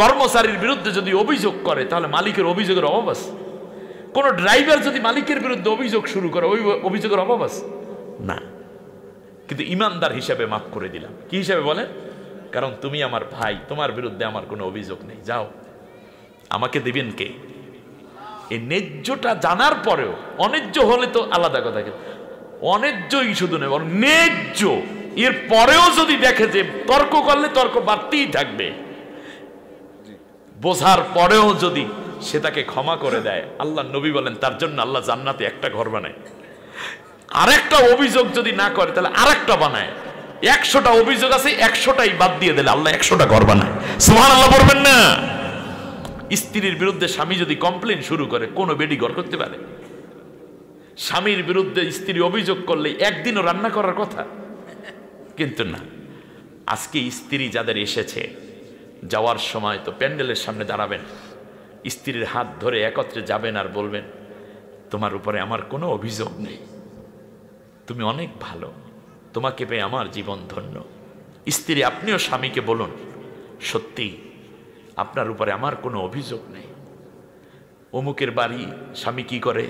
কর্মচারীর বিরুদ্ধে যদি অভিযোগ করে তাহলে মালিকের অভিযোগের অভাব আছে? কোন ড্রাইভার যদি মালিকের বিরুদ্ধে অভিযোগ শুরু করে, ওই অভিযোগের অভাব আছে? না। কিন্তু ইমানদার হিসাবে মাফ করে দিলাম। কি হিসাবে বলেন? কারণ তুমি আমার ভাই, তোমার বিরুদ্ধে আমার কোনো অভিযোগ নেই, যাও। আমাকে দিবেন কে? এই ন্যায্যটা জানার পরেও, অন্যায্য হলে তো আলাদা কথা, অন্যায্যই শুধু নেই, ন্যায্য এর পরেও যদি দেখে যে তর্ক করলে তর্ক বাড়তেই থাকবে, বোঝার পরেও যদি সে তাকে ক্ষমা করে দেয়, আল্লাহ নবী বলেন তার জন্য আল্লাহ জান্নাতে একটা ঘর বানায়। আরেকটা অভিযোগ যদি না করে তাহলে আরেকটা বানায়। 100টা অভিযোগ আছে, 100টাই বাদ দিয়ে দিলে আল্লাহ 100টা ঘর বানায়। সুবহানাল্লাহ বলবেন না? স্ত্রীর বিরুদ্ধে স্বামী যদি কমপ্লেন শুরু করে, কোনো বেডি ঘর করতে পারে? স্বামীর বিরুদ্ধে স্ত্রী অভিযোগ করলে একদিনও রান্না করার কথা, কিন্তু না। আজকে স্ত্রী যাদের এসেছে, যাওয়ার সময় তো প্যান্ডেলের সামনে দাঁড়াবেন, স্ত্রীর হাত ধরে একত্রে যাবেন আর বলবেন, তোমার উপরে আমার কোনো অভিযোগ নেই, তুমি অনেক ভালো, তোমাকে পেয়ে আমার জীবন ধন্য। স্ত্রী আপনিও স্বামীকে বলুন, সত্যি আপনার উপরে আমার কোনো অভিযোগ নেই। অমুকের বাড়ি স্বামী কি করে,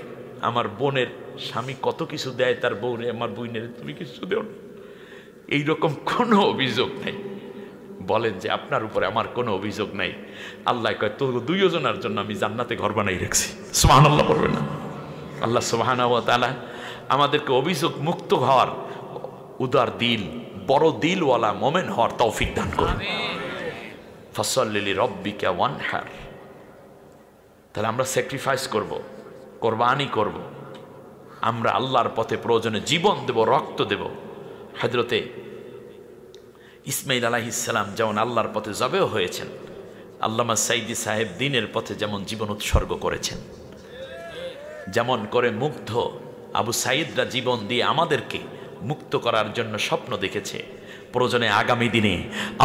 আমার বোনের স্বামী কত কিছু দেয় তার বউরে, আমার বইনের তুমি কিছু দেও না, এইরকম কোনো অভিযোগ নেই। বলেন যে আপনার উপরে আমার কোনো অভিযোগ নাই। আল্লাহ কয়, তো 2 জনের জন্য আমি জান্নাতে ঘর বানাই রাখছি। সুবহানাল্লাহ বলবেন না? আল্লাহ সুবহানাহু ওয়া তাআলা আমাদেরকে অভিযোগ মুক্ত হওয়ার, উদার দিল, বড় দিলওয়ালা মোমেন হওয়ার তৌফিক দান করুন। ফাসাল্লি লিরাব্বিকা ওয়ানহার। তাহলে আমরা স্যাক্রিফাইস করব, কোরবানি করব, আমরা আল্লাহর পথে প্রয়োজনে জীবন দেব, রক্ত দেব। হযরতে ইসমাঈল আলাইহিস সালাম যেমন আল্লাহর পথে জবেহ হয়েছেন, আল্লামা সাইদি সাহেব দ্বীনের পথে যেমন জীবন উৎসর্গ করেছেন, যেমন করে মুগ্ধ আবু সাইদরা জীবন দিয়ে আমাদেরকে মুক্ত করার জন্য স্বপ্ন দেখেছে, প্রয়োজনে আগামী দিনে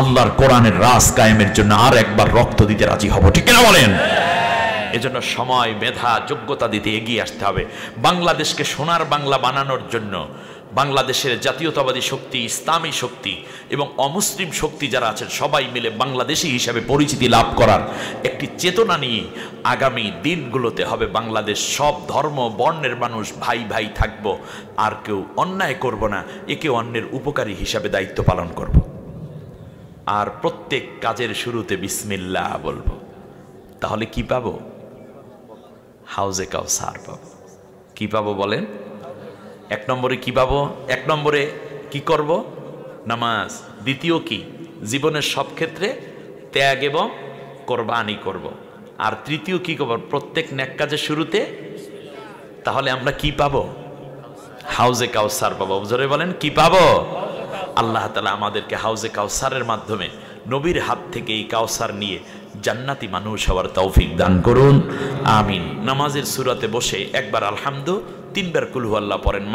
আল্লাহর কোরআনের রাজ কায়েমের জন্য আর একবার রক্ত দিতে রাজি হব, ঠিক না বলেন? এজন্য সময়, মেধা, যোগ্যতা দিতে এগিয়ে আসতে হবে। বাংলাদেশকে সোনার বাংলা বানানোর জন্য বাংলাদেশের জাতীয়তাবাদী শক্তি, ইসলামী শক্তি এবং অমুসলিম শক্তি যারা আছেন সবাই মিলে বাংলাদেশী হিসাবে পরিচিতি লাভ করার একটি চেতনা নিয়ে আগামী দিনগুলোতে হবে বাংলাদেশ সব ধর্ম বর্ণের মানুষ ভাই ভাই থাকবো, আর কেউ অন্যায় করব না, একে অন্যের উপকারী হিসাবে দায়িত্ব পালন করব, আর প্রত্যেক কাজের শুরুতে বিসমিল্লাহ বলবো। তাহলে কি পাবো? হাউজে কাউসার পাবো। কি পাবো বলেন? 1 নম্বরে কি পাবো? 1 নম্বরে কি করব? নামাজ। দ্বিতীয় কি? জীবনের সব ক্ষেত্রে ত্যাগ এবং কোরবানি করব। আর তৃতীয় কি করব? প্রত্যেক নেক কাজের শুরুতে। তাহলে আমরা কি পাবো? হাউজে কাউসার পাবো। জোরে বলেন, কি পাবো? আল্লাহ তাআলা আমাদেরকে হাউজে কাউসারের মাধ্যমে নবীর হাত থেকে এই কাউসার নিয়ে জান্নাতি মানুষ হওয়ার তৌফিক দান করুন, আমিন। নামাজের সূরাতে বসে একবার আলহামদু, 3 বার কুল হু আল্লাহ পড়েন।